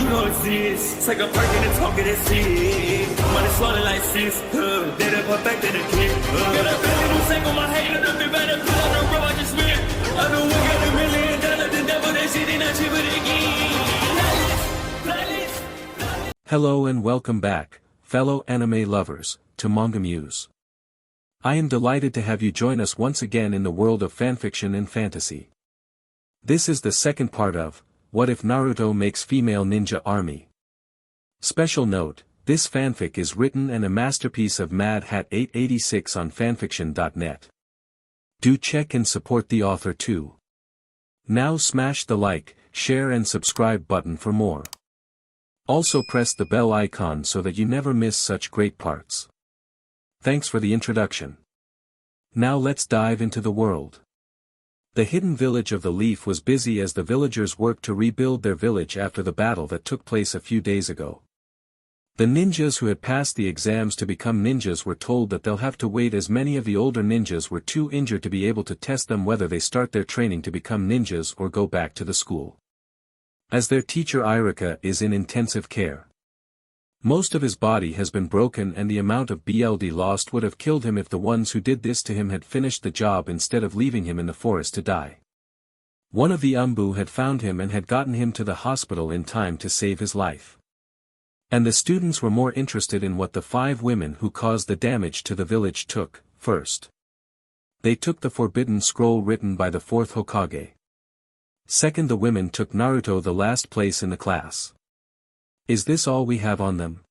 You know it's this. Take a perk and a talk of that shit. Money swallowing like sis. Did it perfect in the kid. Got a billion who sang on my head. Look up better. Put on the road I just spent. I know we got $1 million. The devil that shit ain't not cheaper again. Hello and welcome back, fellow anime lovers, to MangaMuse. I am delighted to have you join us once again in the world of fanfiction and fantasy. This is the second part of, What If Naruto Makes Female Ninja Army? Special note, this fanfic is written and a masterpiece of Mad Hat 886 on fanfiction.net. Do check and support the author too. Now smash the like, share and subscribe button for more. Also press the bell icon so that you never miss such great parts. Thanks for the introduction. Now let's dive into the world. The hidden village of the Leaf was busy as the villagers worked to rebuild their village after the battle that took place a few days ago. The ninjas who had passed the exams to become ninjas were told that they'll have to wait as many of the older ninjas were too injured to be able to test them whether they start their training to become ninjas or go back to the school. As their teacher Irika is in intensive care. Most of his body has been broken and the amount of blood lost would have killed him if the ones who did this to him had finished the job instead of leaving him in the forest to die. One of the Umbu had found him and had gotten him to the hospital in time to save his life. And the students were more interested in what the 5 women who caused the damage to the village took, first. They took the forbidden scroll written by the 4th Hokage. Second, the women took Naruto the last place in the class. Is this all we have on them?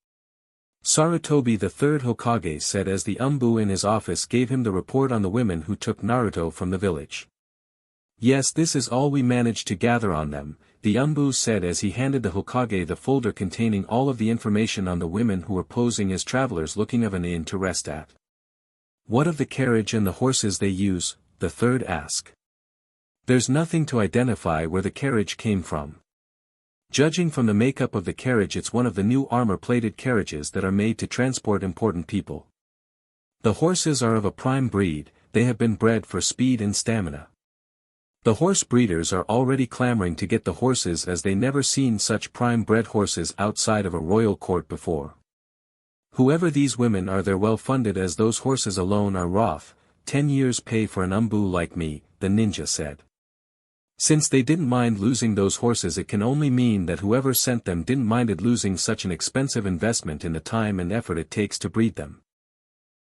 Sarutobi the 3rd Hokage said as the Umbu in his office gave him the report on the women who took Naruto from the village. Yes, this is all we managed to gather on them, the Umbu said as he handed the Hokage the folder containing all of the information on the women who were posing as travelers looking of an inn to rest at. What of the carriage and the horses they use? The 3rd asked. There's nothing to identify where the carriage came from. Judging from the makeup of the carriage, it's one of the new armor-plated carriages that are made to transport important people. The horses are of a prime breed, they have been bred for speed and stamina. The horse breeders are already clamoring to get the horses as they never seen such prime-bred horses outside of a royal court before. Whoever these women are, they're well funded as those horses alone are Roth, 10 years pay for an Umbu like me, the ninja said. Since they didn't mind losing those horses, it can only mean that whoever sent them didn't minded losing such an expensive investment in the time and effort it takes to breed them.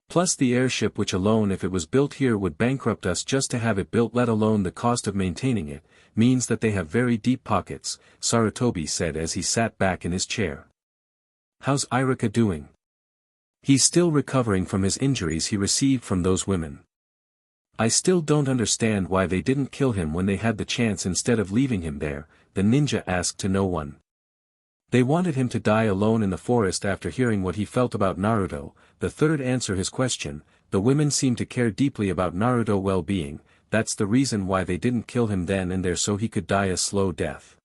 Plus the airship, which alone if it was built here would bankrupt us just to have it built, let alone the cost of maintaining it, means that they have very deep pockets, Sarutobi said as he sat back in his chair. How's Irika doing? He's still recovering from his injuries he received from those women. I still don't understand why they didn't kill him when they had the chance instead of leaving him there, the ninja asked to no one. They wanted him to die alone in the forest after hearing what he felt about Naruto, the 3rd answered his question. The women seem to care deeply about Naruto's well-being, that's the reason why they didn't kill him then and there so he could die a slow death.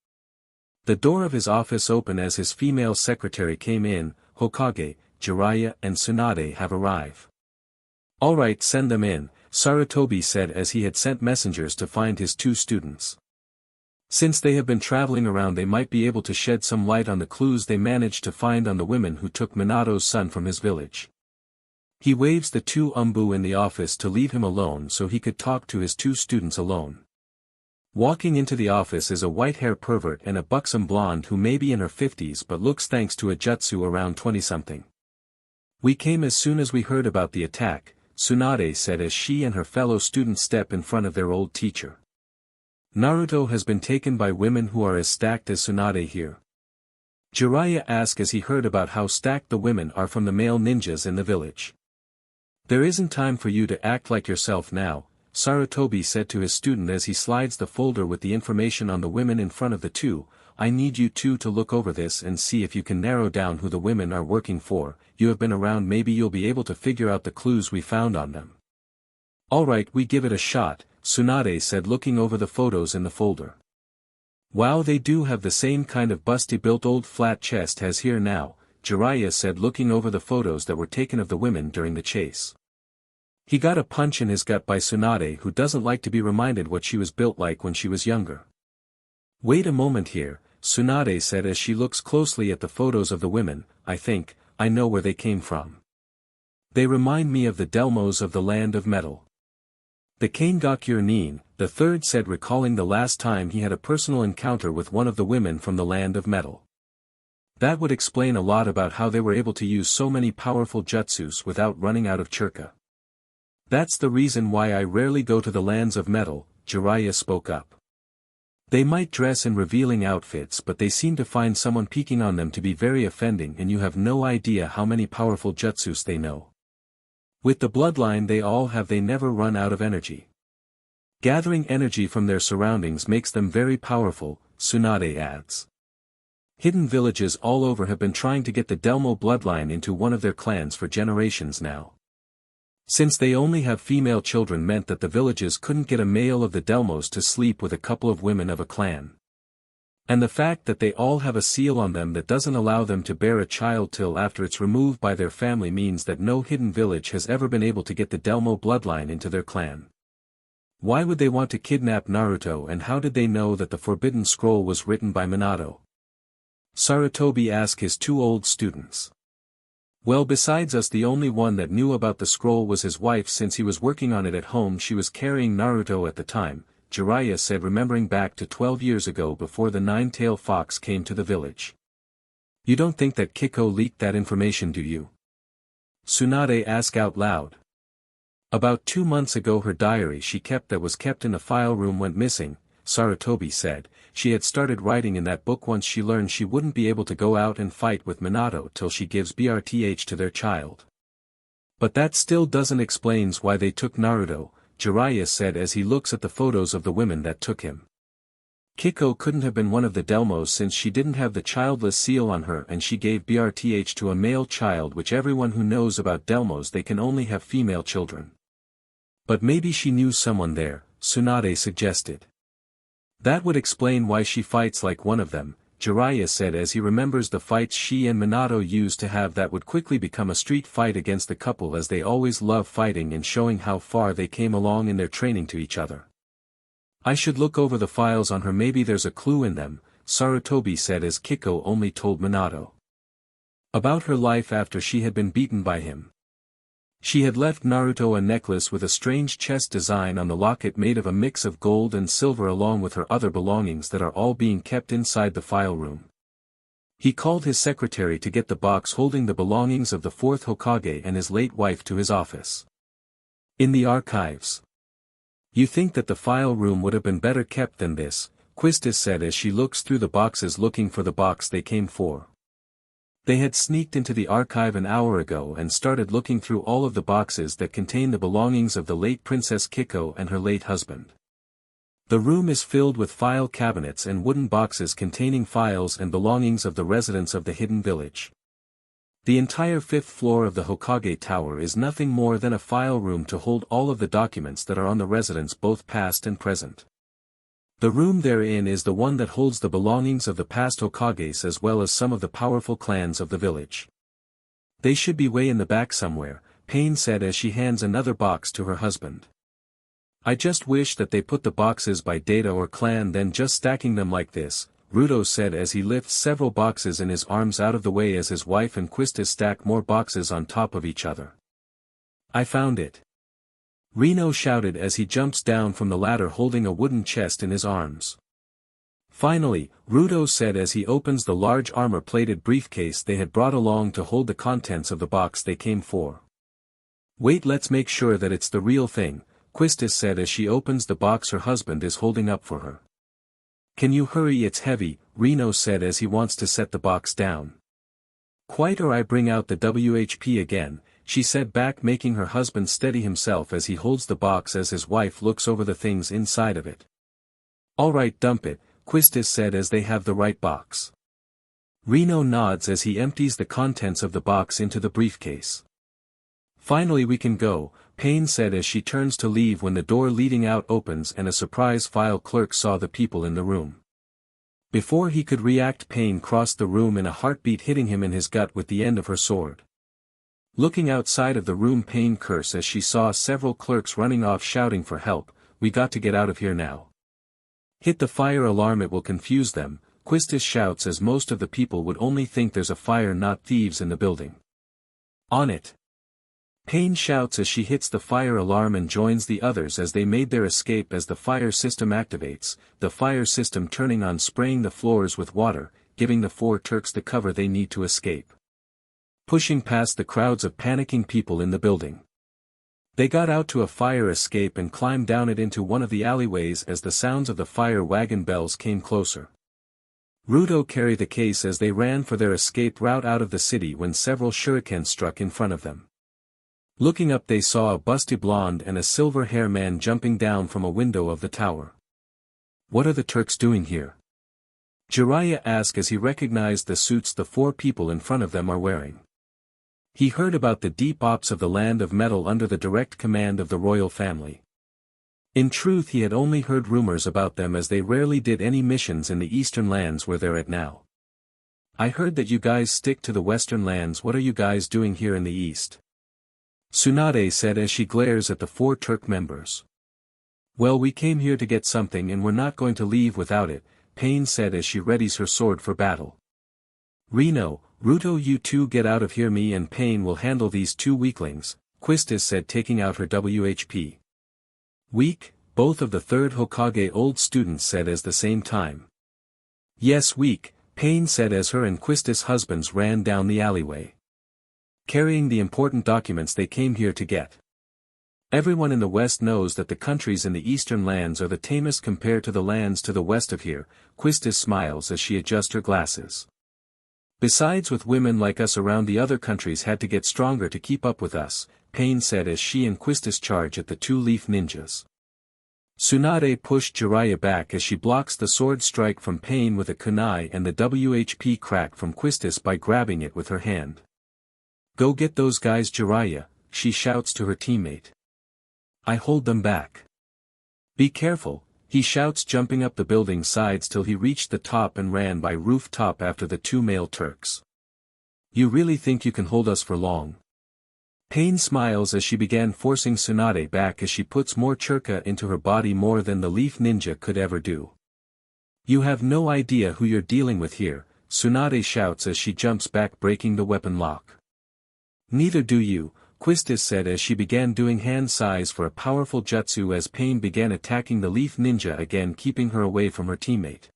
The door of his office opened as his female secretary came in. Hokage, Jiraiya and Tsunade have arrived. Alright, send them in, Sarutobi said as he had sent messengers to find his 2 students. Since they have been traveling around, they might be able to shed some light on the clues they managed to find on the women who took Minato's son from his village. He waves the 2 Umbu in the office to leave him alone so he could talk to his 2 students alone. Walking into the office is a white-haired pervert and a buxom blonde who may be in her 50s but looks, thanks to a jutsu, around 20-something. We came as soon as we heard about the attack, Tsunade said as she and her fellow students step in front of their old teacher. Naruto has been taken by women who are as stacked as Tsunade here. Jiraiya asked as he heard about how stacked the women are from the male ninjas in the village. There isn't time for you to act like yourself now, Sarutobi said to his student as he slides the folder with the information on the women in front of the 2. I need you 2 to look over this and see if you can narrow down who the women are working for. You have been around, maybe you'll be able to figure out the clues we found on them. Alright, we give it a shot, Tsunade said looking over the photos in the folder. Wow, they do have the same kind of busty built old flat chest as here now, Jiraiya said looking over the photos that were taken of the women during the chase. He got a punch in his gut by Tsunade, who doesn't like to be reminded what she was built like when she was younger. Wait a moment here, Tsunade said as she looks closely at the photos of the women. I think, I know where they came from. They remind me of the Delmos of the Land of Metal. The Kangakyur Nin, the third said, recalling the last time he had a personal encounter with one of the women from the Land of Metal. That would explain a lot about how they were able to use so many powerful jutsus without running out of churka. That's the reason why I rarely go to the Lands of Metal, Jiraiya spoke up. They might dress in revealing outfits, but they seem to find someone peeking on them to be very offending, and you have no idea how many powerful jutsus they know. With the bloodline they never run out of energy. Gathering energy from their surroundings makes them very powerful, Tsunade adds. Hidden villages all over have been trying to get the Delmo bloodline into one of their clans for generations now. Since they only have female children meant that the villages couldn't get a male of the Delmos to sleep with a couple of women of a clan. And the fact that they all have a seal on them that doesn't allow them to bear a child till after it's removed by their family means that no hidden village has ever been able to get the Delmo bloodline into their clan. Why would they want to kidnap Naruto, and how did they know that the Forbidden Scroll was written by Minato? Sarutobi asked his two old students. Well, besides us, the only one that knew about the scroll was his wife, since he was working on it at home. She was carrying Naruto at the time, Jiraiya said, remembering back to 12 years ago before the nine-tailed fox came to the village. You don't think that Kiko leaked that information, do you? Tsunade asked out loud. About 2 months ago her diary she kept that was kept in a file room went missing, Sarutobi said. She had started writing in that book once she learned she wouldn't be able to go out and fight with Minato till she gives BRTH to their child. But that still doesn't explains why they took Naruto, Jiraiya said as he looks at the photos of the women that took him. Kiko couldn't have been one of the Delmos since she didn't have the childless seal on her, and she gave BRTH to a male child, which everyone who knows about Delmos, they can only have female children. But maybe she knew someone there, Tsunade suggested. That would explain why she fights like one of them, Jiraiya said as he remembers the fights she and Minato used to have that would quickly become a street fight against the couple, as they always love fighting and showing how far they came along in their training to each other. I should look over the files on her, maybe there's a clue in them, Sarutobi said as Kiko only told Minato about her life after she had been beaten by him. She had left Naruto a necklace with a strange chest design on the locket made of a mix of gold and silver, along with her other belongings that are all being kept inside the file room. He called his secretary to get the box holding the belongings of the fourth Hokage and his late wife to his office. In the archives. You think that the file room would have been better kept than this, Quistis said as she looks through the boxes looking for the box they came for. They had sneaked into the archive an hour ago and started looking through all of the boxes that contain the belongings of the late Princess Kiko and her late husband. The room is filled with file cabinets and wooden boxes containing files and belongings of the residents of the hidden village. The entire 5th floor of the Hokage Tower is nothing more than a file room to hold all of the documents that are on the residents, both past and present. The room therein is the one that holds the belongings of the past Hokages as well as some of the powerful clans of the village. They should be way in the back somewhere, Pain said as she hands another box to her husband. I just wish that they put the boxes by data or clan than just stacking them like this, Ruto said as he lifts several boxes in his arms out of the way as his wife and Quistis stack more boxes on top of each other. I found it. Reno shouted as he jumps down from the ladder holding a wooden chest in his arms. Finally, Ruto said as he opens the large armor-plated briefcase they had brought along to hold the contents of the box they came for. Wait, let's make sure that it's the real thing, Quistis said as she opens the box her husband is holding up for her. Can you hurry, it's heavy, Reno said as he wants to set the box down. Quite, or I bring out the WHP again, she said back, making her husband steady himself as he holds the box as his wife looks over the things inside of it. Alright, dump it, Quistis said as they have the right box. Reno nods as he empties the contents of the box into the briefcase. Finally we can go, Pain said as she turns to leave when the door leading out opens and a surprise file clerk saw the people in the room. Before he could react, Pain crossed the room in a heartbeat, hitting him in his gut with the end of her sword. Looking outside of the room, Pain cursed as she saw several clerks running off shouting for help. We got to get out of here now. Hit the fire alarm, it will confuse them, Quistis shouts as most of the people would only think there's a fire, not thieves in the building. On it. Pain shouts as she hits the fire alarm and joins the others as they made their escape as the fire system activates, the fire system turning on, spraying the floors with water, giving the 4 Turks the cover they need to escape. Pushing past the crowds of panicking people in the building. They got out to a fire escape and climbed down it into one of the alleyways as the sounds of the fire wagon bells came closer. Naruto carried the case as they ran for their escape route out of the city when several shurikens struck in front of them. Looking up they saw a busty blonde and a silver hair man jumping down from a window of the tower. What are the Turks doing here? Jiraiya asked as he recognized the suits the 4 people in front of them are wearing. He heard about the deep ops of the land of metal under the direct command of the royal family. In truth he had only heard rumors about them as they rarely did any missions in the eastern lands where they're at now. I heard that you guys stick to the western lands. What are you guys doing here in the east? Tsunade said as she glares at the 4 Turk members. Well, we came here to get something and we're not going to leave without it, Pain said as she readies her sword for battle. Naruto, you two get out of here, me and Pain will handle these 2 weaklings, Quistis said taking out her WHP. Weak, both of the 3rd Hokage old students said at the same time. Yes, weak, Pain said as her and Quistis' husbands ran down the alleyway. Carrying the important documents they came here to get. Everyone in the west knows that the countries in the eastern lands are the tamest compared to the lands to the west of here, Quistis smiles as she adjusts her glasses. Besides, with women like us around, the other countries had to get stronger to keep up with us, Pain said as she and Quistis charge at the 2 leaf ninjas. Tsunade pushed Jiraiya back as she blocks the sword strike from Pain with a kunai and the WHP crack from Quistis by grabbing it with her hand. Go get those guys, Jiraiya, she shouts to her teammate. I hold them back. Be careful, he shouts, jumping up the building sides till he reached the top and ran by rooftop after the 2 male Turks. You really think you can hold us for long? Pain smiles as she began forcing Tsunade back as she puts more churka into her body, more than the leaf ninja could ever do. You have no idea who you're dealing with here, Tsunade shouts as she jumps back, breaking the weapon lock. Neither do you, Quistis said as she began doing hand size for a powerful jutsu as Pain began attacking the leaf ninja again, keeping her away from her teammate.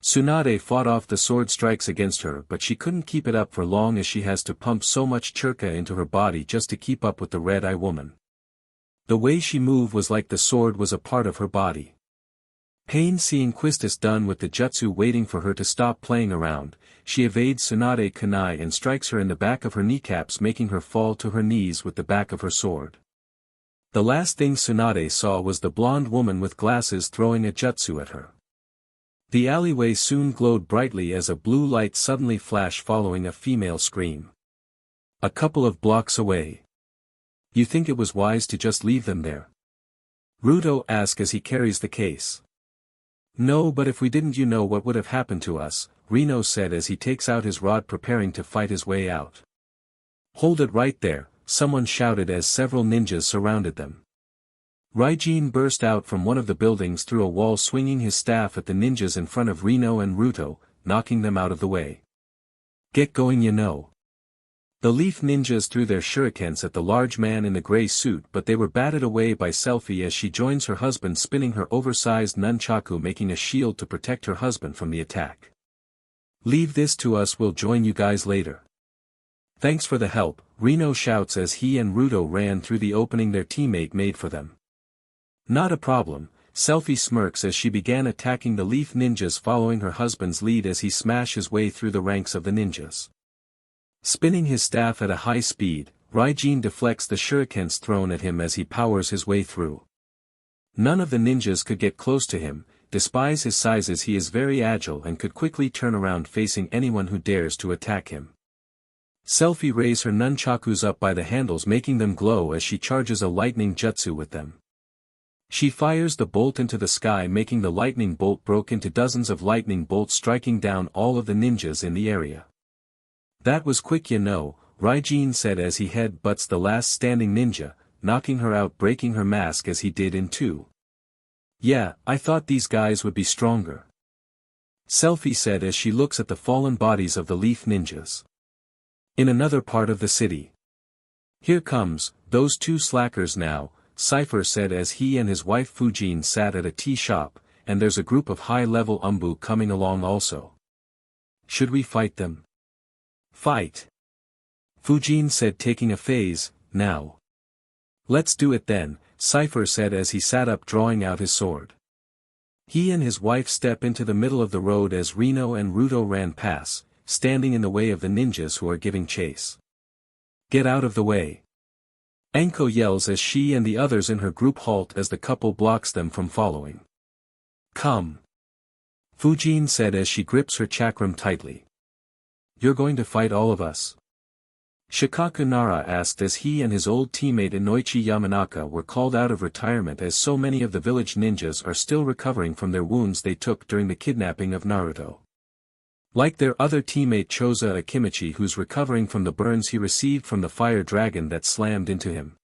Tsunade fought off the sword strikes against her, but she couldn't keep it up for long as she has to pump so much churka into her body just to keep up with the red-eye woman. The way she moved was like the sword was a part of her body. Pain, seeing Quistis done with the jutsu waiting for her to stop playing around, she evades Tsunade kunai and strikes her in the back of her kneecaps, making her fall to her knees with the back of her sword. The last thing Tsunade saw was the blonde woman with glasses throwing a jutsu at her. The alleyway soon glowed brightly as a blue light suddenly flashed following a female scream. A couple of blocks away. You think it was wise to just leave them there? Naruto asks as he carries the case. No, but if we didn't, you know what would have happened to us, Reno said as he takes out his rod preparing to fight his way out. Hold it right there, someone shouted as several ninjas surrounded them. Raijin burst out from one of the buildings through a wall, swinging his staff at the ninjas in front of Reno and Naruto, knocking them out of the way. Get going, you know. The leaf ninjas threw their shurikens at the large man in the gray suit, but they were batted away by Selfie as she joins her husband, spinning her oversized nunchaku, making a shield to protect her husband from the attack. Leave this to us, we'll join you guys later. Thanks for the help, Reno shouts as he and Naruto ran through the opening their teammate made for them. Not a problem, Selfie smirks as she began attacking the leaf ninjas, following her husband's lead as he smashed his way through the ranks of the ninjas. Spinning his staff at a high speed, Raijin deflects the shurikens thrown at him as he powers his way through. None of the ninjas could get close to him. Despite his sizes, he is very agile and could quickly turn around facing anyone who dares to attack him. Selfie raises her nunchakus up by the handles, making them glow as she charges a lightning jutsu with them. She fires the bolt into the sky, making the lightning bolt broke into dozens of lightning bolts, striking down all of the ninjas in the area. That was quick, you know, Raijin said as he head-butts the last standing ninja, knocking her out, breaking her mask as he did in two. Yeah, I thought these guys would be stronger. Selfie said as she looks at the fallen bodies of the leaf ninjas. In another part of the city. Here comes, those two slackers now, Cypher said as he and his wife Fujin sat at a tea shop, and there's a group of high-level umbu coming along also. Should we fight them? Fight. Fujin said taking a phase, now. Let's do it then, Cypher said as he sat up drawing out his sword. He and his wife step into the middle of the road as Reno and Ruto ran past, standing in the way of the ninjas who are giving chase. Get out of the way. Anko yells as she and the others in her group halt as the couple blocks them from following. Come. Fujin said as she grips her chakram tightly. You're going to fight all of us? Shikaku Nara asked as he and his old teammate Inoichi Yamanaka were called out of retirement as so many of the village ninjas are still recovering from their wounds they took during the kidnapping of Naruto. Like their other teammate Choza Akimichi who's recovering from the burns he received from the fire dragon that slammed into him.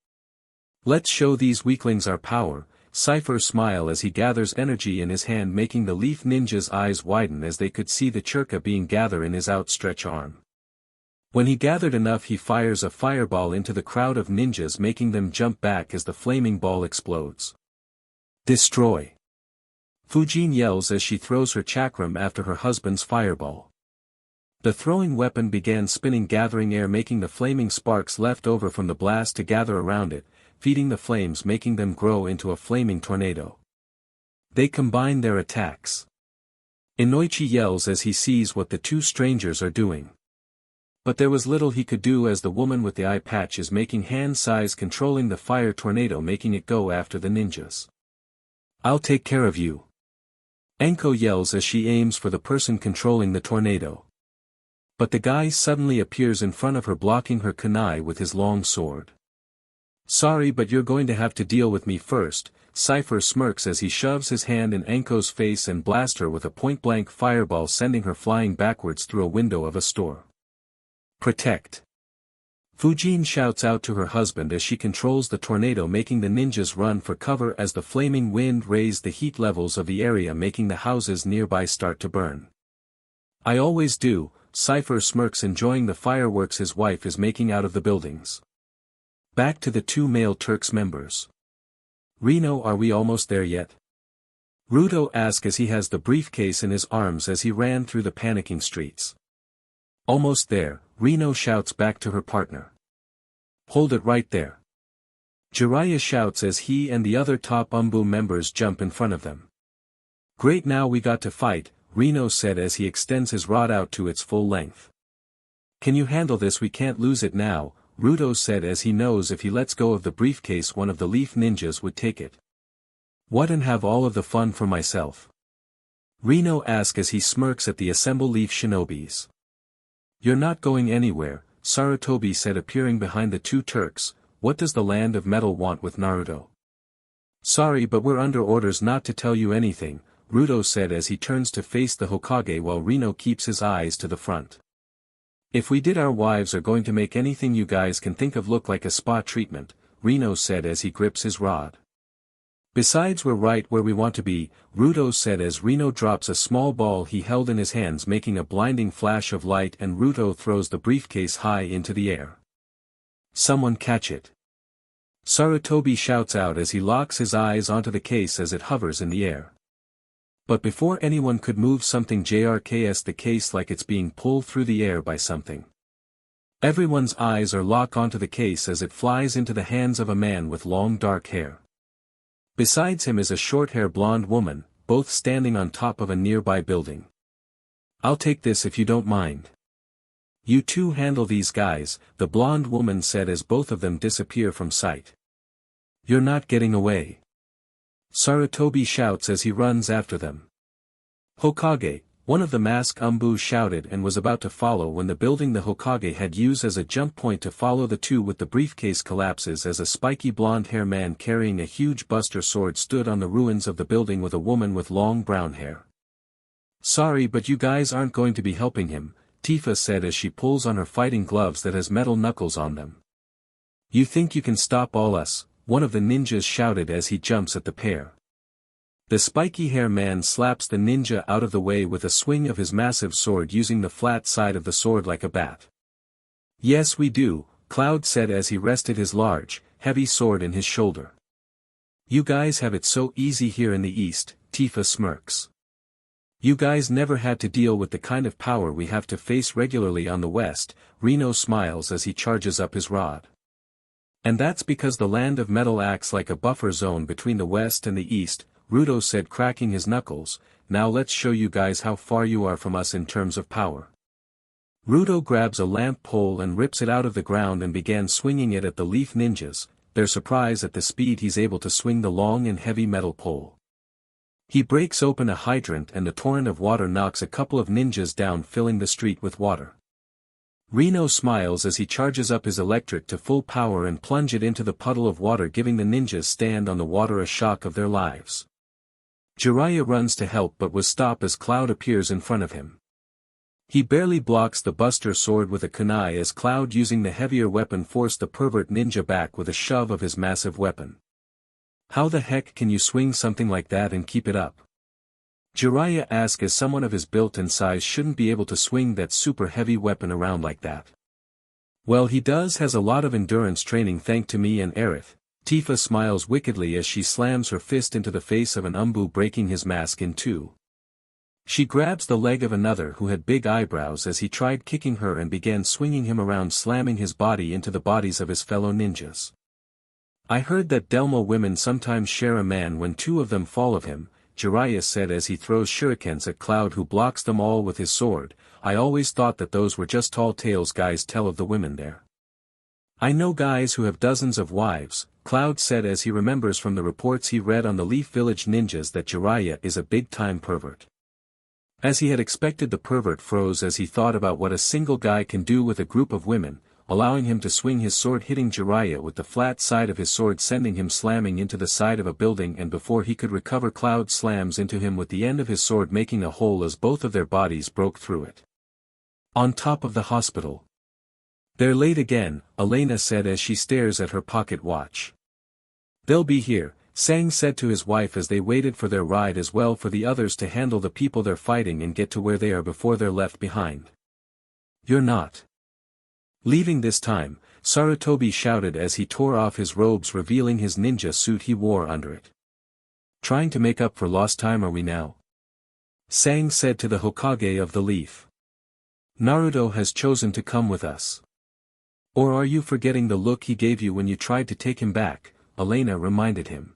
Let's show these weaklings our power, Cypher smiled as he gathers energy in his hand making the leaf ninja's eyes widen as they could see the churka being gathered in his outstretched arm. When he gathered enough he fires a fireball into the crowd of ninjas making them jump back as the flaming ball explodes. Destroy! Fujin yells as she throws her chakram after her husband's fireball. The throwing weapon began spinning gathering air making the flaming sparks left over from the blast to gather around it, feeding the flames making them grow into a flaming tornado. They combine their attacks. Inoichi yells as he sees what the two strangers are doing. But there was little he could do as the woman with the eye patch is making hand size controlling the fire tornado making it go after the ninjas. I'll take care of you. Anko yells as she aims for the person controlling the tornado. But the guy suddenly appears in front of her blocking her kunai with his long sword. Sorry but you're going to have to deal with me first, Cypher smirks as he shoves his hand in Anko's face and blasts her with a point-blank fireball sending her flying backwards through a window of a store. Protect! Fujin shouts out to her husband as she controls the tornado making the ninjas run for cover as the flaming wind raised the heat levels of the area making the houses nearby start to burn. I always do, Cypher smirks enjoying the fireworks his wife is making out of the buildings. Back to the two male Turks members. Reno, are we almost there yet? Ruto asks as he has the briefcase in his arms as he ran through the panicking streets. Almost there, Reno shouts back to her partner. Hold it right there. Jiraiya shouts as he and the other top umbu members jump in front of them. Great, now we got to fight, Reno said as he extends his rod out to its full length. Can you handle this? We can't lose it now, Ruto said as he knows if he lets go of the briefcase one of the leaf ninjas would take it. What, and have all of the fun for myself? Reno asks as he smirks at the assembled leaf shinobis. You're not going anywhere, Sarutobi said appearing behind the two Turks. What does the land of metal want with Naruto? Sorry but we're under orders not to tell you anything, Ruto said as he turns to face the Hokage while Reno keeps his eyes to the front. If we did, our wives are going to make anything you guys can think of look like a spa treatment, Reno said as he grips his rod. Besides, we're right where we want to be, Ruto said as Reno drops a small ball he held in his hands making a blinding flash of light and Ruto throws the briefcase high into the air. Someone catch it. Sarutobi shouts out as he locks his eyes onto the case as it hovers in the air. But before anyone could move, something JRKs the case like it's being pulled through the air by something. Everyone's eyes are locked onto the case as it flies into the hands of a man with long dark hair. Besides him is a short-haired blonde woman, both standing on top of a nearby building. I'll take this if you don't mind. You two handle these guys, the blonde woman said as both of them disappear from sight. You're not getting away. Sarutobi shouts as he runs after them. Hokage, one of the masked umbu shouted and was about to follow when the building the Hokage had used as a jump point to follow the two with the briefcase collapses as a spiky blonde-haired man carrying a huge buster sword stood on the ruins of the building with a woman with long brown hair. Sorry but you guys aren't going to be helping him, Tifa said as she pulls on her fighting gloves that has metal knuckles on them. You think you can stop all us? One of the ninjas shouted as he jumps at the pair. The spiky hair man slaps the ninja out of the way with a swing of his massive sword using the flat side of the sword like a bat. Yes we do, Cloud said as he rested his large, heavy sword in his shoulder. You guys have it so easy here in the East, Tifa smirks. You guys never had to deal with the kind of power we have to face regularly on the West, Reno smiles as he charges up his rod. And that's because the land of metal acts like a buffer zone between the West and the East, Ruto said cracking his knuckles. Now let's show you guys how far you are from us in terms of power. Ruto grabs a lamp pole and rips it out of the ground and began swinging it at the leaf ninjas, their surprise at the speed he's able to swing the long and heavy metal pole. He breaks open a hydrant and the torrent of water knocks a couple of ninjas down, filling the street with water. Reno smiles as he charges up his electric to full power and plunge it into the puddle of water, giving the ninjas stand on the water a shock of their lives. Jiraiya runs to help but was stopped as Cloud appears in front of him. He barely blocks the Buster sword with a kunai as Cloud, using the heavier weapon, forced the pervert ninja back with a shove of his massive weapon. How the heck can you swing something like that and keep it up? Jiraiya asks, as someone of his build and size shouldn't be able to swing that super heavy weapon around like that. Well, he has a lot of endurance training thanks to me and Aerith. Tifa smiles wickedly as she slams her fist into the face of an Umbu, breaking his mask in two. She grabs the leg of another who had big eyebrows as he tried kicking her and began swinging him around, slamming his body into the bodies of his fellow ninjas. I heard that Delmo women sometimes share a man when two of them fall of him, Jiraiya said as he throws shurikens at Cloud, who blocks them all with his sword. I always thought that those were just tall tales guys tell of the women there. I know guys who have dozens of wives, Cloud said as he remembers from the reports he read on the Leaf Village ninjas that Jiraiya is a big-time pervert. As he had expected, the pervert froze as he thought about what a single guy can do with a group of women, allowing him to swing his sword, hitting Jiraiya with the flat side of his sword, sending him slamming into the side of a building, and before he could recover, Cloud slams into him with the end of his sword, making a hole as both of their bodies broke through it. On top of the hospital. They're late again, Elena said as she stares at her pocket watch. They'll be here, Sang said to his wife as they waited for their ride as well, for the others to handle the people they're fighting and get to where they are before they're left behind. You're not leaving this time, Sarutobi shouted as he tore off his robes, revealing his ninja suit he wore under it. Trying to make up for lost time, are we now? Sang said to the Hokage of the Leaf. Naruto has chosen to come with us. Or are you forgetting the look he gave you when you tried to take him back? Elena reminded him.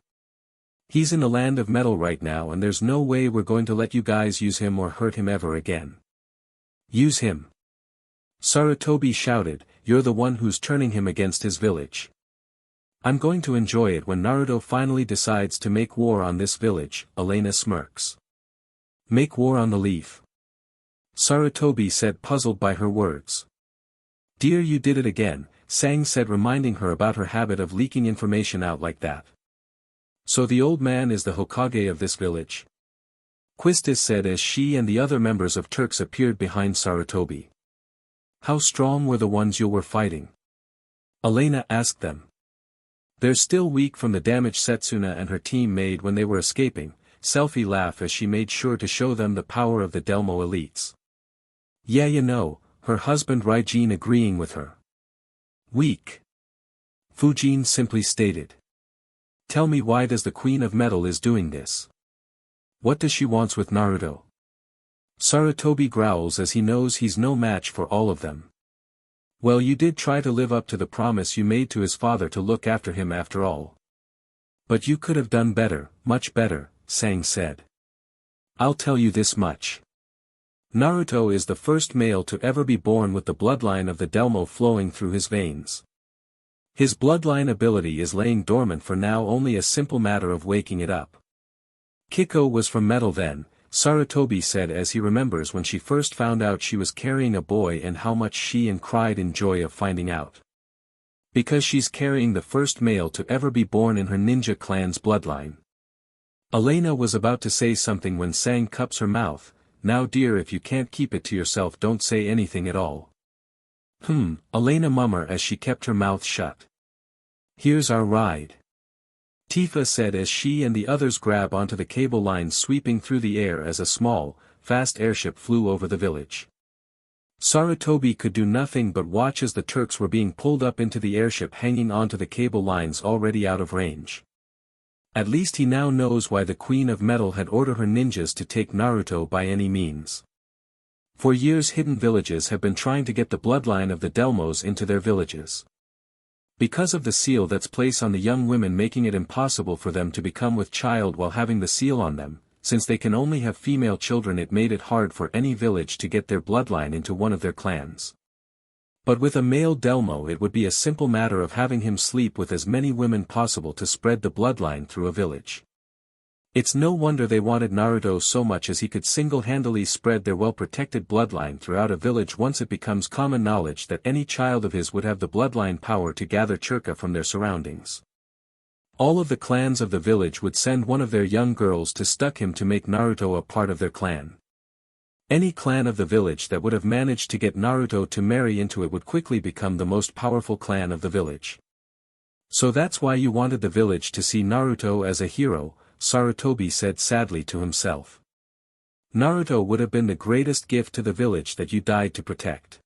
He's in the land of metal right now, and there's no way we're going to let you guys use him or hurt him ever again. Use him? Sarutobi shouted, you're the one who's turning him against his village. I'm going to enjoy it when Naruto finally decides to make war on this village, Elena smirks. Make war on the Leaf? Sarutobi said, puzzled by her words. Dear, you did it again, Sang said, reminding her about her habit of leaking information out like that. So the old man is the Hokage of this village? Quistis said as she and the other members of Turks appeared behind Sarutobi. How strong were the ones you were fighting? Elena asked them. They're still weak from the damage Setsuna and her team made when they were escaping, Selfie laughed as she made sure to show them the power of the Delmo elites. Yeah, you know, her husband Raijin agreeing with her. Weak. Fujin simply stated. Tell me, why does the Queen of Metal is doing this? What does she wants with Naruto? Sarutobi growls as he knows he's no match for all of them. Well, you did try to live up to the promise you made to his father to look after him after all. But you could have done better, much better, Sang said. I'll tell you this much. Naruto is the first male to ever be born with the bloodline of the Delmo flowing through his veins. His bloodline ability is laying dormant for now, only a simple matter of waking it up. Kiko was from metal then, Sarutobi said as he remembers when she first found out she was carrying a boy and how much she and cried in joy of finding out. Because she's carrying the first male to ever be born in her ninja clan's bloodline. Elena was about to say something when Sang cups her mouth. Now dear, if you can't keep it to yourself, don't say anything at all. Elena murmured as she kept her mouth shut. Here's our ride. Tifa said as she and the others grab onto the cable lines sweeping through the air as a small, fast airship flew over the village. Sarutobi could do nothing but watch as the Turks were being pulled up into the airship hanging onto the cable lines already out of range. At least he now knows why the Queen of Metal had ordered her ninjas to take Naruto by any means. For years hidden villages have been trying to get the bloodline of the Delmos into their villages. Because of the seal that's placed on the young women, making it impossible for them to become with child while having the seal on them, since they can only have female children, it made it hard for any village to get their bloodline into one of their clans. But with a male Delmo it would be a simple matter of having him sleep with as many women possible to spread the bloodline through a village. It's no wonder they wanted Naruto so much, as he could single-handedly spread their well-protected bloodline throughout a village once it becomes common knowledge that any child of his would have the bloodline power to gather churka from their surroundings. All of the clans of the village would send one of their young girls to stuck him to make Naruto a part of their clan. Any clan of the village that would have managed to get Naruto to marry into it would quickly become the most powerful clan of the village. So that's why you wanted the village to see Naruto as a hero, Sarutobi said sadly to himself. Naruto would have been the greatest gift to the village that you died to protect.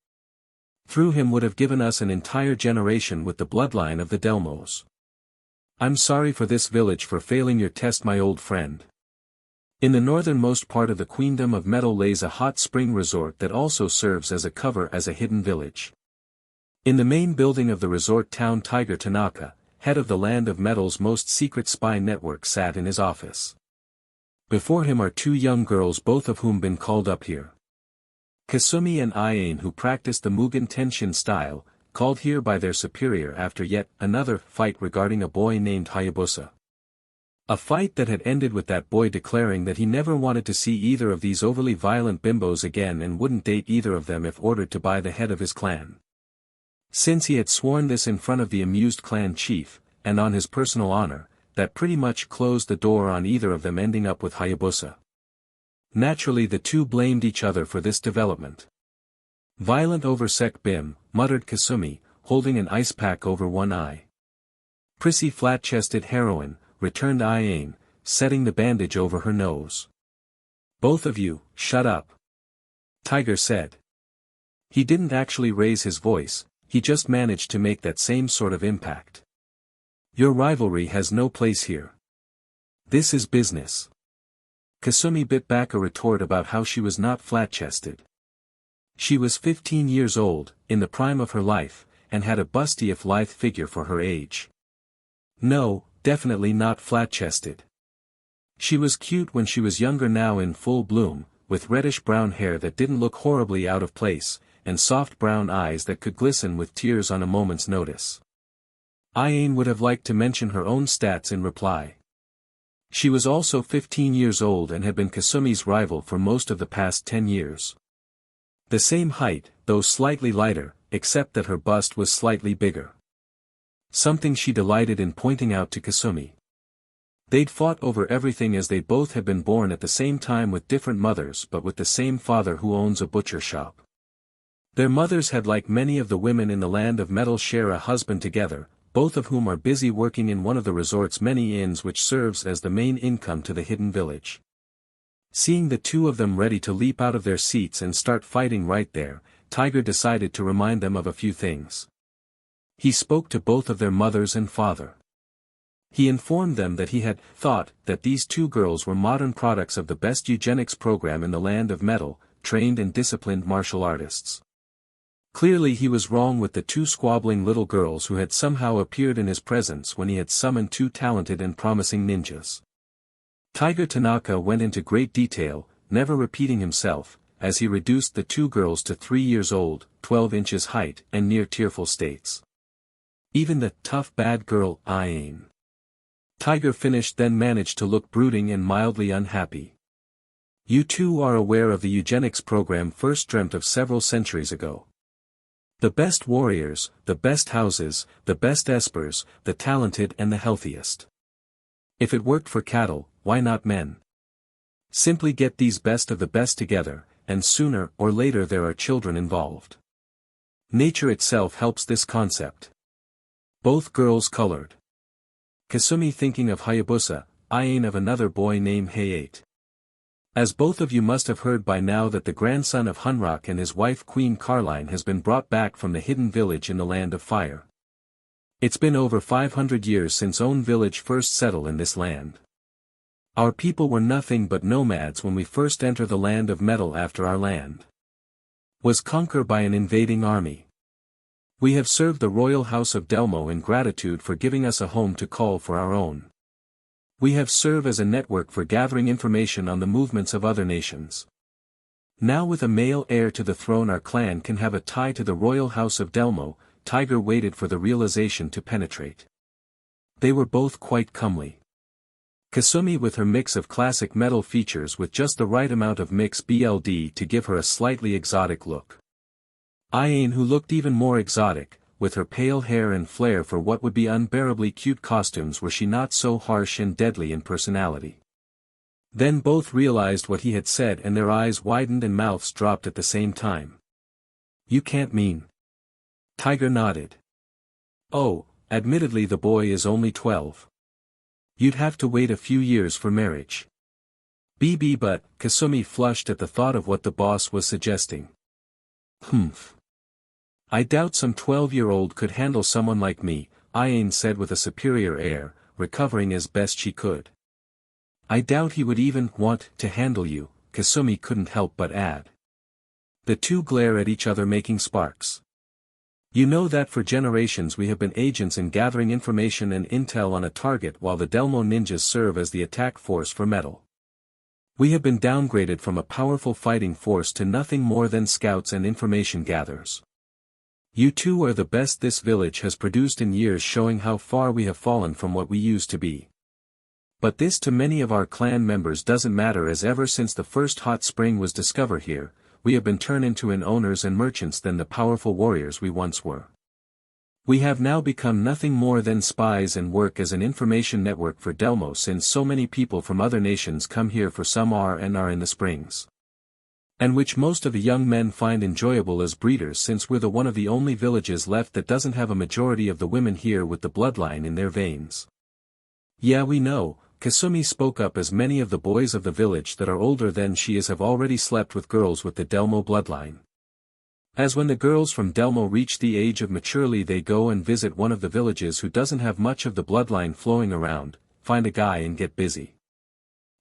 Through him would have given us an entire generation with the bloodline of the Delmos. I'm sorry for this village for failing your test, my old friend. In the northernmost part of the Queendom of Metal lays a hot spring resort that also serves as a cover as a hidden village. In the main building of the resort town, Tiger Tanaka, head of the Land of Metal's most secret spy network, sat in his office. Before him are two young girls, both of whom been called up here. Kasumi and Ayane, who practice the Mugen Tenshin style, called here by their superior after yet another fight regarding a boy named Hayabusa. A fight that had ended with that boy declaring that he never wanted to see either of these overly violent bimbos again and wouldn't date either of them if ordered to by the head of his clan. Since he had sworn this in front of the amused clan chief, and on his personal honor, that pretty much closed the door on either of them ending up with Hayabusa. Naturally the two blamed each other for this development. Violent over sec bim, muttered Kasumi, holding an ice pack over one eye. Prissy flat-chested heroine, returned Ayane, setting the bandage over her nose. Both of you, shut up. Tiger said. He didn't actually raise his voice, he just managed to make that same sort of impact. Your rivalry has no place here. This is business. Kasumi bit back a retort about how she was not flat-chested. She was 15 years old, in the prime of her life, and had a busty if lithe figure for her age. No, definitely not flat-chested. She was cute when she was younger, now in full bloom, with reddish-brown hair that didn't look horribly out of place, and soft brown eyes that could glisten with tears on a moment's notice. Ayane would have liked to mention her own stats in reply. She was also 15 years old and had been Kasumi's rival for most of the past 10 years. The same height, though slightly lighter, except that her bust was slightly bigger. Something she delighted in pointing out to Kasumi. They'd fought over everything as they both had been born at the same time with different mothers but with the same father who owns a butcher shop. Their mothers had, like many of the women in the Land of Metal, share a husband together, both of whom are busy working in one of the resort's many inns, which serves as the main income to the hidden village. Seeing the two of them ready to leap out of their seats and start fighting right there, Tiger decided to remind them of a few things. He spoke to both of their mothers and father. He informed them that he had thought that these two girls were modern products of the best eugenics program in the Land of Metal, trained and disciplined martial artists. Clearly he was wrong with the two squabbling little girls who had somehow appeared in his presence when he had summoned two talented and promising ninjas. Tiger Tanaka went into great detail, never repeating himself, as he reduced the two girls to 3 years old, 12 inches height and near tearful states. Even the tough bad girl, Ayane. Tiger finished, then managed to look brooding and mildly unhappy. You two are aware of the eugenics program first dreamt of several centuries ago. The best warriors, the best houses, the best espers, the talented and the healthiest. If it worked for cattle, why not men? Simply get these best of the best together, and sooner or later there are children involved. Nature itself helps this concept. Both girls colored. Kasumi thinking of Hayabusa, Iane of another boy named Hayate. As both of you must have heard by now that the grandson of Hunrock and his wife Queen Carline has been brought back from the hidden village in the Land of Fire. It's been over 500 years since Own Village first settled in this land. Our people were nothing but nomads when we first entered the Land of Metal after our land was conquered by an invading army. We have served the royal house of Delmo in gratitude for giving us a home to call for our own. We have served as a network for gathering information on the movements of other nations. Now with a male heir to the throne our clan can have a tie to the royal house of Delmo. Tiger waited for the realization to penetrate. They were both quite comely. Kasumi with her mix of classic metal features with just the right amount of mix BLD to give her a slightly exotic look. Iane who looked even more exotic, with her pale hair and flair for what would be unbearably cute costumes were she not so harsh and deadly in personality. Then both realized what he had said and their eyes widened and mouths dropped at the same time. You can't mean. Tiger nodded. Oh, admittedly the boy is only 12. You'd have to wait a few years for marriage. But, Kasumi flushed at the thought of what the boss was suggesting. Humph. I doubt some 12-year-old could handle someone like me, Iane said with a superior air, recovering as best she could. I doubt he would even want to handle you, Kasumi couldn't help but add. The two glare at each other making sparks. You know that for generations we have been agents in gathering information and intel on a target while the Delmo ninjas serve as the attack force for metal. We have been downgraded from a powerful fighting force to nothing more than scouts and information gatherers. You two are the best this village has produced in years, showing how far we have fallen from what we used to be. But this to many of our clan members doesn't matter, as ever since the first hot spring was discovered here, we have been turned into owners and merchants than the powerful warriors we once were. We have now become nothing more than spies and work as an information network for Delmo, since so many people from other nations come here for some are in the springs. And which most of the young men find enjoyable as breeders, since we're one of the only villages left that doesn't have a majority of the women here with the bloodline in their veins. Yeah, we know, Kasumi spoke up, as many of the boys of the village that are older than she is have already slept with girls with the Delmo bloodline. As when the girls from Delmo reach the age of maturity they go and visit one of the villages who doesn't have much of the bloodline flowing around, find a guy and get busy.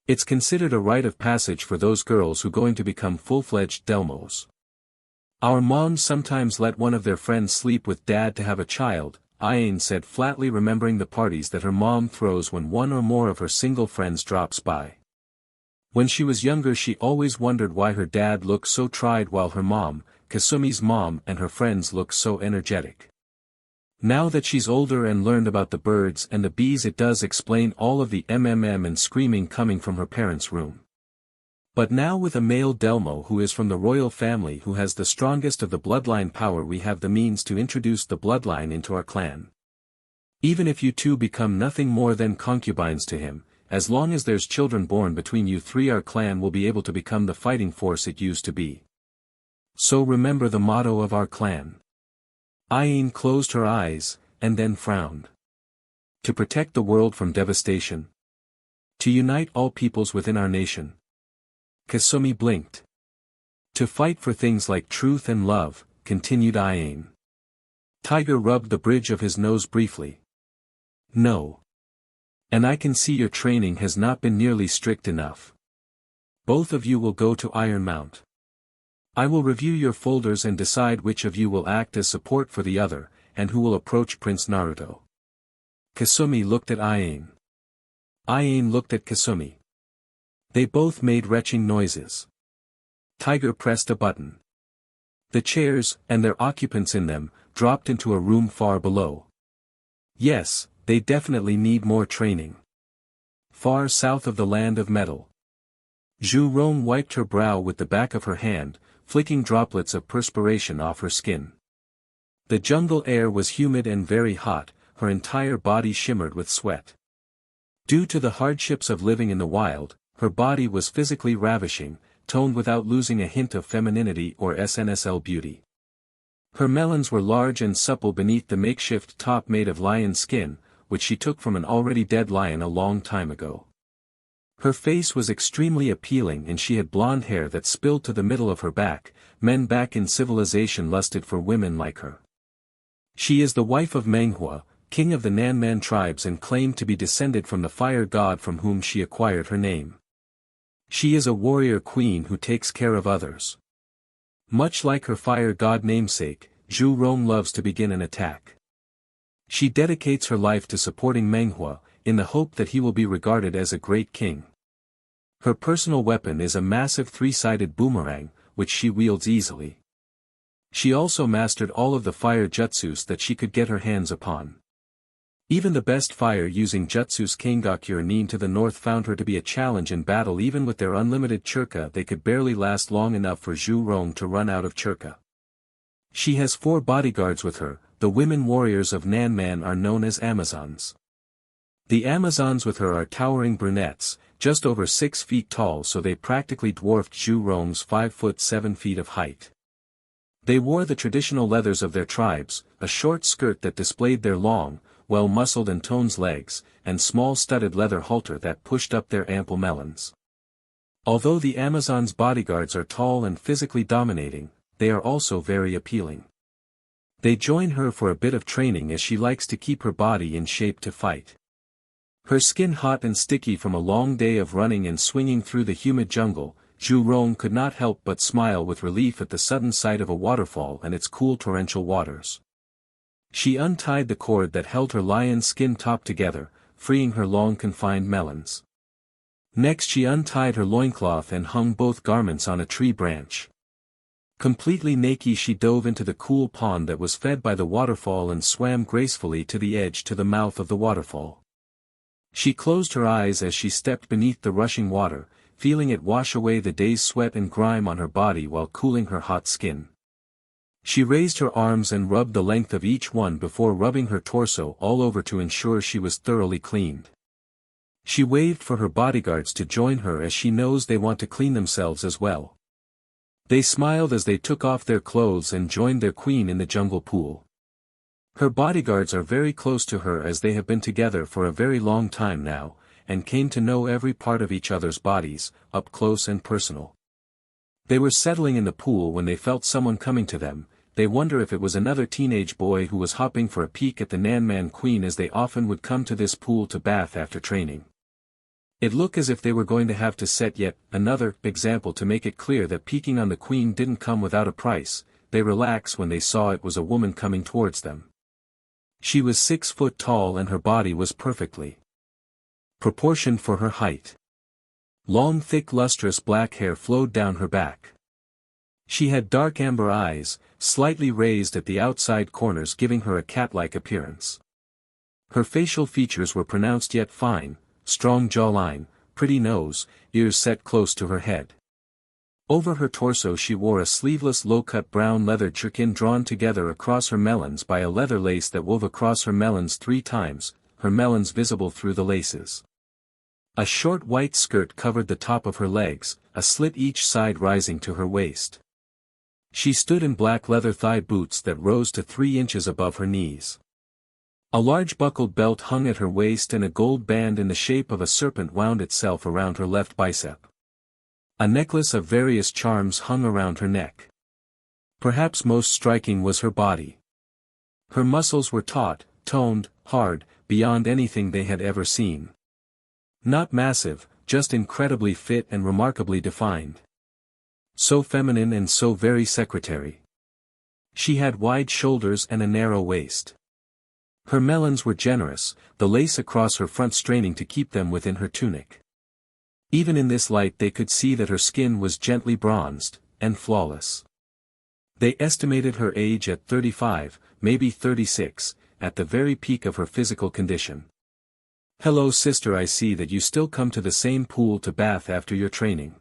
It's considered a rite of passage for those girls who going to become full-fledged Delmos. Our moms sometimes let one of their friends sleep with dad to have a child, Iane said flatly, remembering the parties that her mom throws when one or more of her single friends drops by. When she was younger she always wondered why her dad looked so tried while her mom, Kasumi's mom, and her friends looked so energetic. Now that she's older and learned about the birds and the bees, it does explain all of the and screaming coming from her parents' room. But now with a male Delmo who is from the royal family who has the strongest of the bloodline power, we have the means to introduce the bloodline into our clan. Even if you two become nothing more than concubines to him, as long as there's children born between you three, our clan will be able to become the fighting force it used to be. So remember the motto of our clan. Iane closed her eyes, and then frowned. To protect the world from devastation. To unite all peoples within our nation. Kasumi blinked. To fight for things like truth and love, continued Iane. Tiger rubbed the bridge of his nose briefly. No. And I can see your training has not been nearly strict enough. Both of you will go to Iron Mount. I will review your folders and decide which of you will act as support for the other, and who will approach Prince Naruto. Kasumi looked at Iane. Iane looked at Kasumi. They both made retching noises. Tiger pressed a button. The chairs, and their occupants in them, dropped into a room far below. Yes, they definitely need more training. Far south of the Land of Metal. Zhu Rong wiped her brow with the back of her hand, flicking droplets of perspiration off her skin. The jungle air was humid and very hot, her entire body shimmered with sweat. Due to the hardships of living in the wild, her body was physically ravishing, toned without losing a hint of femininity or SNSL beauty. Her melons were large and supple beneath the makeshift top made of lion skin, which she took from an already dead lion a long time ago. Her face was extremely appealing and she had blonde hair that spilled to the middle of her back. Men back in civilization lusted for women like her. She is the wife of Manghua, king of the Nan Man tribes, and claimed to be descended from the fire god from whom she acquired her name. She is a warrior queen who takes care of others. Much like her fire god namesake, Zhu Rong loves to begin an attack. She dedicates her life to supporting Manghua, in the hope that he will be regarded as a great king. Her personal weapon is a massive three-sided boomerang, which she wields easily. She also mastered all of the fire jutsus that she could get her hands upon. Even the best fire-using jutsus Kangakyur Nin to the north found her to be a challenge in battle. Even with their unlimited churka they could barely last long enough for Zhu Rong to run out of churka. She has 4 bodyguards with her. The women warriors of Nan Man are known as Amazons. The Amazons with her are towering brunettes, just over 6 feet tall, so they practically dwarfed Zhu Rong's 5 foot 7 feet of height. They wore the traditional leathers of their tribes, a short skirt that displayed their long, well-muscled and toned legs, and small studded leather halter that pushed up their ample melons. Although the Amazons' bodyguards are tall and physically dominating, they are also very appealing. They join her for a bit of training as she likes to keep her body in shape to fight. Her skin hot and sticky from a long day of running and swinging through the humid jungle, Zhu Rong could not help but smile with relief at the sudden sight of a waterfall and its cool torrential waters. She untied the cord that held her lion's skin top together, freeing her long confined melons. Next she untied her loincloth and hung both garments on a tree branch. Completely naked she dove into the cool pond that was fed by the waterfall and swam gracefully to the edge to the mouth of the waterfall. She closed her eyes as she stepped beneath the rushing water, feeling it wash away the day's sweat and grime on her body while cooling her hot skin. She raised her arms and rubbed the length of each one before rubbing her torso all over to ensure she was thoroughly cleaned. She waved for her bodyguards to join her as she knows they want to clean themselves as well. They smiled as they took off their clothes and joined their queen in the jungle pool. Her bodyguards are very close to her as they have been together for a very long time now, and came to know every part of each other's bodies, up close and personal. They were settling in the pool when they felt someone coming to them. They wonder if it was another teenage boy who was hopping for a peek at the Nan Man queen, as they often would come to this pool to bath after training. It looked as if they were going to have to set yet another example to make it clear that peeking on the queen didn't come without a price. They relaxed when they saw it was a woman coming towards them. She was 6 foot tall and her body was perfectly proportioned for her height. Long thick lustrous black hair flowed down her back. She had dark amber eyes, slightly raised at the outside corners, giving her a cat-like appearance. Her facial features were pronounced yet fine, strong jawline, pretty nose, ears set close to her head. Over her torso she wore a sleeveless low-cut brown leather jerkin drawn together across her melons by a leather lace that wove across her melons 3 times, her melons visible through the laces. A short white skirt covered the top of her legs, a slit each side rising to her waist. She stood in black leather thigh boots that rose to 3 inches above her knees. A large buckled belt hung at her waist and a gold band in the shape of a serpent wound itself around her left bicep. A necklace of various charms hung around her neck. Perhaps most striking was her body. Her muscles were taut, toned, hard, beyond anything they had ever seen. Not massive, just incredibly fit and remarkably defined. So feminine and so very secretary. She had wide shoulders and a narrow waist. Her melons were generous, the lace across her front straining to keep them within her tunic. Even in this light they could see that her skin was gently bronzed, and flawless. They estimated her age at 35, maybe 36, at the very peak of her physical condition. "Hello sister, I see that you still come to the same pool to bath after your training.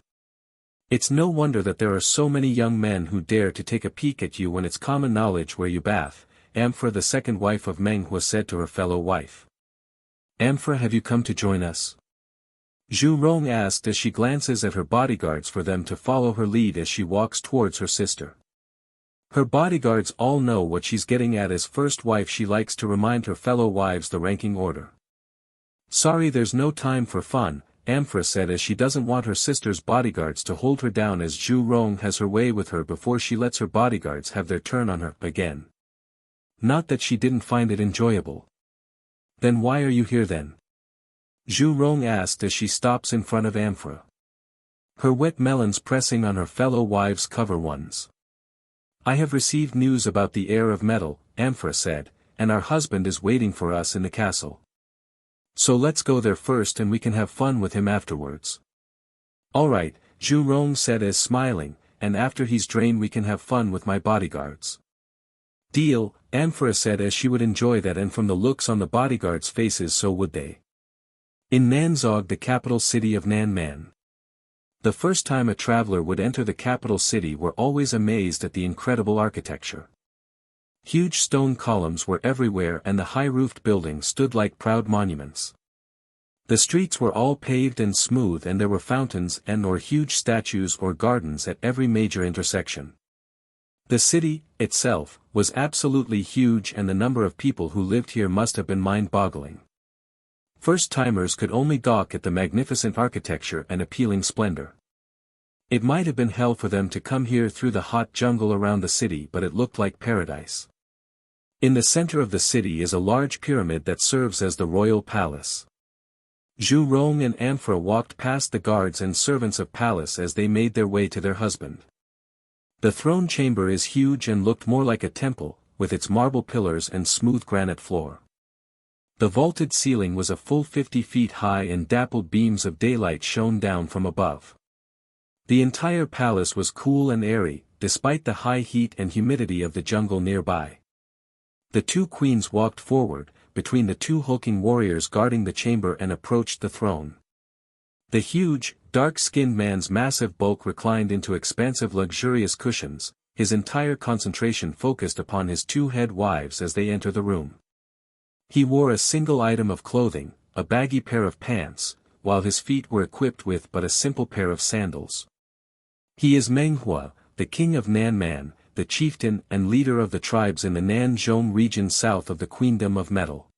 It's no wonder that there are so many young men who dare to take a peek at you when it's common knowledge where you bath," Amphra, the second wife of Manghua, said to her fellow wife. "Amphra, have you come to join us?" Zhu Rong asked as she glances at her bodyguards for them to follow her lead as she walks towards her sister. Her bodyguards all know what she's getting at. As first wife, she likes to remind her fellow wives the ranking order. Sorry, there's no time for fun, Amphra said, as she doesn't want her sister's bodyguards to hold her down, as Zhu Rong has her way with her before she lets her bodyguards have their turn on her again. Not that she didn't find it enjoyable. Then why are you here then? Zhu Rong asked as she stops in front of Amphra. Her wet melons pressing on her fellow wives' cover ones. I have received news about the heir of metal, Amphra said, and our husband is waiting for us in the castle. So let's go there first and we can have fun with him afterwards. Alright, Zhu Rong said as smiling, and after he's drained we can have fun with my bodyguards. Deal, Amphra said, as she would enjoy that, and from the looks on the bodyguards' faces so would they. In Nanzog, the capital city of Nan Man. The first time a traveler would enter the capital city were always amazed at the incredible architecture. Huge stone columns were everywhere and the high-roofed buildings stood like proud monuments. The streets were all paved and smooth, and there were fountains and/or huge statues or gardens at every major intersection. The city, itself, was absolutely huge, and the number of people who lived here must have been mind-boggling. First-timers could only gawk at the magnificent architecture and appealing splendor. It might have been hell for them to come here through the hot jungle around the city, but it looked like paradise. In the center of the city is a large pyramid that serves as the royal palace. Zhu Rong and Amphra walked past the guards and servants of palace as they made their way to their husband. The throne chamber is huge and looked more like a temple, with its marble pillars and smooth granite floor. The vaulted ceiling was a full 50 feet high and dappled beams of daylight shone down from above. The entire palace was cool and airy, despite the high heat and humidity of the jungle nearby. The two queens walked forward, between the two hulking warriors guarding the chamber, and approached the throne. The huge, dark-skinned man's massive bulk reclined into expansive luxurious cushions, his entire concentration focused upon his two head wives as they enter the room. He wore a single item of clothing, a baggy pair of pants, while his feet were equipped with but a simple pair of sandals. He is Menghua, the king of Nan Man, the chieftain and leader of the tribes in the Nanzhong region south of the Queendom of Metal.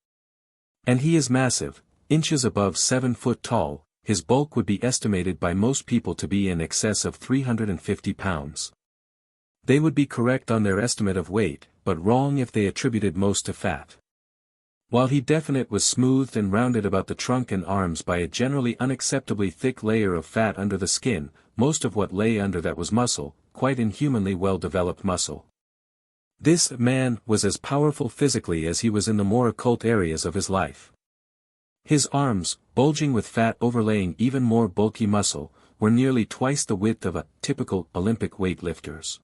And he is massive, inches above 7 foot tall. His bulk would be estimated by most people to be in excess of 350 pounds. They would be correct on their estimate of weight, but wrong if they attributed most to fat. While he definite was smoothed and rounded about the trunk and arms by a generally unacceptably thick layer of fat under the skin, most of what lay under that was muscle, quite inhumanly well-developed muscle. This man was as powerful physically as he was in the more occult areas of his life. His arms, bulging with fat overlaying even more bulky muscle, were nearly twice the width of a typical Olympic weightlifter's.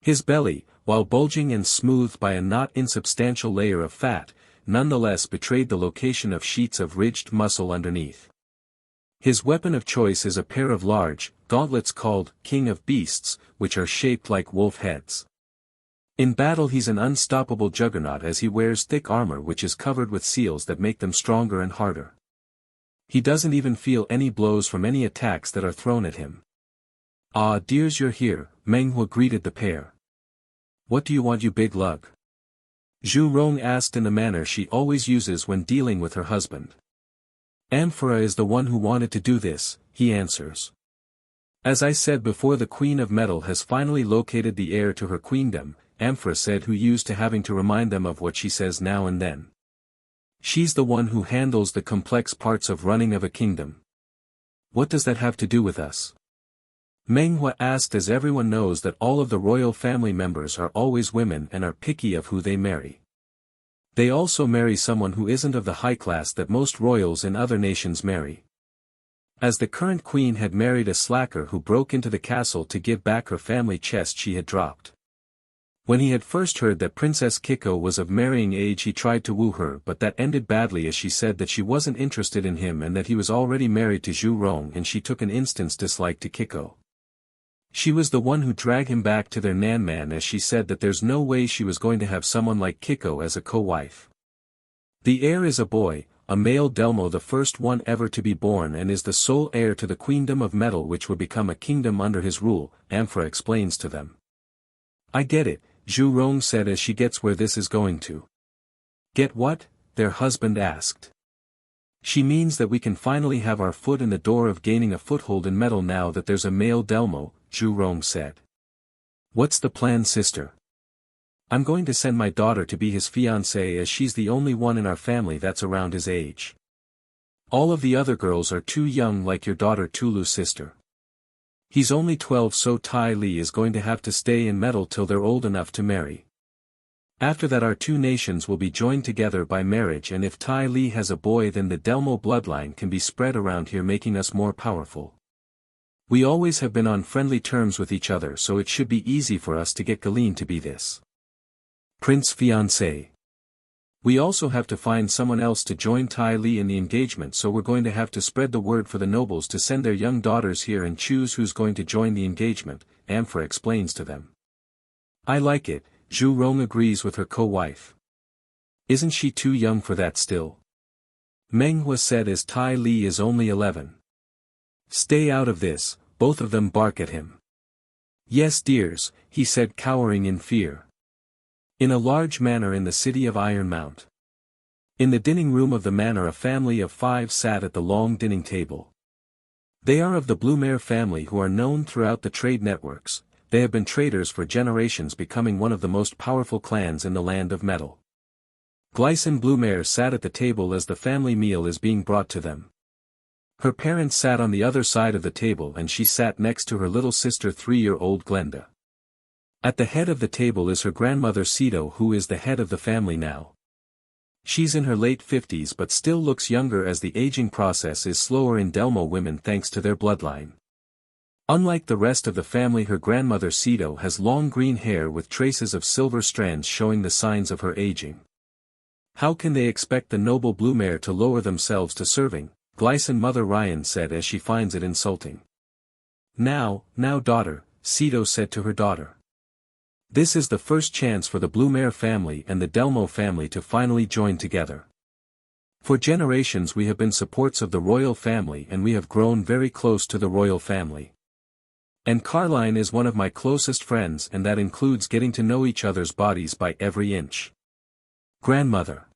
His belly, while bulging and smoothed by a not insubstantial layer of fat, nonetheless betrayed the location of sheets of ridged muscle underneath. His weapon of choice is a pair of large gauntlets called King of Beasts, which are shaped like wolf heads. In battle he's an unstoppable juggernaut, as he wears thick armor which is covered with seals that make them stronger and harder. He doesn't even feel any blows from any attacks that are thrown at him. "Ah, dears, you're here," Menghua greeted the pair. "What do you want, you big lug?" Zhu Rong asked in the manner she always uses when dealing with her husband. "Amphra is the one who wanted to do this," he answers. "As I said before, the Queen of Metal has finally located the heir to her queendom," Amphra said, who used to having to remind them of what she says now and then. "She's the one who handles the complex parts of running of a kingdom." "What does that have to do with us?" Menghua asked, as everyone knows that all of the royal family members are always women and are picky of who they marry. They also marry someone who isn't of the high class that most royals in other nations marry. As the current queen had married a slacker who broke into the castle to give back her family chest she had dropped. When he had first heard that Princess Kiko was of marrying age, he tried to woo her, but that ended badly, as she said that she wasn't interested in him and that he was already married to Zhu Rong, and she took an instant's dislike to Kiko. She was the one who dragged him back to their Nan Man, as she said that there's no way she was going to have someone like Kiko as a co-wife. The heir is a boy, a male Delmo, the first one ever to be born, and is the sole heir to the Queendom of Metal, which will become a kingdom under his rule, Amphra explains to them. I get it, Zhu Rong said as she gets where this is going to. Get what? Their husband asked. She means that we can finally have our foot in the door of gaining a foothold in metal now that there's a male Delmo, Zhu Rong said. What's the plan, sister? I'm going to send my daughter to be his fiancée as she's the only one in our family that's around his age. All of the other girls are too young like your daughter Tulu's sister. He's only 12 so Tai Li is going to have to stay in metal till they're old enough to marry. After that our two nations will be joined together by marriage and if Tai Li has a boy then the Delmo bloodline can be spread around here making us more powerful. We always have been on friendly terms with each other so it should be easy for us to get Galeen to be this Prince fiancé. We also have to find someone else to join Tai Li in the engagement so we're going to have to spread the word for the nobles to send their young daughters here and choose who's going to join the engagement, Amphra explains to them. I like it, Zhu Rong agrees with her co-wife. Isn't she too young for that still? Meng Hua said as Tai Li is only 11. Stay out of this, both of them bark at him. Yes dears, he said cowering in fear. In a large manor in the city of Ironmount. In the dining room of the manor a family of 5 sat at the long dining table. They are of the Blumare family who are known throughout the trade networks, they have been traders for generations becoming one of the most powerful clans in the land of metal. Glycine Blumare sat at the table as the family meal is being brought to them. Her parents sat on the other side of the table and she sat next to her little sister 3-year-old Glenda. At the head of the table is her grandmother Sito who is the head of the family now. She's in her late 50s but still looks younger as the aging process is slower in Delmo women thanks to their bloodline. Unlike the rest of the family her grandmother Sito has long green hair with traces of silver strands showing the signs of her aging. How can they expect the noble Blumare to lower themselves to serving, Glycine mother Ryan said as she finds it insulting. Now daughter, Sito said to her daughter. This is the first chance for the Blumare family and the Delmo family to finally join together. For generations we have been supports of the royal family and we have grown very close to the royal family. And Carline is one of my closest friends and that includes getting to know each other's bodies by every inch. Grandmother.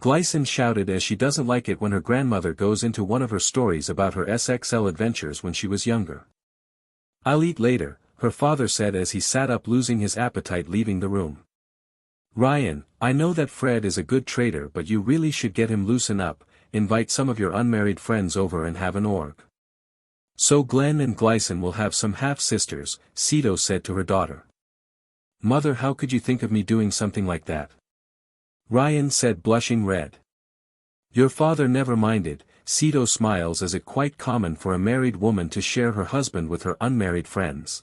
Glycine shouted as she doesn't like it when her grandmother goes into one of her stories about her SXL adventures when she was younger. I'll eat later, her father said as he sat up losing his appetite leaving the room. Ryan, I know that Fred is a good trader but you really should get him loosen up, invite some of your unmarried friends over and have an org. So Glenn and Glycine will have some half-sisters, Sito said to her daughter. Mother, how could you think of me doing something like that? Ryan said blushing red. Your father never minded, Sito smiles as it quite common for a married woman to share her husband with her unmarried friends.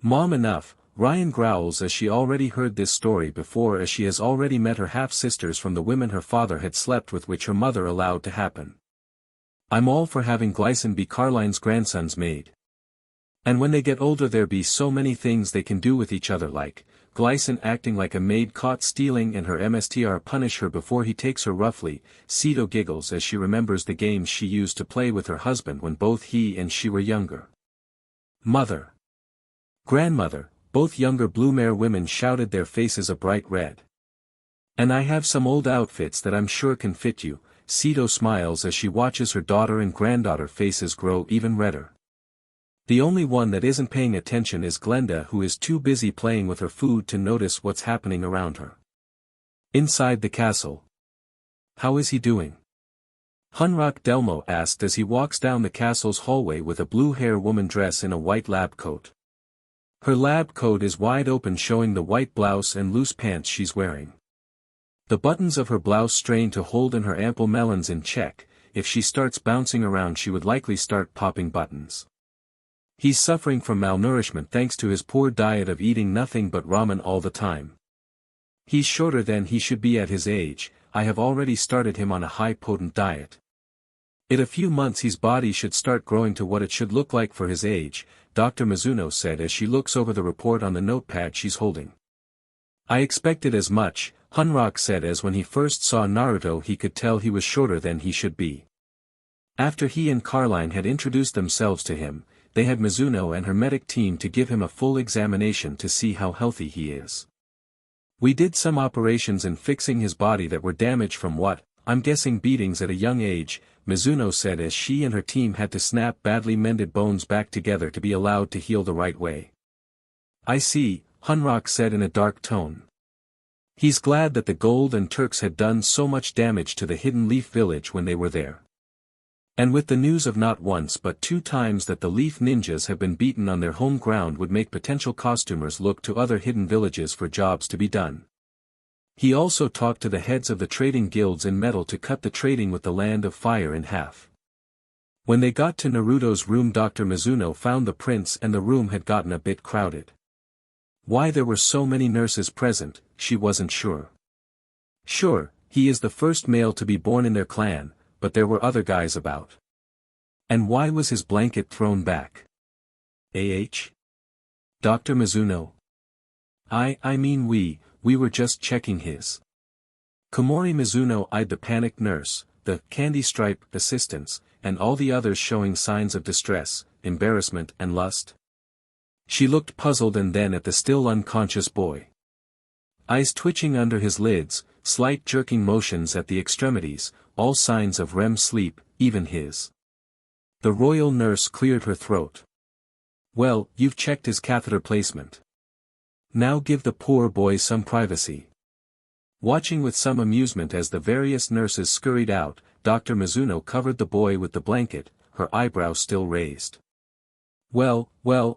Mom enough, Ryan growls as she already heard this story before as she has already met her half-sisters from the women her father had slept with which her mother allowed to happen. I'm all for having Glycine be Carline's grandson's maid. And when they get older there be so many things they can do with each other like, Glycine acting like a maid caught stealing and her MSTR punish her before he takes her roughly, Sito giggles as she remembers the games she used to play with her husband when both he and she were younger. Mother. Grandmother, both younger Blumare women shouted their faces a bright red. And I have some old outfits that I'm sure can fit you, Sito smiles as she watches her daughter and granddaughter faces grow even redder. The only one that isn't paying attention is Glenda who is too busy playing with her food to notice what's happening around her. Inside the castle. How is he doing? Hunrock Delmo asked as he walks down the castle's hallway with a blue-hair woman dress in a white lab coat. Her lab coat is wide open showing the white blouse and loose pants she's wearing. The buttons of her blouse strain to hold in her ample melons in check, if she starts bouncing around she would likely start popping buttons. He's suffering from malnourishment thanks to his poor diet of eating nothing but ramen all the time. He's shorter than he should be at his age, I have already started him on a high-potent diet. In a few months his body should start growing to what it should look like for his age, Dr. Mizuno said as she looks over the report on the notepad she's holding. I expected as much, Hunrock said as when he first saw Naruto he could tell he was shorter than he should be. After he and Carline had introduced themselves to him, they had Mizuno and her medic team to give him a full examination to see how healthy he is. We did some operations in fixing his body that were damaged from what, I'm guessing beatings at a young age, Mizuno said as she and her team had to snap badly mended bones back together to be allowed to heal the right way. I see, Hunrock said in a dark tone. He's glad that the Gold and Turks had done so much damage to the Hidden Leaf village when they were there. And with the news of not once but 2 times that the Leaf Ninjas have been beaten on their home ground would make potential costumers look to other hidden villages for jobs to be done. He also talked to the heads of the trading guilds in metal to cut the trading with the Land of Fire in half. When they got to Naruto's room, Dr. Mizuno found the prince and the room had gotten a bit crowded. Why there were so many nurses present, she wasn't sure. Sure, he is the first male to be born in their clan, but there were other guys about. And why was his blanket thrown back? Dr. Mizuno? I mean we were just checking his. Komori Mizuno eyed the panicked nurse, the candy stripe assistants, and all the others showing signs of distress, embarrassment and lust. She looked puzzled and then at the still unconscious boy. Eyes twitching under his lids, slight jerking motions at the extremities, all signs of REM sleep, even his. The royal nurse cleared her throat. Well, you've checked his catheter placement. Now give the poor boy some privacy. Watching with some amusement as the various nurses scurried out, Dr. Mizuno covered the boy with the blanket, her eyebrows still raised. Well,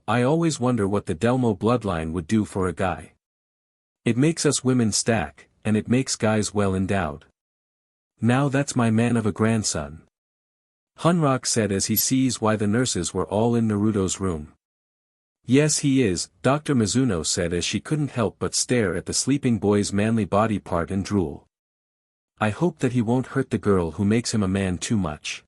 I always wonder what the Delmo bloodline would do for a guy. It makes us women stack, and it makes guys well endowed. Now that's my man of a grandson. Hunrock said as he sees why the nurses were all in Naruto's room. Yes he is, Dr. Mizuno said as she couldn't help but stare at the sleeping boy's manly body part and drool. I hope that he won't hurt the girl who makes him a man too much.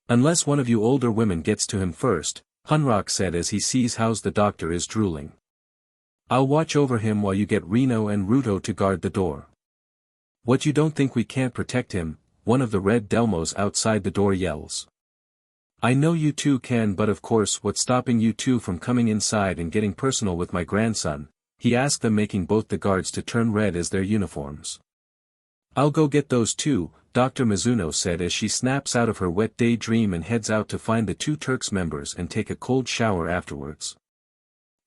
Unless one of you older women gets to him first, Hunrock said as he sees how the doctor is drooling. I'll watch over him while you get Reno and Ruto to guard the door. What, you don't think we can't protect him? One of the red Delmos outside the door yells. I know you two can, but of course what's stopping you two from coming inside and getting personal with my grandson? He asked them, making both the guards to turn red as their uniforms. I'll go get those two, Dr. Mizuno said as she snaps out of her wet daydream and heads out to find the 2 Turks members and take a cold shower afterwards.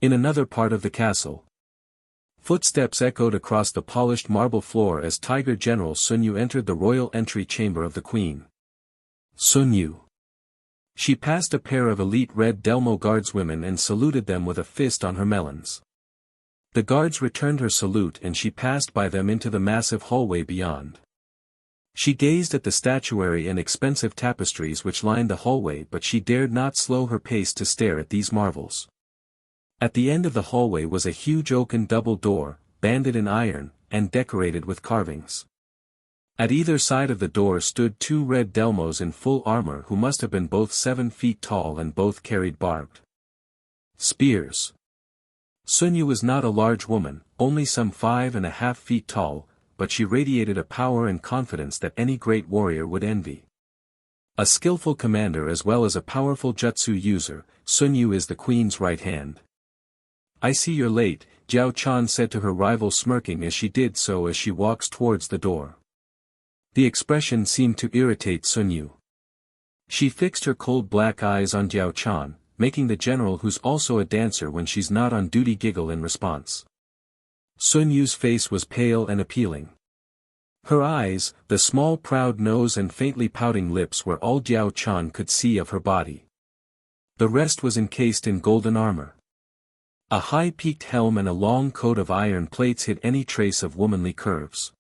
In another part of the castle. Footsteps echoed across the polished marble floor as Tiger General Sunyu entered the royal entry chamber of the queen. Sunyu. She passed a pair of elite red Delmo guardswomen and saluted them with a fist on her melons. The guards returned her salute and she passed by them into the massive hallway beyond. She gazed at the statuary and expensive tapestries which lined the hallway, but she dared not slow her pace to stare at these marvels. At the end of the hallway was a huge oaken double door, banded in iron, and decorated with carvings. At either side of the door stood 2 red Delmos in full armor who must have been both 7 feet tall and both carried barbed spears. Sunyu was not a large woman, only some 5.5 feet tall, but she radiated a power and confidence that any great warrior would envy. A skillful commander as well as a powerful jutsu user, Sunyu is the queen's right hand. I see you're late, Jiao Chan said to her rival, smirking as she did so as she walks towards the door. The expression seemed to irritate Sunyu. She fixed her cold black eyes on Jiao Chan, making the general, who's also a dancer when she's not on duty, giggle in response. Sunyu's face was pale and appealing. Her eyes, the small proud nose and faintly pouting lips were all Jiao Chan could see of her body. The rest was encased in golden armor. A high-peaked helm and a long coat of iron plates hid any trace of womanly curves.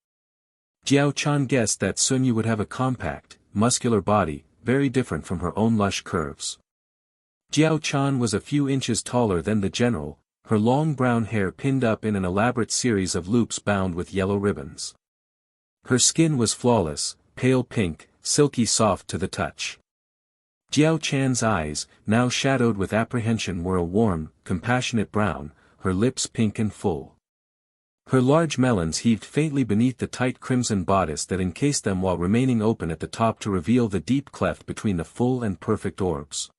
Jiao Chan guessed that Sunyu would have a compact, muscular body, very different from her own lush curves. Jiao Chan was a few inches taller than the general, her long brown hair pinned up in an elaborate series of loops bound with yellow ribbons. Her skin was flawless, pale pink, silky soft to the touch. Jiao Chan's eyes, now shadowed with apprehension, were a warm, compassionate brown, her lips pink and full. Her large melons heaved faintly beneath the tight crimson bodice that encased them while remaining open at the top to reveal the deep cleft between the full and perfect orbs.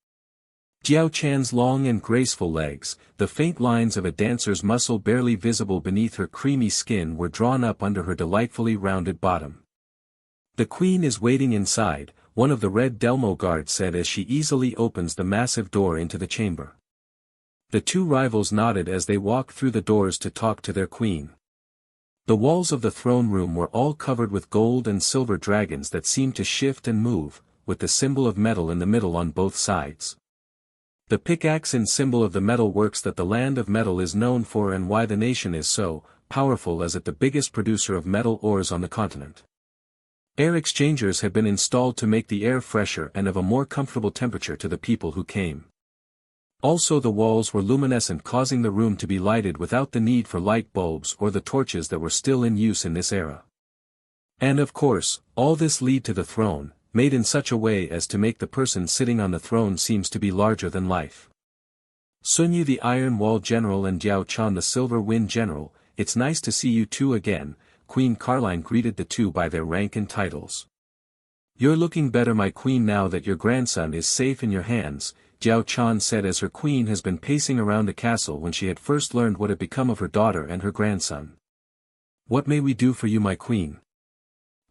Jiao Chan's long and graceful legs, the faint lines of a dancer's muscle barely visible beneath her creamy skin were drawn up under her delightfully rounded bottom. "The queen is waiting inside," one of the red Delmo guards said as she easily opens the massive door into the chamber. The two rivals nodded as they walked through the doors to talk to their queen. The walls of the throne room were all covered with gold and silver dragons that seemed to shift and move, with the symbol of metal in the middle on both sides. The pickaxe in symbol of the metal works that the land of metal is known for and why the nation is so powerful as it the biggest producer of metal ores on the continent. Air exchangers had been installed to make the air fresher and of a more comfortable temperature to the people who came. Also the walls were luminescent, causing the room to be lighted without the need for light bulbs or the torches that were still in use in this era. And of course, all this led to the throne, made in such a way as to make the person sitting on the throne seems to be larger than life. Sunyu the Iron Wall General and Jiao Chan the Silver Wind General, "It's nice to see you two again," Queen Caroline greeted the two by their rank and titles. "You're looking better, my queen, now that your grandson is safe in your hands," Jiao Chan said as her queen has been pacing around the castle when she had first learned what had become of her daughter and her grandson. "What may we do for you, my queen?"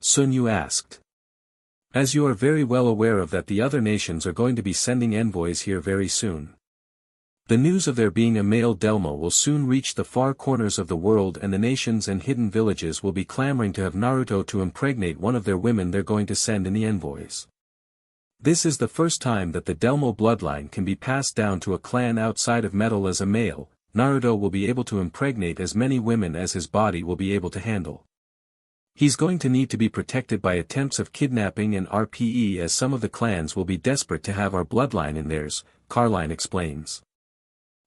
Sunyu asked. "As you are very well aware of that, the other nations are going to be sending envoys here very soon. The news of there being a male Delmo will soon reach the far corners of the world, and the nations and hidden villages will be clamoring to have Naruto to impregnate one of their women they're going to send in the envoys. This is the first time that the Delmo bloodline can be passed down to a clan outside of metal. As a male, Naruto will be able to impregnate as many women as his body will be able to handle. He's going to need to be protected by attempts of kidnapping and RPE, as some of the clans will be desperate to have our bloodline in theirs," Caroline explains.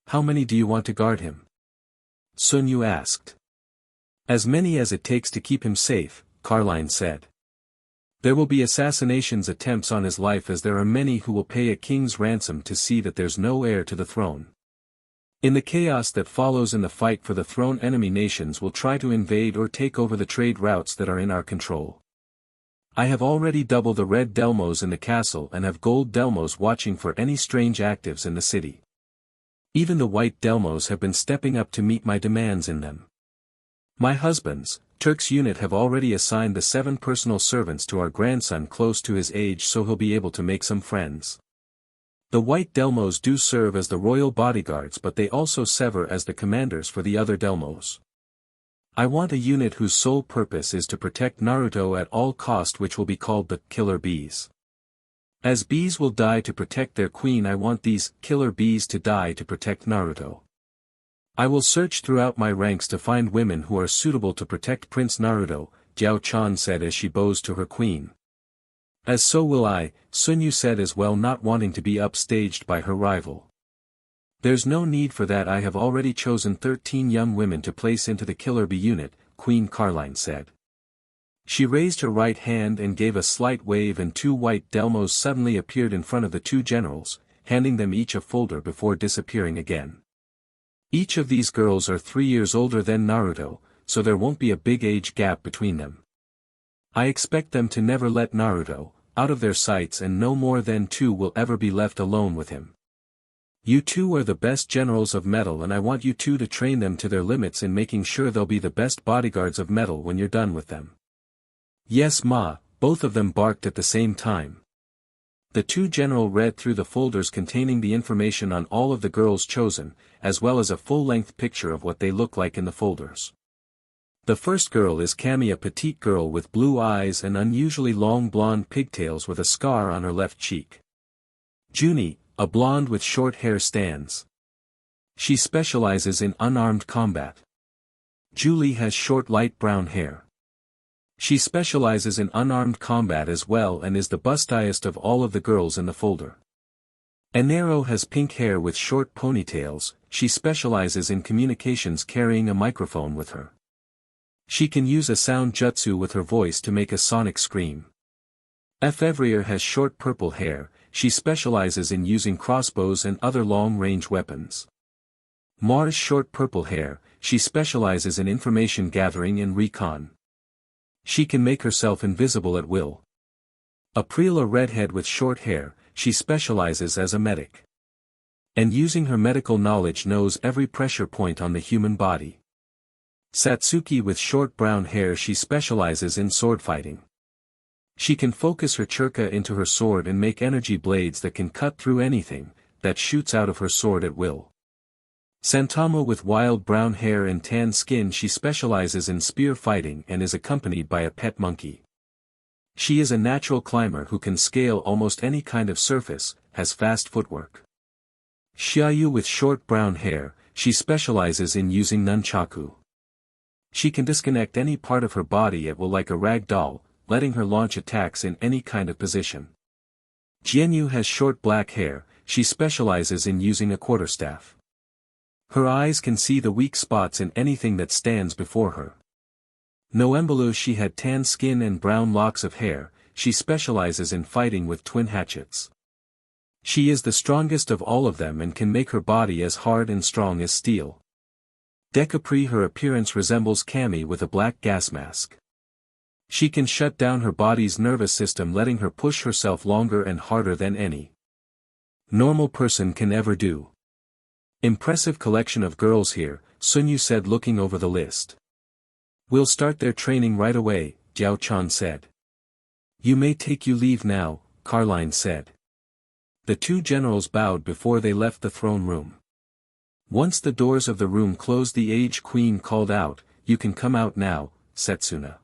"How many do you want to guard him?" Sunyu asked. "As many as it takes to keep him safe," Caroline said. "There will be assassinations attempts on his life, as there are many who will pay a king's ransom to see that there's no heir to the throne. In the chaos that follows in the fight for the throne, enemy nations will try to invade or take over the trade routes that are in our control. I have already doubled the red Delmos in the castle and have gold Delmos watching for any strange actives in the city. Even the white Delmos have been stepping up to meet my demands in them. My husband's Turks unit have already assigned the 7 personal servants to our grandson close to his age, so he'll be able to make some friends. The white Delmos do serve as the royal bodyguards, but they also serve as the commanders for the other Delmos. I want a unit whose sole purpose is to protect Naruto at all cost, which will be called the Killer Bees. As bees will die to protect their queen, I want these Killer Bees to die to protect Naruto. I will search throughout my ranks to find women who are suitable to protect Prince Naruto," Jiao Chan said as she bows to her queen. "As so will I," Sunyu said as well, not wanting to be upstaged by her rival. "There's no need for that, I have already chosen 13 young women to place into the Killer Bee unit," Queen Caroline said. She raised her right hand and gave a slight wave, and 2 white Delmos suddenly appeared in front of the 2 generals, handing them each a folder before disappearing again. Each of these girls are 3 years older than Naruto, so there won't be a big age gap between them. I expect them to never let Naruto out of their sights, and no more than 2 will ever be left alone with him. You 2 are the best generals of metal, and I want you 2 to train them to their limits in making sure they'll be the best bodyguards of metal when you're done with them." "Yes, Ma," both of them barked at the same time. The 2 generals read through the folders containing the information on all of the girls chosen, as well as a full-length picture of what they look like in the folders. The first girl is Kami, a petite girl with blue eyes and unusually long blonde pigtails with a scar on her left cheek. Junie, a blonde with short hair, stands. She specializes in unarmed combat. Julie has short light brown hair. She specializes in unarmed combat as well and is the bustiest of all of the girls in the folder. Enero has pink hair with short ponytails. She specializes in communications, carrying a microphone with her. She can use a sound jutsu with her voice to make a sonic scream. Fevrier has short purple hair. She specializes in using crossbows and other long-range weapons. Mars short purple hair. She specializes in information gathering and recon. She can make herself invisible at will. April, a redhead with short hair. She specializes as a medic. And using her medical knowledge knows every pressure point on the human body. Satsuki with short brown hair, she specializes in sword fighting. She can focus her churka into her sword and make energy blades that can cut through anything that shoots out of her sword at will. Santama with wild brown hair and tan skin, she specializes in spear fighting and is accompanied by a pet monkey. She is a natural climber who can scale almost any kind of surface, has fast footwork. Xiaoyu with short brown hair, she specializes in using nunchaku. She can disconnect any part of her body at will like a rag doll, letting her launch attacks in any kind of position. Jianyu has short black hair, she specializes in using a quarterstaff. Her eyes can see the weak spots in anything that stands before her. Noembulu, she had tan skin and brown locks of hair, she specializes in fighting with twin hatchets. She is the strongest of all of them and can make her body as hard and strong as steel. Decapri, her appearance resembles Kami with a black gas mask. She can shut down her body's nervous system, letting her push herself longer and harder than any normal person can ever do. Impressive collection of girls here, Sunyu said looking over the list. We'll start their training right away, Jiao Chan said. You may take your leave now, Carline said. The two generals bowed before they left the throne room. Once the doors of the room closed, the aged queen called out, "You can come out now, Setsuna."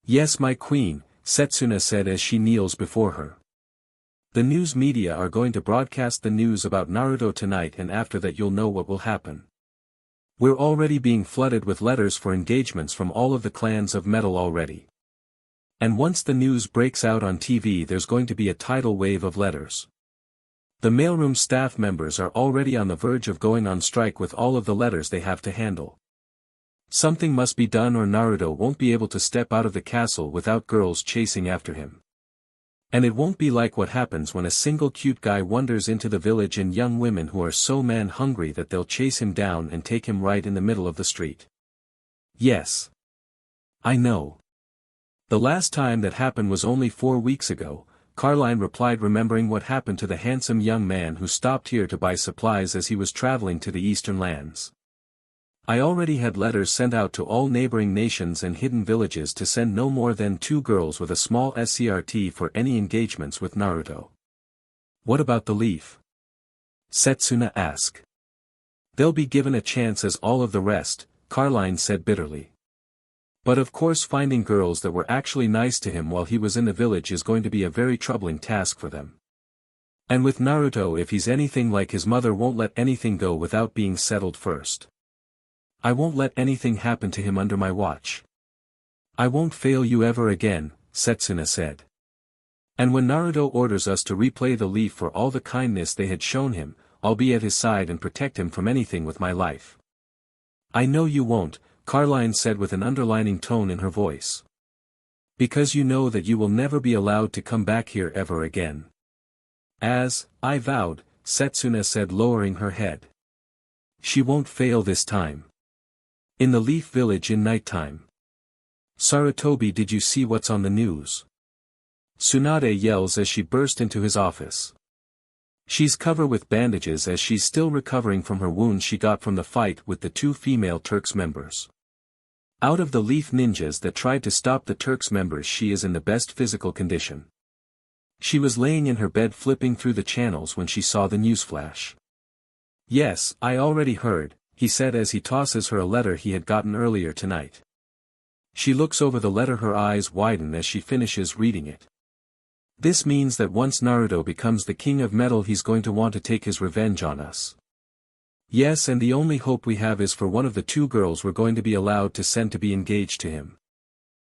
"Yes, my queen," Setsuna said as she kneels before her. "The news media are going to broadcast the news about Naruto tonight, and after that you'll know what will happen. We're already being flooded with letters for engagements from all of the clans of metal already. And once the news breaks out on TV, there's going to be a tidal wave of letters. The mailroom staff members are already on the verge of going on strike with all of the letters they have to handle. Something must be done or Naruto won't be able to step out of the castle without girls chasing after him. And it won't be like what happens when a single cute guy wanders into the village and young women who are so man-hungry that they'll chase him down and take him right in the middle of the street." "Yes. I know. The last time that happened was only 4 weeks ago," Carline replied, remembering what happened to the handsome young man who stopped here to buy supplies as he was traveling to the eastern lands. "I already had letters sent out to all neighboring nations and hidden villages to send no more than 2 girls with a small SCRT for any engagements with Naruto." "What about the leaf?" Setsuna asked. "They'll be given a chance as all of the rest," Carline said bitterly. "But of course finding girls that were actually nice to him while he was in the village is going to be a very troubling task for them. And with Naruto, if he's anything like his mother, won't let anything go without being settled first. I won't let anything happen to him under my watch. I won't fail you ever again," Setsuna said. "And when Naruto orders us to repay the leaf for all the kindness they had shown him, I'll be at his side and protect him from anything with my life." "I know you won't," Carline said with an underlining tone in her voice. "Because you know that you will never be allowed to come back here ever again." "As I vowed," Setsuna said, lowering her head. "She won't fail this time." In the Leaf Village in nighttime. "Sarutobi, did you see what's on the news?" Tsunade yells as she burst into his office. She's covered with bandages as she's still recovering from her wounds she got from the fight with the 2 female Turks members. Out of the Leaf ninjas that tried to stop the Turks members, she is in the best physical condition. She was laying in her bed flipping through the channels when she saw the newsflash. "Yes, I already heard," he said as he tosses her a letter he had gotten earlier tonight. She looks over the letter, her eyes widen as she finishes reading it. "This means that once Naruto becomes the king of metal, he's going to want to take his revenge on us. Yes, and the only hope we have is for one of the 2 girls we're going to be allowed to send to be engaged to him.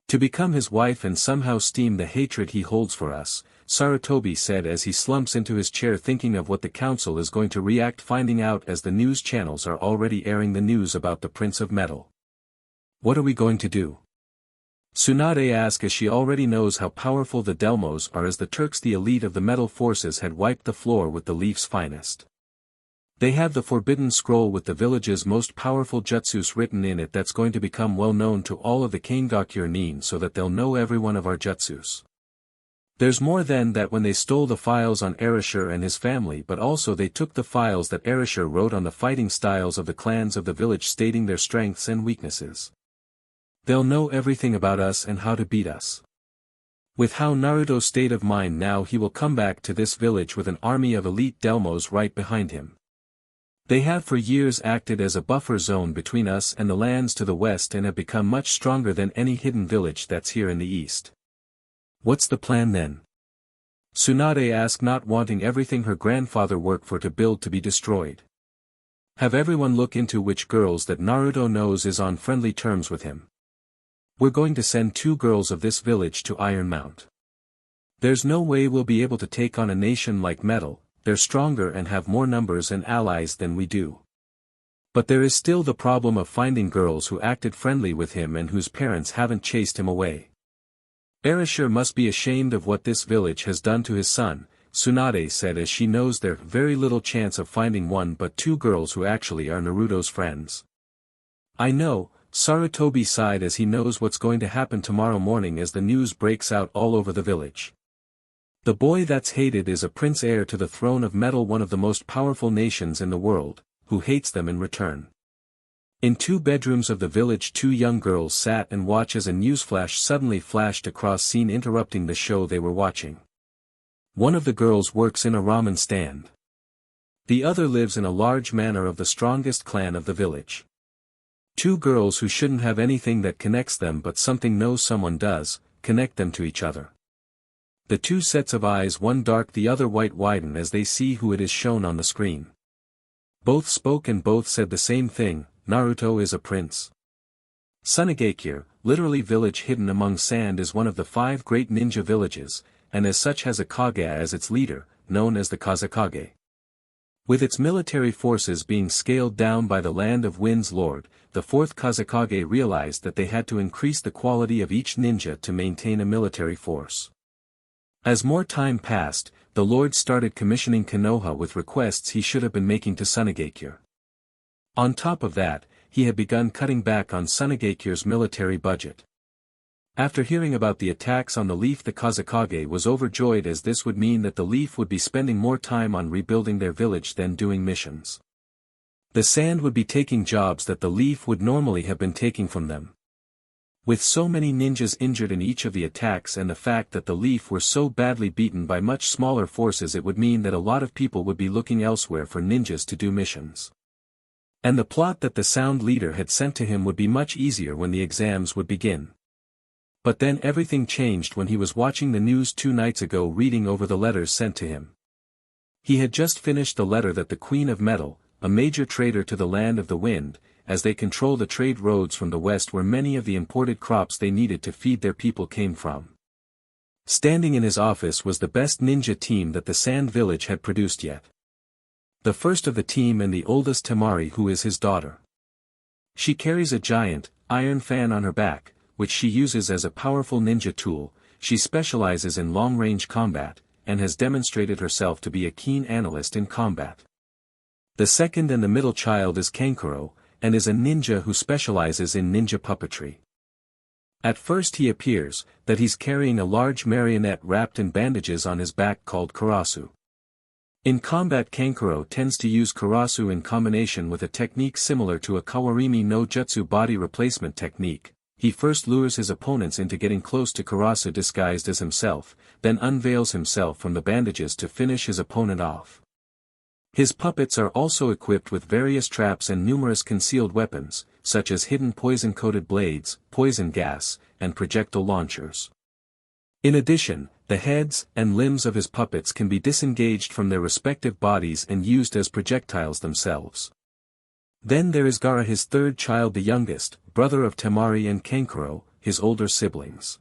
To become his wife and somehow stem the hatred he holds for us," Sarutobi said as he slumps into his chair thinking of what the council is going to react finding out as the news channels are already airing the news about the Prince of Metal. "What are we going to do?" Tsunade asked as she already knows how powerful the Delmos are, as the Turks, the elite of the metal forces, had wiped the floor with the Leaf's finest. They have the forbidden scroll with the village's most powerful jutsus written in it that's going to become well known to all of the Kangakure Nin so that they'll know every one of our jutsus. There's more than that when they stole the files on Erasure and his family, but also they took the files that Erasure wrote on the fighting styles of the clans of the village, stating their strengths and weaknesses. They'll know everything about us and how to beat us. With how Naruto's state of mind now, he will come back to this village with an army of elite Delmos right behind him. They have for years acted as a buffer zone between us and the lands to the west and have become much stronger than any hidden village that's here in the east. What's the plan then? Tsunade asked, not wanting everything her grandfather worked for to build to be destroyed. Have everyone look into which girls that Naruto knows is on friendly terms with him. We're going to send 2 girls of this village to Iron Mount. There's no way we'll be able to take on a nation like Metal, they're stronger and have more numbers and allies than we do. But there is still the problem of finding girls who acted friendly with him and whose parents haven't chased him away. Erasure must be ashamed of what this village has done to his son, Tsunade said, as she knows there's very little chance of finding 1 but 2 girls who actually are Naruto's friends. I know, Sarutobi sighed as he knows what's going to happen tomorrow morning as the news breaks out all over the village. The boy that's hated is a prince heir to the throne of Metal, one of the most powerful nations in the world, who hates them in return. In 2 bedrooms of the village 2 young girls sat and watched as a newsflash suddenly flashed across scene, interrupting the show they were watching. One of the girls works in a ramen stand. The other lives in a large manor of the strongest clan of the village. 2 girls who shouldn't have anything that connects them but something knows someone does, connect them to each other. The 2 sets of eyes, one dark the other white, widen as they see who it is shown on the screen. Both spoke and both said the same thing: Naruto is a prince. Tsunade, literally village hidden among sand, is one of the 5 great ninja villages, and as such has a Kage as its leader, known as the Kazekage. With its military forces being scaled down by the Land of Wind's Lord, the 4th Kazekage realized that they had to increase the quality of each ninja to maintain a military force. As more time passed, the Lord started commissioning Konoha with requests he should have been making to Tsunade. On top of that, he had begun cutting back on Tsunade's military budget. After hearing about the attacks on the Leaf, the Kazekage was overjoyed, as this would mean that the Leaf would be spending more time on rebuilding their village than doing missions. The Sand would be taking jobs that the Leaf would normally have been taking from them. With so many ninjas injured in each of the attacks and the fact that the Leaf were so badly beaten by much smaller forces, it would mean that a lot of people would be looking elsewhere for ninjas to do missions. And the plot that the Sound leader had sent to him would be much easier when the exams would begin. But then everything changed when he was watching the news 2 nights ago, reading over the letters sent to him. He had just finished the letter that the Queen of Metal, a major trader to the Land of the Wind, as they control the trade roads from the west where many of the imported crops they needed to feed their people came from. Standing in his office was the best ninja team that the Sand Village had produced yet. The first of the team and the oldest, Temari, who is his daughter. She carries a giant, iron fan on her back, which she uses as a powerful ninja tool. She specializes in long-range combat, and has demonstrated herself to be a keen analyst in combat. The second and the middle child is Kankuro, and is a ninja who specializes in ninja puppetry. At first he appears that he's carrying a large marionette wrapped in bandages on his back called Karasu. In combat, Kankuro tends to use Karasu in combination with a technique similar to a Kawarimi no Jutsu body replacement technique. He first lures his opponents into getting close to Karasu disguised as himself, then unveils himself from the bandages to finish his opponent off. His puppets are also equipped with various traps and numerous concealed weapons, such as hidden poison-coated blades, poison gas, and projectile launchers. In addition, the heads and limbs of his puppets can be disengaged from their respective bodies and used as projectiles themselves. Then there is Gaara, his 3rd child, the youngest, brother of Temari and Kankuro, his older siblings.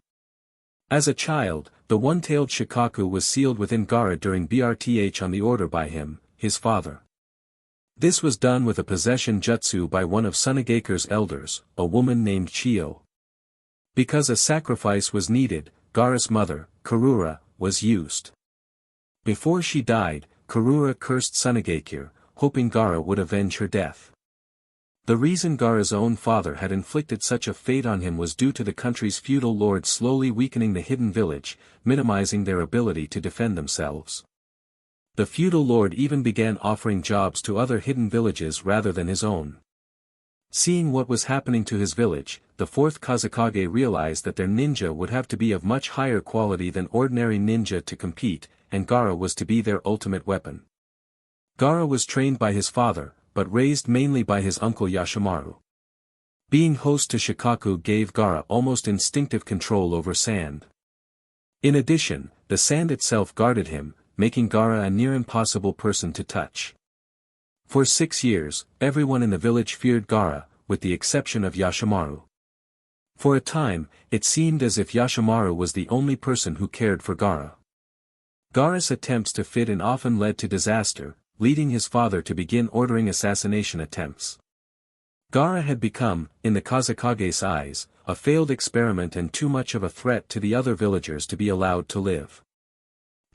As a child, the one-tailed Shikaku was sealed within Gaara during BRTH on the order by him, his father. This was done with a possession jutsu by one of Tsunade's elders, a woman named Chiyo. Because a sacrifice was needed, Gaara's mother, Karura, was used. Before she died, Karura cursed Tsunade, hoping Gaara would avenge her death. The reason Gaara's own father had inflicted such a fate on him was due to the country's feudal lords slowly weakening the hidden village, minimizing their ability to defend themselves. The feudal lord even began offering jobs to other hidden villages rather than his own. Seeing what was happening to his village, the fourth Kazekage realized that their ninja would have to be of much higher quality than ordinary ninja to compete, and Gaara was to be their ultimate weapon. Gaara was trained by his father, but raised mainly by his uncle Yashimaru. Being host to Shikaku gave Gaara almost instinctive control over sand. In addition, the sand itself guarded him, making Gaara a near impossible person to touch. For 6 years, everyone in the village feared Gaara, with the exception of Yashimaru. For a time, it seemed as if Yashimaru was the only person who cared for Gaara. Gaara's attempts to fit in often led to disaster, leading his father to begin ordering assassination attempts. Gaara had become, in the Kazekage's eyes, a failed experiment and too much of a threat to the other villagers to be allowed to live.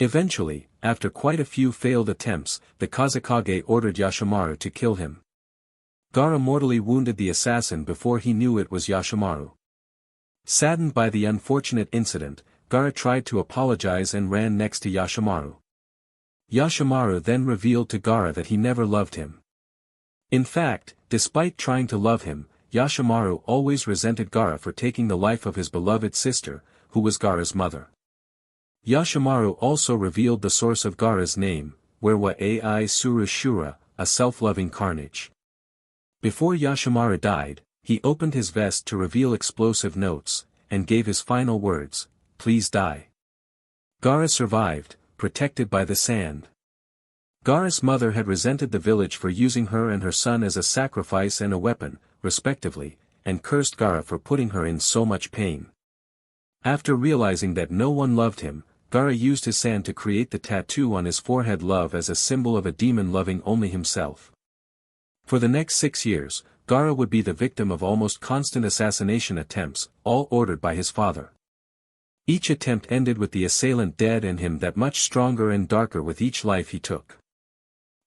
Eventually, after quite a few failed attempts, the Kazekage ordered Yashimaru to kill him. Gaara mortally wounded the assassin before he knew it was Yashimaru. Saddened by the unfortunate incident, Gaara tried to apologize and ran next to Yashimaru. Yashimaru then revealed to Gaara that he never loved him. In fact, despite trying to love him, Yashimaru always resented Gaara for taking the life of his beloved sister, who was Gaara's mother. Yashimaru also revealed the source of Gaara's name, VERYYYY Shura, a self-loving carnage. Before Yashimaru died, he opened his vest to reveal explosive notes, and gave his final words, "Please die." Gaara survived, protected by the sand. Gaara's mother had resented the village for using her and her son as a sacrifice and a weapon, respectively, and cursed Gaara for putting her in so much pain. After realizing that no one loved him, Gaara used his sand to create the tattoo on his forehead, love, as a symbol of a demon loving only himself. For the next 6 years, Gaara would be the victim of almost constant assassination attempts, all ordered by his father. Each attempt ended with the assailant dead and him that much stronger and darker with each life he took.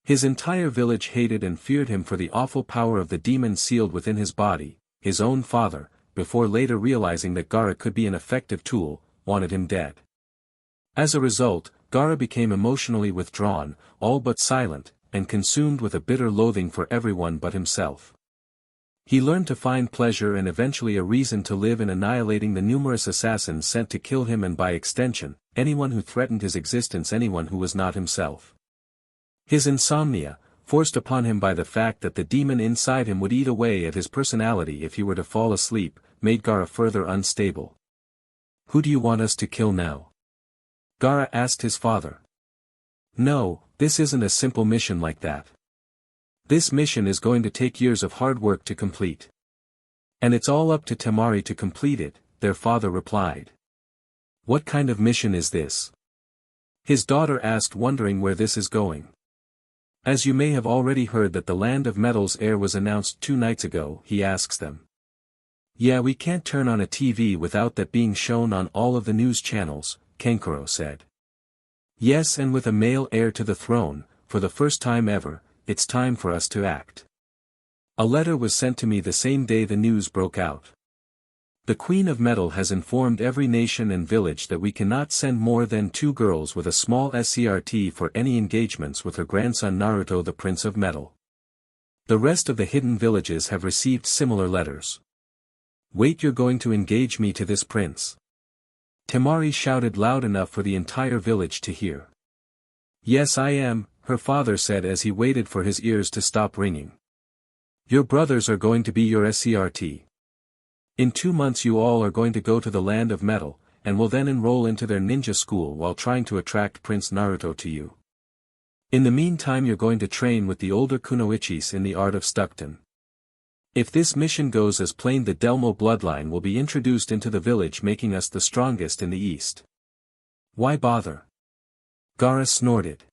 His entire village hated and feared him for the awful power of the demon sealed within his body. His own father, before later realizing that Gaara could be an effective tool, wanted him dead. As a result, Gaara became emotionally withdrawn, all but silent, and consumed with a bitter loathing for everyone but himself. He learned to find pleasure and eventually a reason to live in annihilating the numerous assassins sent to kill him and by extension, anyone who threatened his existence, anyone who was not himself. His insomnia, forced upon him by the fact that the demon inside him would eat away at his personality if he were to fall asleep, made Gaara further unstable. "Who do you want us to kill now?" Gaara asked his father. "No, this isn't a simple mission like that. This mission is going to take years of hard work to complete. And it's all up to Temari to complete it," their father replied. "What kind of mission is this?" his daughter asked, wondering where this is going. "As you may have already heard that the Land of Metal's heir was announced 2 nights ago," he asks them. "Yeah, we can't turn on a TV without that being shown on all of the news channels," Kenkuro said. "Yes, and with a male heir to the throne, for the first time ever, it's time for us to act. A letter was sent to me the same day the news broke out. The Queen of Metal has informed every nation and village that we cannot send more than 2 girls with a small SCRT for any engagements with her grandson Naruto, the Prince of Metal. The rest of the hidden villages have received similar letters. Wait, you're going to engage me to this prince?" Temari shouted loud enough for the entire village to hear. "Yes, I am," her father said as he waited for his ears to stop ringing. "Your brothers are going to be your SCRT. In 2 months you all are going to go to the Land of Metal, and will then enroll into their ninja school while trying to attract Prince Naruto to you. In the meantime you're going to train with the older kunoichis in the art of Stuckton. If this mission goes as planned, the Delmo bloodline will be introduced into the village, making us the strongest in the East." "Why bother?" Gaara snorted.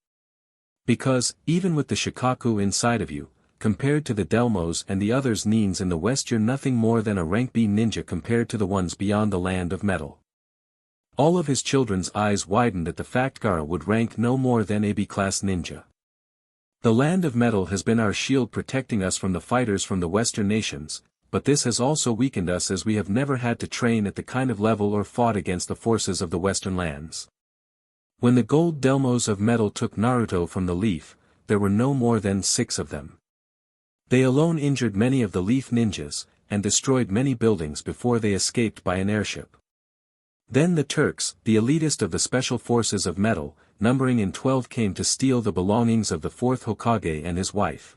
"Because, even with the Shikaku inside of you, compared to the Delmos and the others Nins in the West, you're nothing more than a rank B ninja compared to the ones beyond the Land of Metal." All of his children's eyes widened at the fact Gaara would rank no more than a B-class ninja. The land of metal has been our shield protecting us from the fighters from the Western nations, but this has also weakened us as we have never had to train at the kind of level or fought against the forces of the Western lands. When the gold Delmos of metal took Naruto from the Leaf, there were no more than 6 of them. They alone injured many of the Leaf ninjas, and destroyed many buildings before they escaped by an airship. Then the Turks, the elitist of the special forces of metal, numbering in 12, came to steal the belongings of the 4th Hokage and his wife,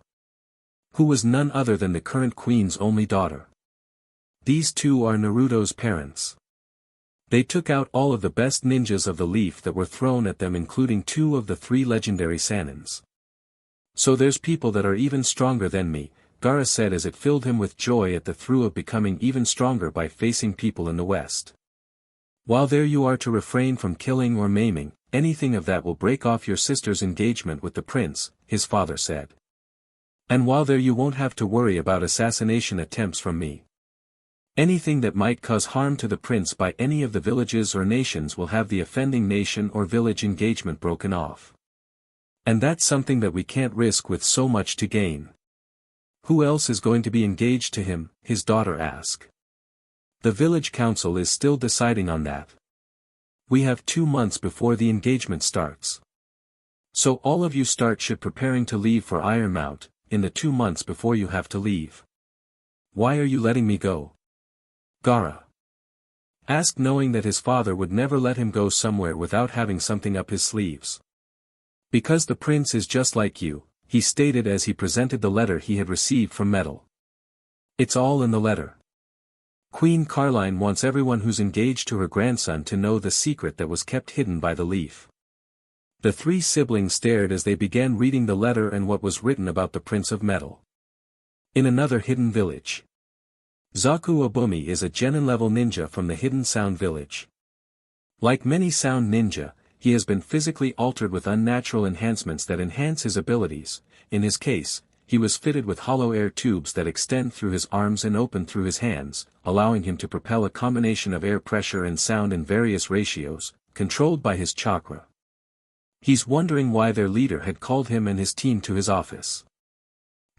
who was none other than the current queen's only daughter. These two are Naruto's parents. They took out all of the best ninjas of the Leaf that were thrown at them, including 2 of the 3 legendary Sanins. So there's people that are even stronger than me, Gaara said as it filled him with joy at the thrill of becoming even stronger by facing people in the West. While there you are to refrain from killing or maiming, anything of that will break off your sister's engagement with the prince, his father said. And while there you won't have to worry about assassination attempts from me. Anything that might cause harm to the prince by any of the villages or nations will have the offending nation or village engagement broken off. And that's something that we can't risk with so much to gain. Who else is going to be engaged to him? His daughter asked. The village council is still deciding on that. We have 2 months before the engagement starts. So all of you start preparing to leave for Ironmount, in the 2 months before you have to leave. Why are you letting me go? Gaara asked, knowing that his father would never let him go somewhere without having something up his sleeves. Because the prince is just like you, he stated as he presented the letter he had received from Metal. It's all in the letter. Queen Carline wants everyone who's engaged to her grandson to know the secret that was kept hidden by the Leaf. The 3 siblings stared as they began reading the letter and what was written about the Prince of Metal. In another hidden village. Zaku Obumi is a genin-level ninja from the Hidden Sound Village. Like many sound ninja, he has been physically altered with unnatural enhancements that enhance his abilities. In his case, he was fitted with hollow air tubes that extend through his arms and open through his hands, allowing him to propel a combination of air pressure and sound in various ratios, controlled by his chakra. He's wondering why their leader had called him and his team to his office.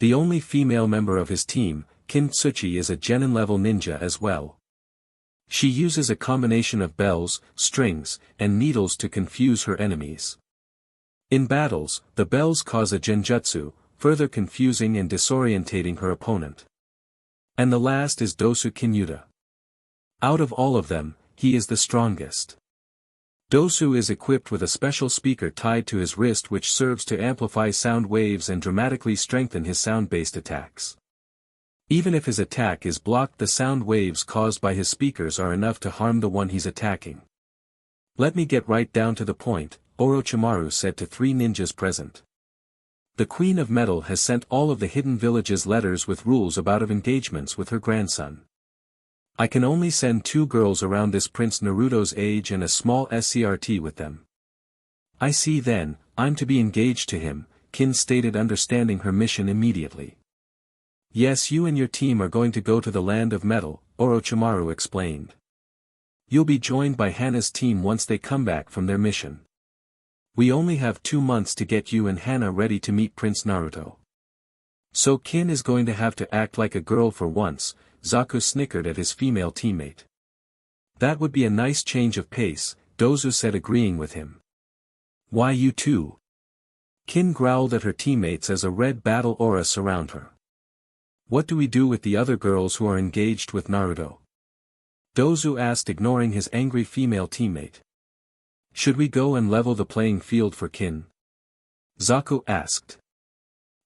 The only female member of his team, Kintsuchi, is a genin-level ninja as well. She uses a combination of bells, strings, and needles to confuse her enemies. In battles, the bells cause a genjutsu, further confusing and disorientating her opponent. And the last is Dosu Kinyuta. Out of all of them, he is the strongest. Dosu is equipped with a special speaker tied to his wrist which serves to amplify sound waves and dramatically strengthen his sound-based attacks. Even if his attack is blocked, the sound waves caused by his speakers are enough to harm the one he's attacking. Let me get right down to the point, Orochimaru said to 3 ninjas present. The Queen of Metal has sent all of the hidden villages letters with rules about engagements with her grandson. I can only send 2 girls around this Prince Naruto's age and a small SCRT with them. I see then, I'm to be engaged to him, Kin stated, understanding her mission immediately. Yes, you and your team are going to go to the land of metal, Orochimaru explained. You'll be joined by Hana's team once they come back from their mission. We only have 2 months to get you and Hana ready to meet Prince Naruto. So Kin is going to have to act like a girl for once, Zaku snickered at his female teammate. That would be a nice change of pace, Dozu said, agreeing with him. Why you too? Kin growled at her teammates as a red battle aura surrounded her. What do we do with the other girls who are engaged with Naruto? Dozu asked, ignoring his angry female teammate. Should we go and level the playing field for Kin? Zaku asked.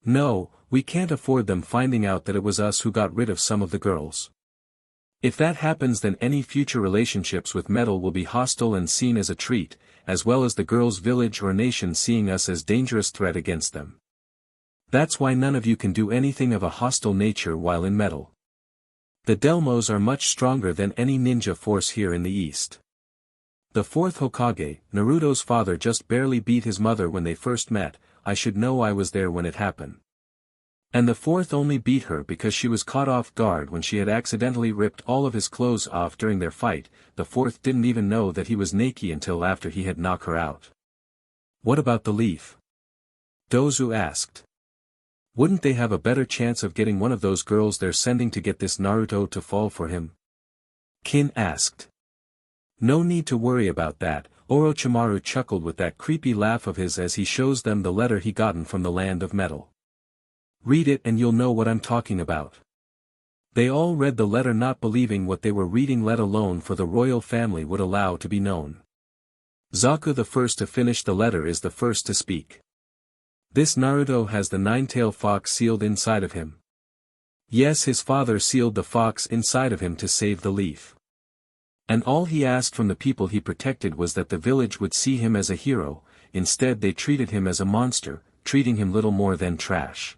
No, we can't afford them finding out that it was us who got rid of some of the girls. If that happens, then any future relationships with metal will be hostile and seen as a treat, as well as the girls' village or nation seeing us as dangerous threat against them. That's why none of you can do anything of a hostile nature while in metal. The Delmos are much stronger than any ninja force here in the East. The 4th Hokage, Naruto's father, just barely beat his mother when they first met. I should know, I was there when it happened. And the 4th only beat her because she was caught off guard when she had accidentally ripped all of his clothes off during their fight. The 4th didn't even know that he was naked until after he had knocked her out. What about the Leaf? Dozu asked. Wouldn't they have a better chance of getting one of those girls they're sending to get this Naruto to fall for him? Kin asked. No need to worry about that, Orochimaru chuckled with that creepy laugh of his as he shows them the letter he gotten from the land of metal. Read it and you'll know what I'm talking about. They all read the letter not believing what they were reading, let alone for the royal family would allow to be known. Zaku, the first to finish the letter, is the first to speak. This Naruto has the nine-tailed fox sealed inside of him. Yes, his father sealed the fox inside of him to save the leaf. And all he asked from the people he protected was that the village would see him as a hero. Instead they treated him as a monster, treating him little more than trash.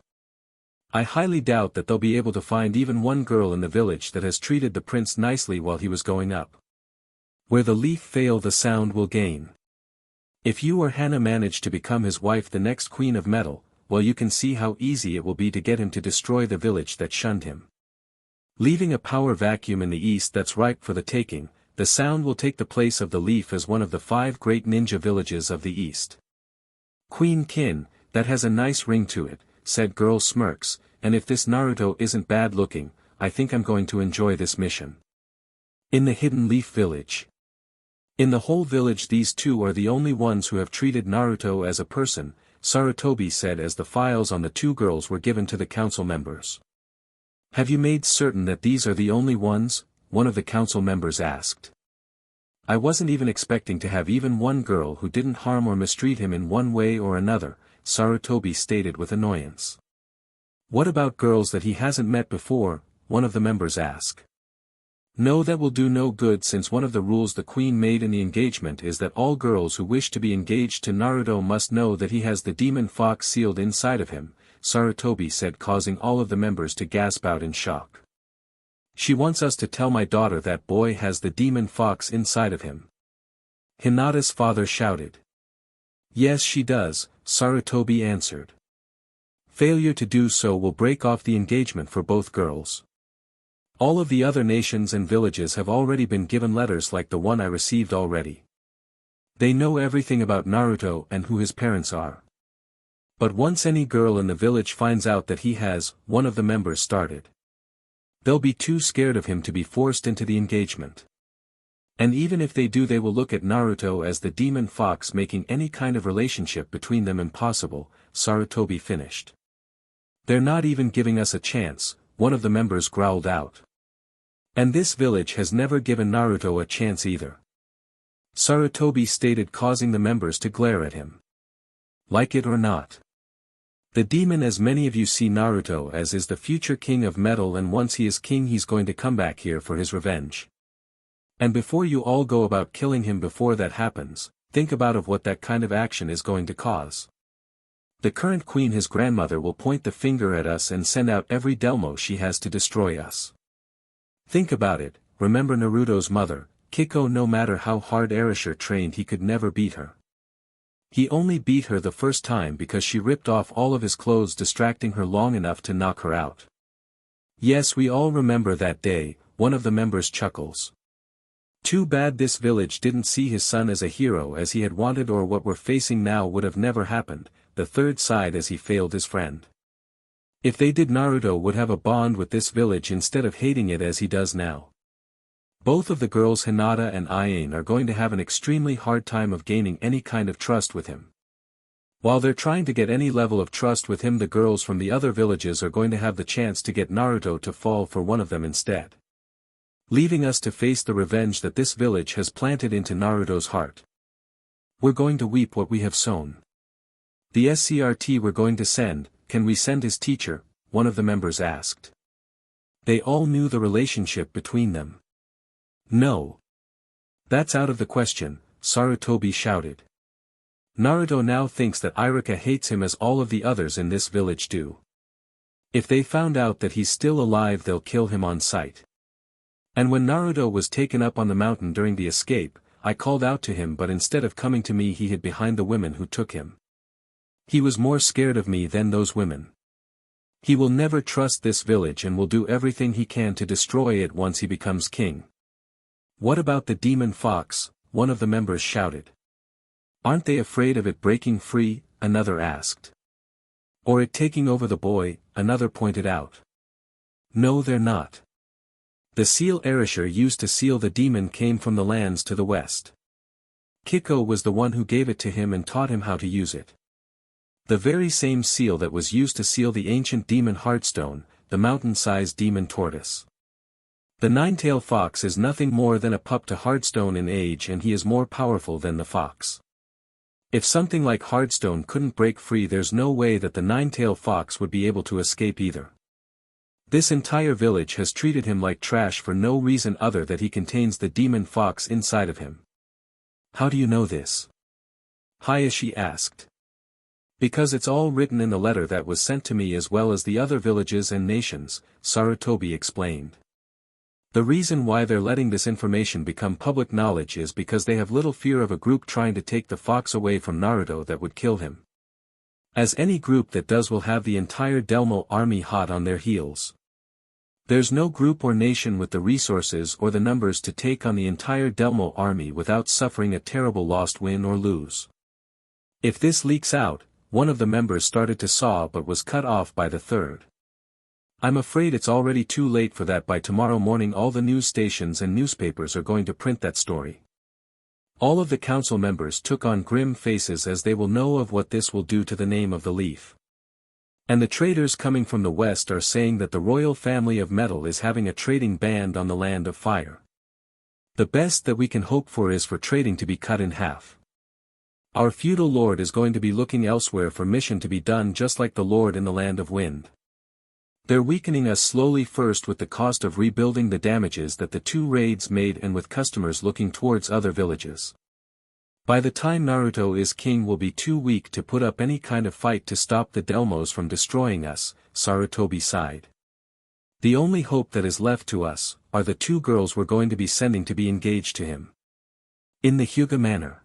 I highly doubt that they'll be able to find even one girl in the village that has treated the prince nicely while he was going up. Where the leaf fail, the sound will gain. If you or Hana manage to become his wife, the next queen of metal, well, you can see how easy it will be to get him to destroy the village that shunned him. Leaving a power vacuum in the east that's ripe for the taking, the sound will take the place of the leaf as one of the 5 great ninja villages of the east. Queen Kin, that has a nice ring to it, said Girl Smirks, and if this Naruto isn't bad looking, I think I'm going to enjoy this mission. In the Hidden Leaf Village. In the whole village these two are the only ones who have treated Naruto as a person, Sarutobi said as the files on the 2 girls were given to the council members. Have you made certain that these are the only ones? One of the council members asked. I wasn't even expecting to have even one girl who didn't harm or mistreat him in one way or another, Sarutobi stated with annoyance. What about girls that he hasn't met before? One of the members asked. No, that will do no good, since one of the rules the queen made in the engagement is that all girls who wish to be engaged to Naruto must know that he has the demon fox sealed inside of him, Sarutobi said, causing all of the members to gasp out in shock. She wants us to tell my daughter that boy has the demon fox inside of him. Hinata's father shouted. Yes, she does, Sarutobi answered. Failure to do so will break off the engagement for both girls. All of the other nations and villages have already been given letters like the one I received already. They know everything about Naruto and who his parents are. But once any girl in the village finds out that he has, one of the members started. They'll be too scared of him to be forced into the engagement. And even if they do, they will look at Naruto as the demon fox, making any kind of relationship between them impossible, Sarutobi finished. They're not even giving us a chance, one of the members growled out. And this village has never given Naruto a chance either, Sarutobi stated, causing the members to glare at him. Like it or not, the demon, as many of you see Naruto as, is the future king of metal, and once he is king he's going to come back here for his revenge. And before you all go about killing him before that happens, think about of what that kind of action is going to cause. The current queen, his grandmother, will point the finger at us and send out every Delmo she has to destroy us. Think about it. Remember Naruto's mother, Kiko. No matter how hard Airship trained, he could never beat her. He only beat her the first time because she ripped off all of his clothes, distracting her long enough to knock her out. Yes, we all remember that day, one of the members chuckles. Too bad this village didn't see his son as a hero as he had wanted, or what we're facing now would have never happened, the third sighed as he failed his friend. If they did, Naruto would have a bond with this village instead of hating it as he does now. Both of the girls, Hinata and Ayane, are going to have an extremely hard time of gaining any kind of trust with him. While they're trying to get any level of trust with him, the girls from the other villages are going to have the chance to get Naruto to fall for one of them instead. Leaving us to face the revenge that this village has planted into Naruto's heart. We're going to weep what we have sown. The SCRT we're going to send, can we send his teacher? One of the members asked. They all knew the relationship between them. No. That's out of the question, Sarutobi shouted. Naruto now thinks that Iruka hates him as all of the others in this village do. If they found out that he's still alive, they'll kill him on sight. And when Naruto was taken up on the mountain during the escape, I called out to him, but instead of coming to me he hid behind the women who took him. He was more scared of me than those women. He will never trust this village and will do everything he can to destroy it once he becomes king. What about the demon fox? One of the members shouted. Aren't they afraid of it breaking free? Another asked. Or it taking over the boy, another pointed out. No, they're not. The seal Arisher used to seal the demon came from the lands to the west. Kiko was the one who gave it to him and taught him how to use it. The very same seal that was used to seal the ancient demon Heartstone, the mountain-sized demon tortoise. The nine-tailed fox is nothing more than a pup to Heartstone in age, and he is more powerful than the fox. If something like Heartstone couldn't break free, there's no way that the nine-tailed fox would be able to escape either. This entire village has treated him like trash for no reason other that he contains the demon fox inside of him. How do you know this? Hayashi asked. Because it's all written in the letter that was sent to me as well as the other villages and nations, Sarutobi explained. The reason why they're letting this information become public knowledge is because they have little fear of a group trying to take the fox away from Naruto that would kill him. As any group that does will have the entire Delmo army hot on their heels. There's no group or nation with the resources or the numbers to take on the entire Delmo army without suffering a terrible loss, win or lose. If this leaks out, one of the members started to saw but was cut off by the third. I'm afraid it's already too late for that. By tomorrow morning all the news stations and newspapers are going to print that story. All of the council members took on grim faces as they will know of what this will do to the name of the leaf. And the traders coming from the west are saying that the royal family of metal is having a trading band on the land of fire. The best that we can hope for is for trading to be cut in half. Our feudal lord is going to be looking elsewhere for mission to be done, just like the lord in the land of wind. They're weakening us slowly, first with the cost of rebuilding the damages that the two raids made and with customers looking towards other villages. By the time Naruto is king we'll be too weak to put up any kind of fight to stop the Delmos from destroying us, Sarutobi sighed. The only hope that is left to us, are the two girls we're going to be sending to be engaged to him. In the Hyuga manner.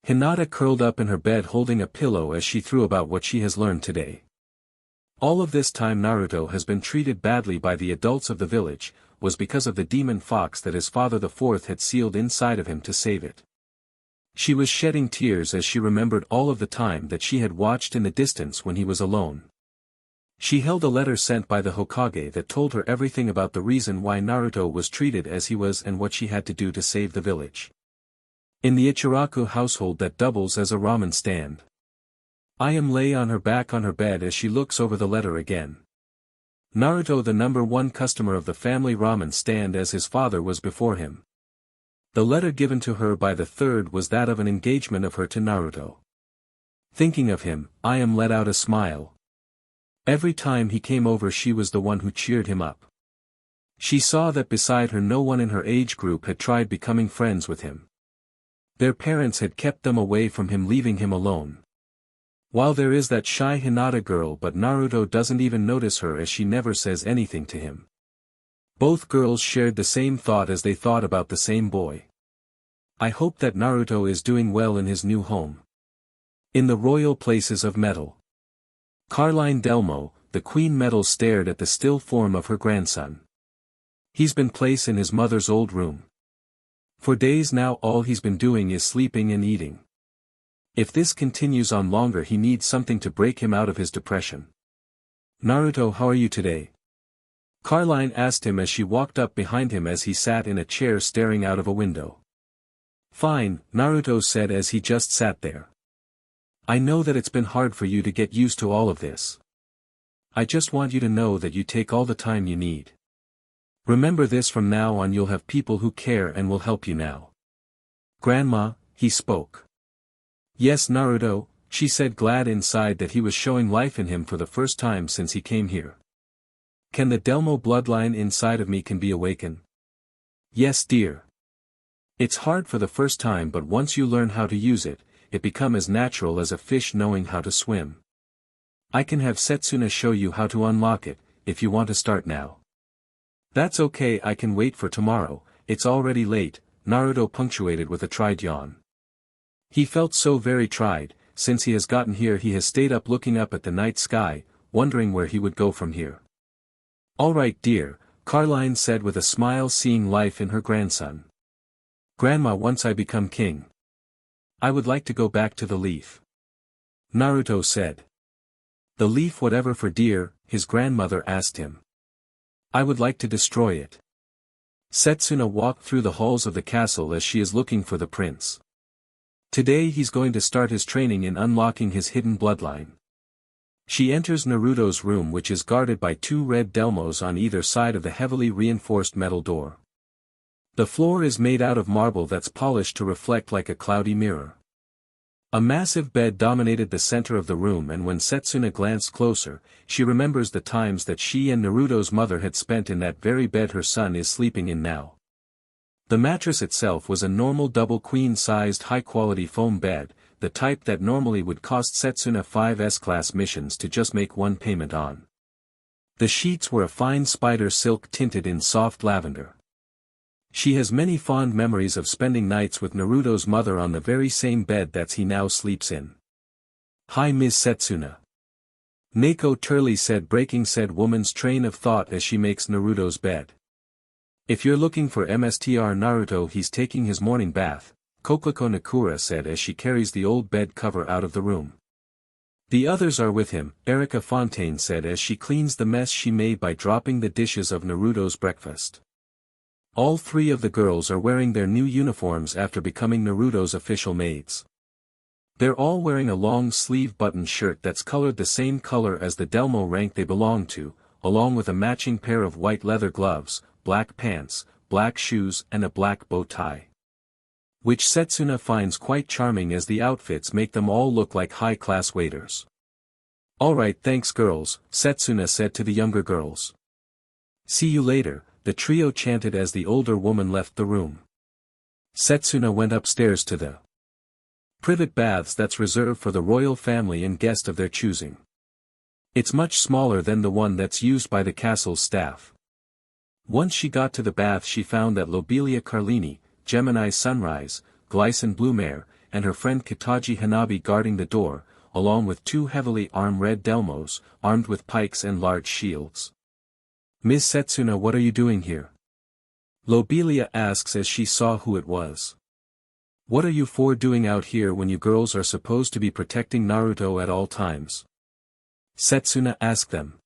Hinata curled up in her bed holding a pillow as she threw about what she has learned today. All of this time Naruto has been treated badly by the adults of the village, was because of the demon fox that his father the fourth had sealed inside of him to save it. She was shedding tears as she remembered all of the time that she had watched in the distance when he was alone. She held a letter sent by the Hokage that told her everything about the reason why Naruto was treated as he was and what she had to do to save the village. In the Ichiraku household that doubles as a ramen stand. Ayam lay on her back on her bed as she looks over the letter again. Naruto, the number one customer of the family ramen stand as his father was before him. The letter given to her by the third was that of an engagement of her to Naruto. Thinking of him, Ayam let out a smile. Every time he came over she was the one who cheered him up. She saw that beside her no one in her age group had tried becoming friends with him. Their parents had kept them away from him, leaving him alone. While there is that shy Hinata girl, but Naruto doesn't even notice her as she never says anything to him. Both girls shared the same thought as they thought about the same boy. I hope that Naruto is doing well in his new home. In the royal places of metal. Carline Delmo, the Queen Metal, stared at the still form of her grandson. He's been placed in his mother's old room. For days now all he's been doing is sleeping and eating. If this continues on longer he needs something to break him out of his depression. Naruto, how are you today? Carline asked him as she walked up behind him as he sat in a chair staring out of a window. Fine, Naruto said as he just sat there. I know that it's been hard for you to get used to all of this. I just want you to know that you take all the time you need. Remember this, from now on you'll have people who care and will help you now. Grandma, he spoke. Yes, Naruto, she said, glad inside that he was showing life in him for the first time since he came here. Can the Delmo bloodline inside of me can be awakened? Yes, dear. It's hard for the first time, but once you learn how to use it, it becomes as natural as a fish knowing how to swim. I can have Setsuna show you how to unlock it, if you want to start now. That's okay, I can wait for tomorrow, it's already late, Naruto punctuated with a tried yawn. He felt so very tried. Since he has gotten here he has stayed up looking up at the night sky, wondering where he would go from here. All right, dear, Carline said with a smile, seeing life in her grandson. Grandma, once I become king, I would like to go back to the leaf. Naruto said. The leaf whatever for dear, his grandmother asked him. I would like to destroy it. Setsuna walked through the halls of the castle as she is looking for the prince. Today he's going to start his training in unlocking his hidden bloodline. She enters Naruto's room, which is guarded by 2 red Delmos on either side of the heavily reinforced metal door. The floor is made out of marble that's polished to reflect like a cloudy mirror. A massive bed dominated the center of the room, and when Setsuna glanced closer, she remembers the times that she and Naruto's mother had spent in that very bed her son is sleeping in now. The mattress itself was a normal double queen-sized high-quality foam bed, the type that normally would cost Setsuna 5 S-class missions to just make one payment on. The sheets were a fine spider silk tinted in soft lavender. She has many fond memories of spending nights with Naruto's mother on the very same bed that he now sleeps in. Hi Ms. Setsuna. Neko Turley said, breaking said woman's train of thought as she makes Naruto's bed. If you're looking for Mstr Naruto, he's taking his morning bath, Kokoko Nakura said as she carries the old bed cover out of the room. The others are with him, Erica Fontaine said as she cleans the mess she made by dropping the dishes of Naruto's breakfast. All 3 of the girls are wearing their new uniforms after becoming Naruto's official maids. They're all wearing a long-sleeve button shirt that's colored the same color as the Delmo rank they belong to, along with a matching pair of white leather gloves, black pants, black shoes and a black bow tie. Which Setsuna finds quite charming as the outfits make them all look like high-class waiters. Alright, thanks girls, Setsuna said to the younger girls. See you later, the trio chanted as the older woman left the room. Setsuna went upstairs to the private baths that's reserved for the royal family and guest of their choosing. It's much smaller than the one that's used by the castle's staff. Once she got to the bath, she found that Lobelia Carlini, Gemini Sunrise, Glycin Blumare, and her friend Kitaji Hanabi guarding the door, along with 2 heavily armed red Delmos, armed with pikes and large shields. Ms. Setsuna, what are you doing here? Lobelia asks as she saw who it was. What are you 4 doing out here when you girls are supposed to be protecting Naruto at all times? Setsuna asked them.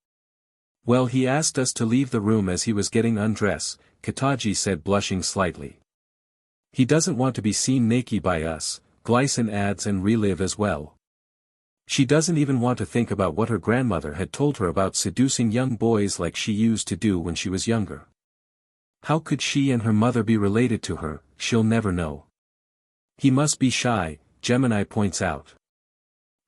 Well, he asked us to leave the room as he was getting undressed, Kitaji said, blushing slightly. He doesn't want to be seen naked by us, Glycin adds, and relive as well. She doesn't even want to think about what her grandmother had told her about seducing young boys like she used to do when she was younger. How could she and her mother be related to her? She'll never know. He must be shy, Gemini points out.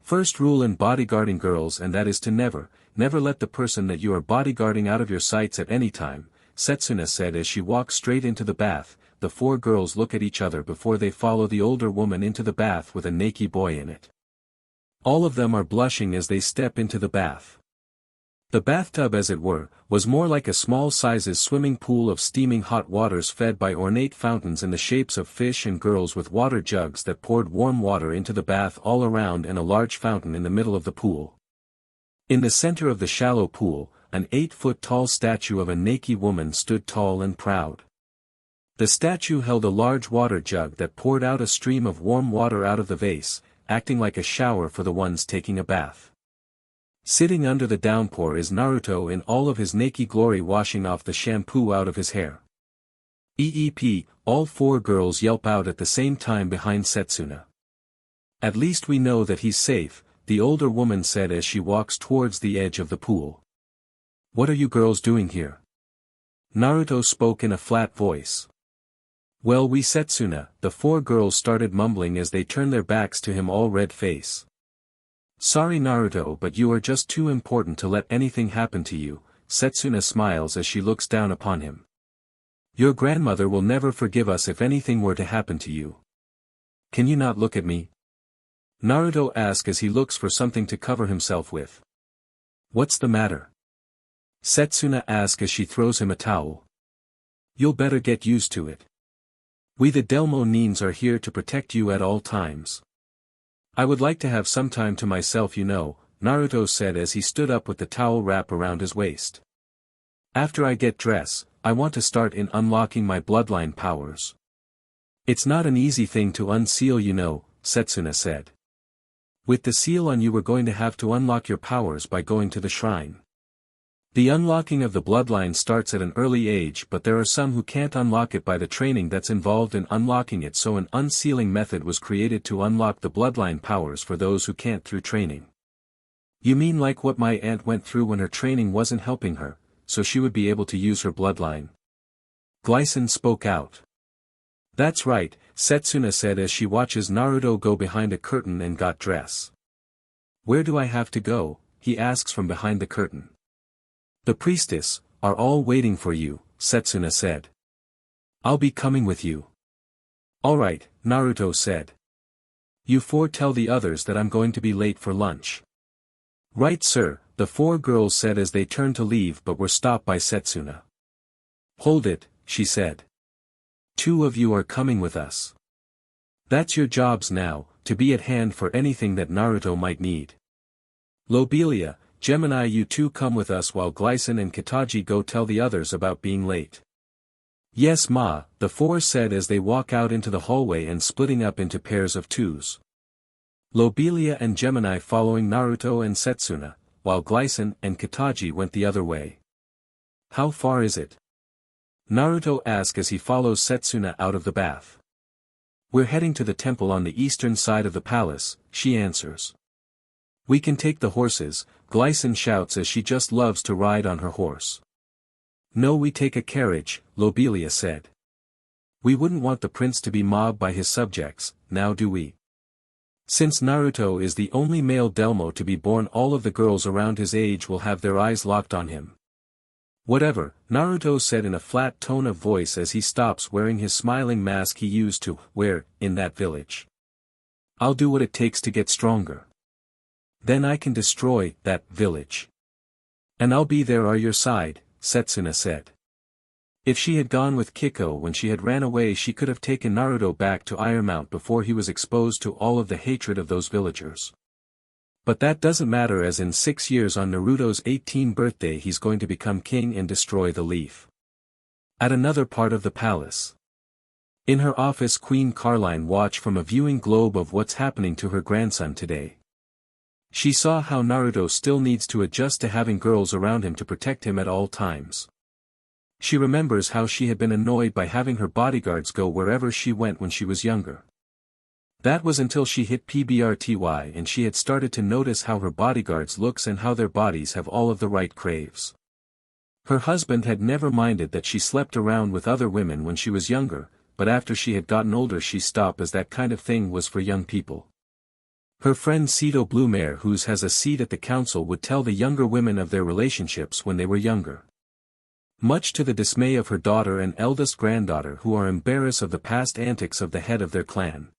First rule in bodyguarding girls, and that is to never let the person that you are bodyguarding out of your sights at any time, Setsuna said as she walks straight into the bath. The 4 girls look at each other before they follow the older woman into the bath with a naked boy in it. All of them are blushing as they step into the bath. The bathtub, as it were, was more like a small sizes swimming pool of steaming hot waters fed by ornate fountains in the shapes of fish and girls with water jugs that poured warm water into the bath all around, and a large fountain in the middle of the pool. In the center of the shallow pool, an 8-foot-tall statue of a naked woman stood tall and proud. The statue held a large water jug that poured out a stream of warm water out of the vase, acting like a shower for the ones taking a bath. Sitting under the downpour is Naruto in all of his naked glory, washing off the shampoo out of his hair. EEP, all 4 girls yelp out at the same time behind Setsuna. At least we know that he's safe, the older woman said as she walks towards the edge of the pool. What are you girls doing here? Naruto spoke in a flat voice. Well, we Setsuna, the 4 girls started mumbling as they turned their backs to him, all red face. Sorry Naruto, but you are just too important to let anything happen to you, Setsuna smiles as she looks down upon him. Your grandmother will never forgive us if anything were to happen to you. Can you not look at me? Naruto asks as he looks for something to cover himself with. What's the matter? Setsuna asks as she throws him a towel. You'll better get used to it. We the Delmo Neens are here to protect you at all times. I would like to have some time to myself, you know, Naruto said as he stood up with the towel wrap around his waist. After I get dressed, I want to start in unlocking my bloodline powers. It's not an easy thing to unseal, you know, Setsuna said. With the seal on, you were going to have to unlock your powers by going to the shrine. The unlocking of the bloodline starts at an early age, but there are some who can't unlock it by the training that's involved in unlocking it, so an unsealing method was created to unlock the bloodline powers for those who can't through training. You mean like what my aunt went through when her training wasn't helping her, so she would be able to use her bloodline? Glycine spoke out. That's right, Setsuna said as she watches Naruto go behind a curtain and got dress. Where do I have to go? He asks from behind the curtain. The priestess are all waiting for you, Setsuna said. I'll be coming with you. Alright, Naruto said. You four tell the others that I'm going to be late for lunch. Right sir, the four girls said as they turned to leave but were stopped by Setsuna. Hold it, she said. 2 of you are coming with us. That's your jobs now, to be at hand for anything that Naruto might need. Lobelia, Gemini, you 2 come with us while Glycine and Kataji go tell the others about being late. Yes ma, the 4 said as they walk out into the hallway and splitting up into pairs of 2s. Lobelia and Gemini following Naruto and Setsuna, while Glycine and Kataji went the other way. How far is it? Naruto asks as he follows Setsuna out of the bath. We're heading to the temple on the eastern side of the palace, she answers. We can take the horses, Glycine shouts as she just loves to ride on her horse. No, we take a carriage, Lobelia said. We wouldn't want the prince to be mobbed by his subjects, now do we? Since Naruto is the only male Delmo to be born, all of the girls around his age will have their eyes locked on him. Whatever, Naruto said in a flat tone of voice as he stops wearing his smiling mask he used to wear in that village. I'll do what it takes to get stronger. Then I can destroy that village. And I'll be there on your side, Setsuna said. If she had gone with Kiko when she had ran away, she could have taken Naruto back to Ironmount before he was exposed to all of the hatred of those villagers. But that doesn't matter, as in 6 years on Naruto's 18th birthday he's going to become king and destroy the leaf. At another part of the palace. In her office, Queen Carline watched from a viewing globe of what's happening to her grandson today. She saw how Naruto still needs to adjust to having girls around him to protect him at all times. She remembers how she had been annoyed by having her bodyguards go wherever she went when she was younger. That was until she hit PBRTY and she had started to notice how her bodyguards looks and how their bodies have all of the right craves. Her husband had never minded that she slept around with other women when she was younger, but after she had gotten older she stopped, as that kind of thing was for young people. Her friend Cito Blumare, who has a seat at the council, would tell the younger women of their relationships when they were younger. Much to the dismay of her daughter and eldest granddaughter, who are embarrassed of the past antics of the head of their clan.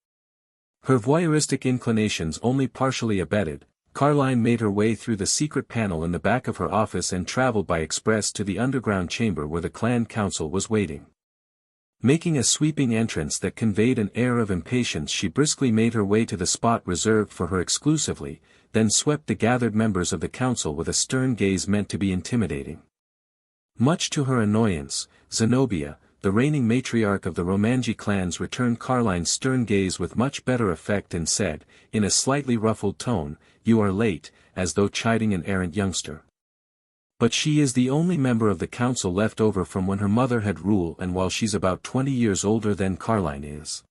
Her voyeuristic inclinations only partially abated, Carline made her way through the secret panel in the back of her office and traveled by express to the underground chamber where the clan council was waiting. Making a sweeping entrance that conveyed an air of impatience, she briskly made her way to the spot reserved for her exclusively, then swept the gathered members of the council with a stern gaze meant to be intimidating. Much to her annoyance, Zenobia, the reigning matriarch of the Romanji clans, returned Carline's stern gaze with much better effect and said, in a slightly ruffled tone, "You are late," as though chiding an errant youngster. But she is the only member of the council left over from when her mother had rule, and while she's about 20 years older than Carline is.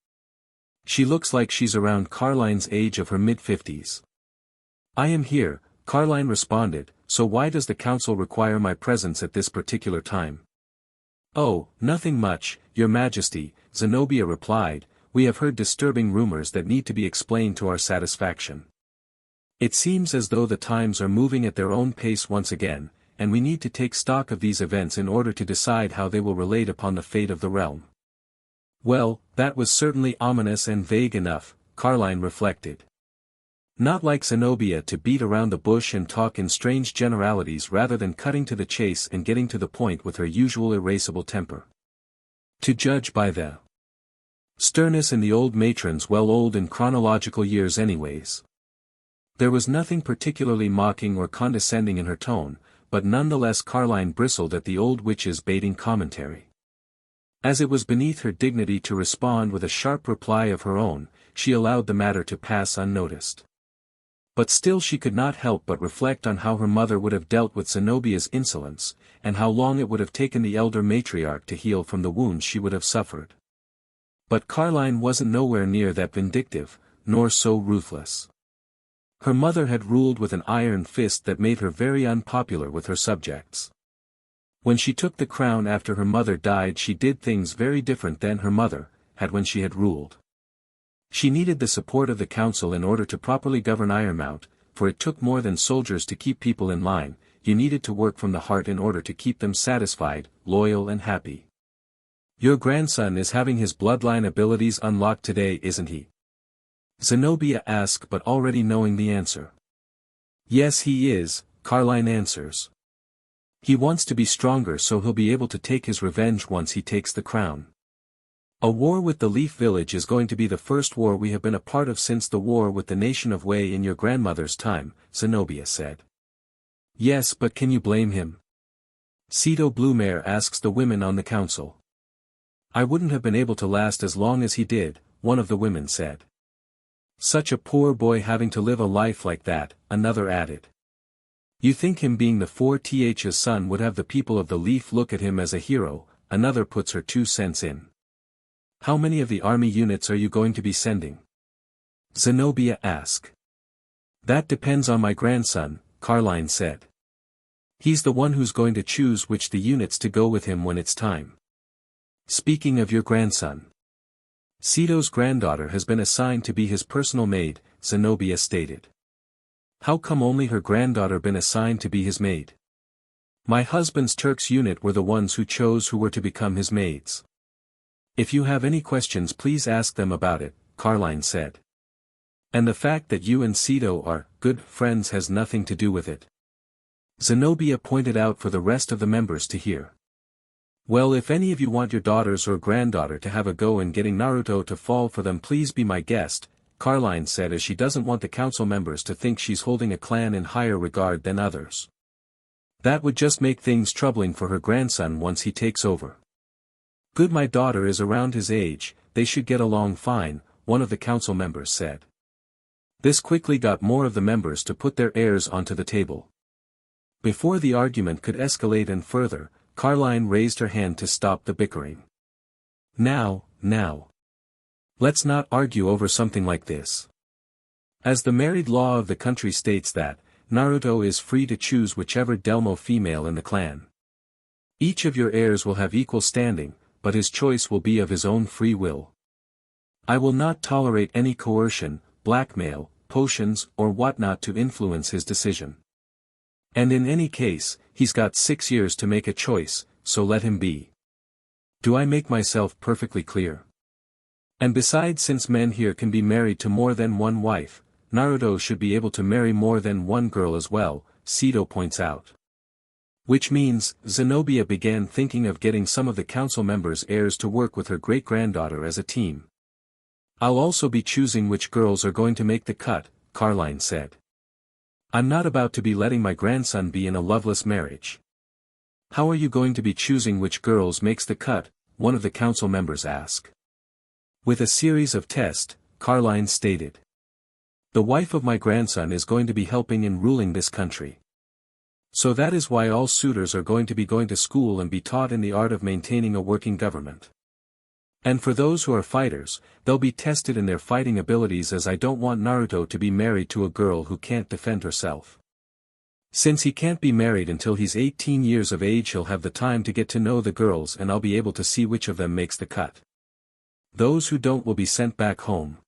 She looks like she's around Carline's age of her mid-50s. I am here, Carline responded, so why does the council require my presence at this particular time? Oh, nothing much, Your Majesty, Zenobia replied, we have heard disturbing rumors that need to be explained to our satisfaction. It seems as though the times are moving at their own pace once again, and we need to take stock of these events in order to decide how they will relate upon the fate of the realm. Well, that was certainly ominous and vague enough, Carline reflected. Not like Zenobia to beat around the bush and talk in strange generalities rather than cutting to the chase and getting to the point with her usual irascible temper. To judge by the sternness in the old matron's, well, old in chronological years anyways. There was nothing particularly mocking or condescending in her tone, but nonetheless Carline bristled at the old witch's baiting commentary. As it was beneath her dignity to respond with a sharp reply of her own, she allowed the matter to pass unnoticed. But still she could not help but reflect on how her mother would have dealt with Zenobia's insolence, and how long it would have taken the elder matriarch to heal from the wounds she would have suffered. But Caroline wasn't nowhere near that vindictive, nor so ruthless. Her mother had ruled with an iron fist that made her very unpopular with her subjects. When she took the crown after her mother died, she did things very different than her mother had when she had ruled. She needed the support of the council in order to properly govern Ironmount, for it took more than soldiers to keep people in line. You needed to work from the heart in order to keep them satisfied, loyal and happy. Your grandson is having his bloodline abilities unlocked today, isn't he? Zenobia asked, but already knowing the answer. Yes, he is, Caroline answers. He wants to be stronger so he'll be able to take his revenge once he takes the crown. A war with the Leaf Village is going to be the first war we have been a part of since the war with the nation of Wei in your grandmother's time, Zenobia said. Yes, but can you blame him? Cedo Blumare asks the women on the council. I wouldn't have been able to last as long as he did, one of the women said. Such a poor boy having to live a life like that, another added. You think him being the 4th's son would have the people of the Leaf look at him as a hero, another puts her 2 cents in. How many of the army units are you going to be sending? Zenobia asked. That depends on my grandson, Caroline said. He's the one who's going to choose which the units to go with him when it's time. Speaking of your grandson. Cedo's granddaughter has been assigned to be his personal maid, Zenobia stated. How come only her granddaughter been assigned to be his maid? My husband's Turks unit were the ones who chose who were to become his maids. If you have any questions please ask them about it, Caroline said. And the fact that you and Cedo are good friends has nothing to do with it. Zenobia pointed out for the rest of the members to hear. Well, if any of you want your daughters or granddaughter to have a go in getting Naruto to fall for them please be my guest, Caroline said, as she doesn't want the council members to think she's holding a clan in higher regard than others. That would just make things troubling for her grandson once he takes over. Good, my daughter is around his age, they should get along fine, one of the council members said. This quickly got more of the members to put their heirs onto the table. Before the argument could escalate and further, Caroline raised her hand to stop the bickering. Now. Let's not argue over something like this. As the married law of the country states that, Naruto is free to choose whichever Delmo female in the clan. Each of your heirs will have equal standing, but his choice will be of his own free will. I will not tolerate any coercion, blackmail, potions or whatnot to influence his decision. And in any case, he's got 6 years to make a choice, so let him be. Do I make myself perfectly clear? And besides, since men here can be married to more than one wife, Naruto should be able to marry more than one girl as well, Cedo points out. Which means, Zenobia began thinking of getting some of the council members' heirs to work with her great-granddaughter as a team. I'll also be choosing which girls are going to make the cut, Caroline said. I'm not about to be letting my grandson be in a loveless marriage. How are you going to be choosing which girls makes the cut, one of the council members asked. With a series of tests, Caroline stated. The wife of my grandson is going to be helping in ruling this country. So that is why all suitors are going to be going to school and be taught in the art of maintaining a working government. And for those who are fighters, they'll be tested in their fighting abilities, as I don't want Naruto to be married to a girl who can't defend herself. Since he can't be married until he's 18 years of age, he'll have the time to get to know the girls and I'll be able to see which of them makes the cut. Those who don't will be sent back home.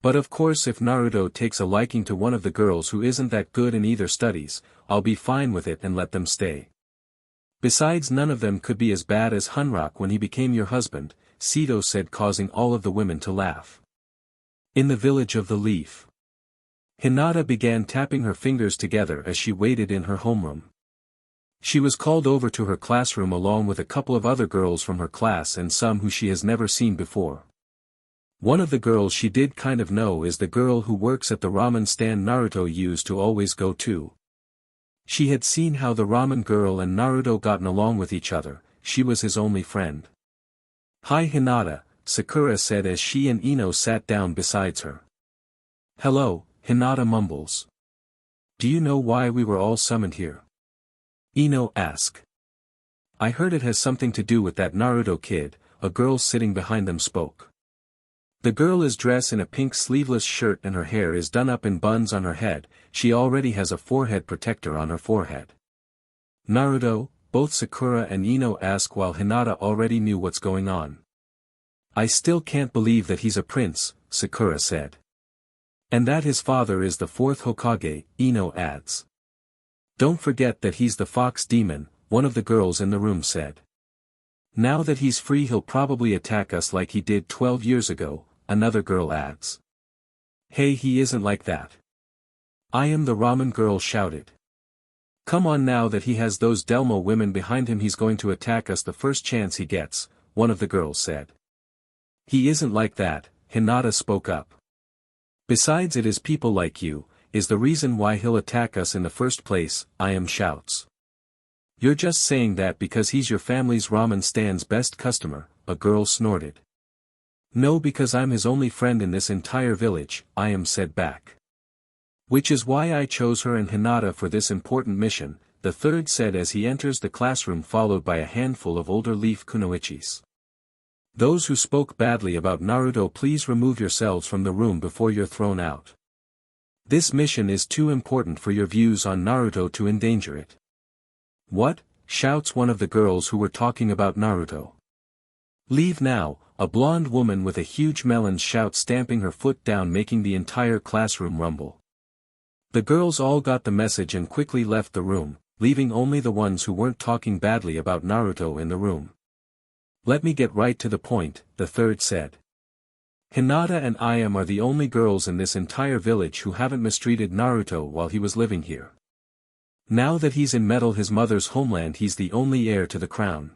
But of course, if Naruto takes a liking to one of the girls who isn't that good in either studies, I'll be fine with it and let them stay. Besides, none of them could be as bad as Hunrock when he became your husband, Cedo said, causing all of the women to laugh. In the village of the Leaf, Hinata began tapping her fingers together as she waited in her homeroom. She was called over to her classroom along with a couple of other girls from her class and some who she has never seen before. One of the girls she did kind of know is the girl who works at the ramen stand Naruto used to always go to. She had seen how the ramen girl and Naruto gotten along with each other, she was his only friend. Hi Hinata, Sakura said as she and Ino sat down beside her. Hello, Hinata mumbles. Do you know why we were all summoned here? Ino asks. I heard it has something to do with that Naruto kid, a girl sitting behind them spoke. The girl is dressed in a pink sleeveless shirt and her hair is done up in buns on her head, she already has a forehead protector on her forehead. Naruto, both Sakura and Ino ask while Hinata already knew what's going on. I still can't believe that he's a prince, Sakura said. And that his father is the fourth Hokage, Ino adds. Don't forget that he's the fox demon, one of the girls in the room said. Now that he's free he'll probably attack us like he did 12 years ago, another girl adds. Hey, he isn't like that. I am the ramen girl shouted. Come on, now that he has those Delmo women behind him he's going to attack us the first chance he gets, one of the girls said. He isn't like that, Hinata spoke up. Besides, it is people like you, is the reason why he'll attack us in the first place, I am shouts. You're just saying that because he's your family's ramen stand's best customer, a girl snorted. No, because I'm his only friend in this entire village, I am said back. Which is why I chose her and Hinata for this important mission, the third said as he enters the classroom followed by a handful of older leaf kunoichis. Those who spoke badly about Naruto, please remove yourselves from the room before you're thrown out. This mission is too important for your views on Naruto to endanger it. What? Shouts one of the girls who were talking about Naruto. Leave now, a blonde woman with a huge melon shouts, stamping her foot down, making the entire classroom rumble. The girls all got the message and quickly left the room, leaving only the ones who weren't talking badly about Naruto in the room. Let me get right to the point, the third said. Hinata and Ayam are the only girls in this entire village who haven't mistreated Naruto while he was living here. Now that he's in Metal, his mother's homeland, he's the only heir to the crown.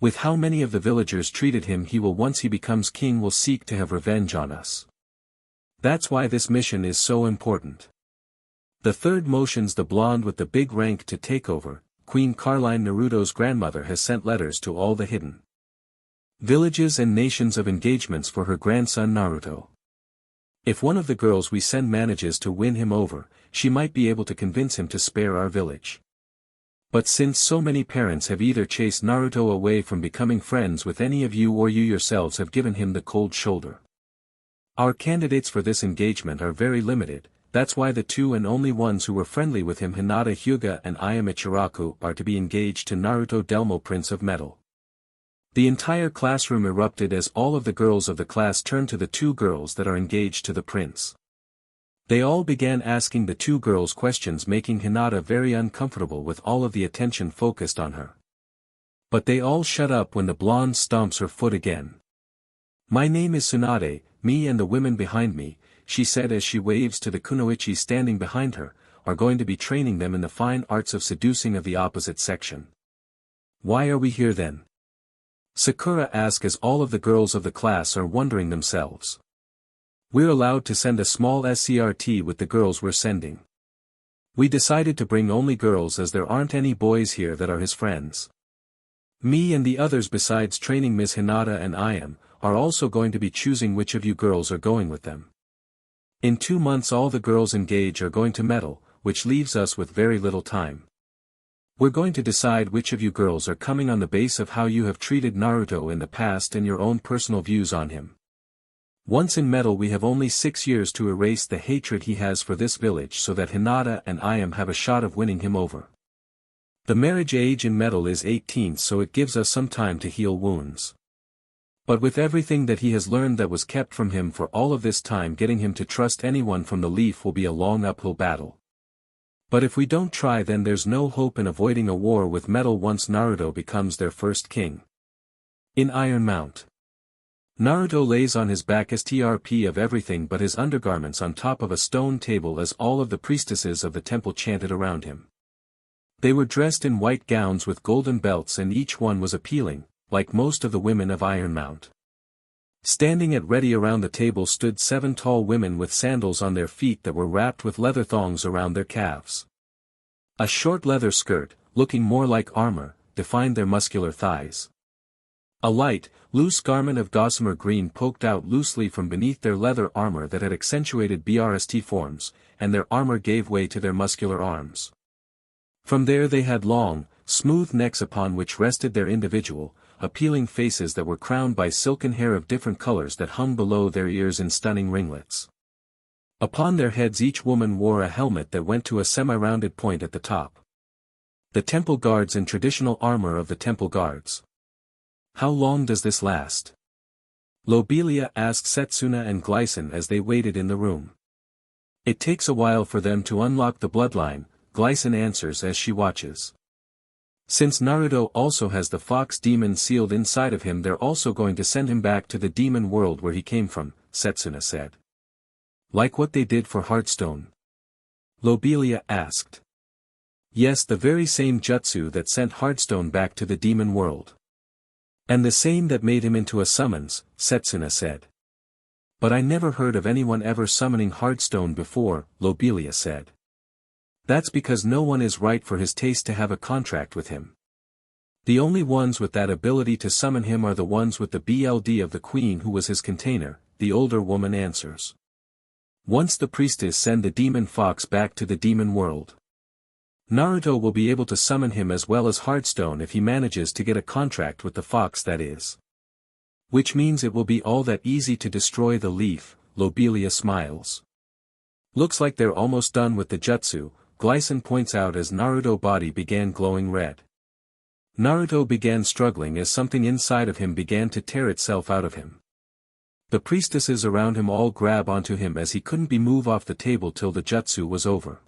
With how many of the villagers treated him, he will, once he becomes king, will seek to have revenge on us. That's why this mission is so important. The third motions the blonde with the big rank to take over. Queen Carline, Naruto's grandmother, has sent letters to all the hidden villages and nations of engagements for her grandson Naruto. If one of the girls we send manages to win him over, she might be able to convince him to spare our village. But since so many parents have either chased Naruto away from becoming friends with any of you or you yourselves have given him the cold shoulder. Our candidates for this engagement are very limited. That's why the two and only ones who were friendly with him, Hinata Hyuga and Ayame Ichiraku, are to be engaged to Naruto Delmo, Prince of Metal. The entire classroom erupted as all of the girls of the class turned to the two girls that are engaged to the prince. They all began asking the two girls questions, making Hinata very uncomfortable with all of the attention focused on her. But they all shut up when the blonde stomps her foot again. My name is Tsunade, me and the women behind me, she said as she waves to the kunoichi standing behind her, are going to be training them in the fine arts of seducing of the opposite section. Why are we here then? Sakura asks as all of the girls of the class are wondering themselves. We're allowed to send a small SCRT with the girls we're sending. We decided to bring only girls as there aren't any boys here that are his friends. Me and the others, besides training Ms. Hinata and Ayam, are also going to be choosing which of you girls are going with them. In 2 months all the girls engaged are going to Metal, which leaves us with very little time. We're going to decide which of you girls are coming on the base of how you have treated Naruto in the past and your own personal views on him. Once in Metal we have only 6 years to erase the hatred he has for this village so that Hinata and Ayam have a shot of winning him over. The marriage age in Metal is 18, so it gives us some time to heal wounds. But with everything that he has learned that was kept from him for all of this time, getting him to trust anyone from the Leaf will be a long uphill battle. But if we don't try, then there's no hope in avoiding a war with Metal once Naruto becomes their first king. In Iron Mount, Naruto lays on his back STRP of everything but his undergarments on top of a stone table as all of the priestesses of the temple chanted around him. They were dressed in white gowns with golden belts and each one was appealing, like most of the women of Iron Mount. Standing at ready around the table stood 7 tall women with sandals on their feet that were wrapped with leather thongs around their calves. A short leather skirt, looking more like armor, defined their muscular thighs. A light, Loose garment of gossamer green poked out loosely from beneath their leather armor that had accentuated BRST forms, and their armor gave way to their muscular arms. From there they had long, smooth necks upon which rested their individual, appealing faces that were crowned by silken hair of different colors that hung below their ears in stunning ringlets. Upon their heads each woman wore a helmet that went to a semi-rounded point at the top. The temple guards in traditional armor of the temple guards. How long does this last? Lobelia asked Setsuna and Glycin as they waited in the room. It takes a while for them to unlock the bloodline, Glycin answers as she watches. Since Naruto also has the fox demon sealed inside of him, they're also going to send him back to the demon world where he came from, Setsuna said. Like what they did for Hearthstone? Lobelia asked. Yes, the very same jutsu that sent Hearthstone back to the demon world. And the same that made him into a summons, Setsuna said. But I never heard of anyone ever summoning Hearthstone before, Lobelia said. That's because no one is right for his taste to have a contract with him. The only ones with that ability to summon him are the ones with the BLD of the queen who was his container, the older woman answers. Once the priestess send the demon fox back to the demon world, Naruto will be able to summon him as well as Hearthstone if he manages to get a contract with the fox, that is. Which means it will be all that easy to destroy the leaf, Lobelia smiles. Looks like they're almost done with the jutsu, Glycin points out as Naruto's body began glowing red. Naruto began struggling as something inside of him began to tear itself out of him. The priestesses around him all grab onto him as he couldn't be moved off the table till the jutsu was over.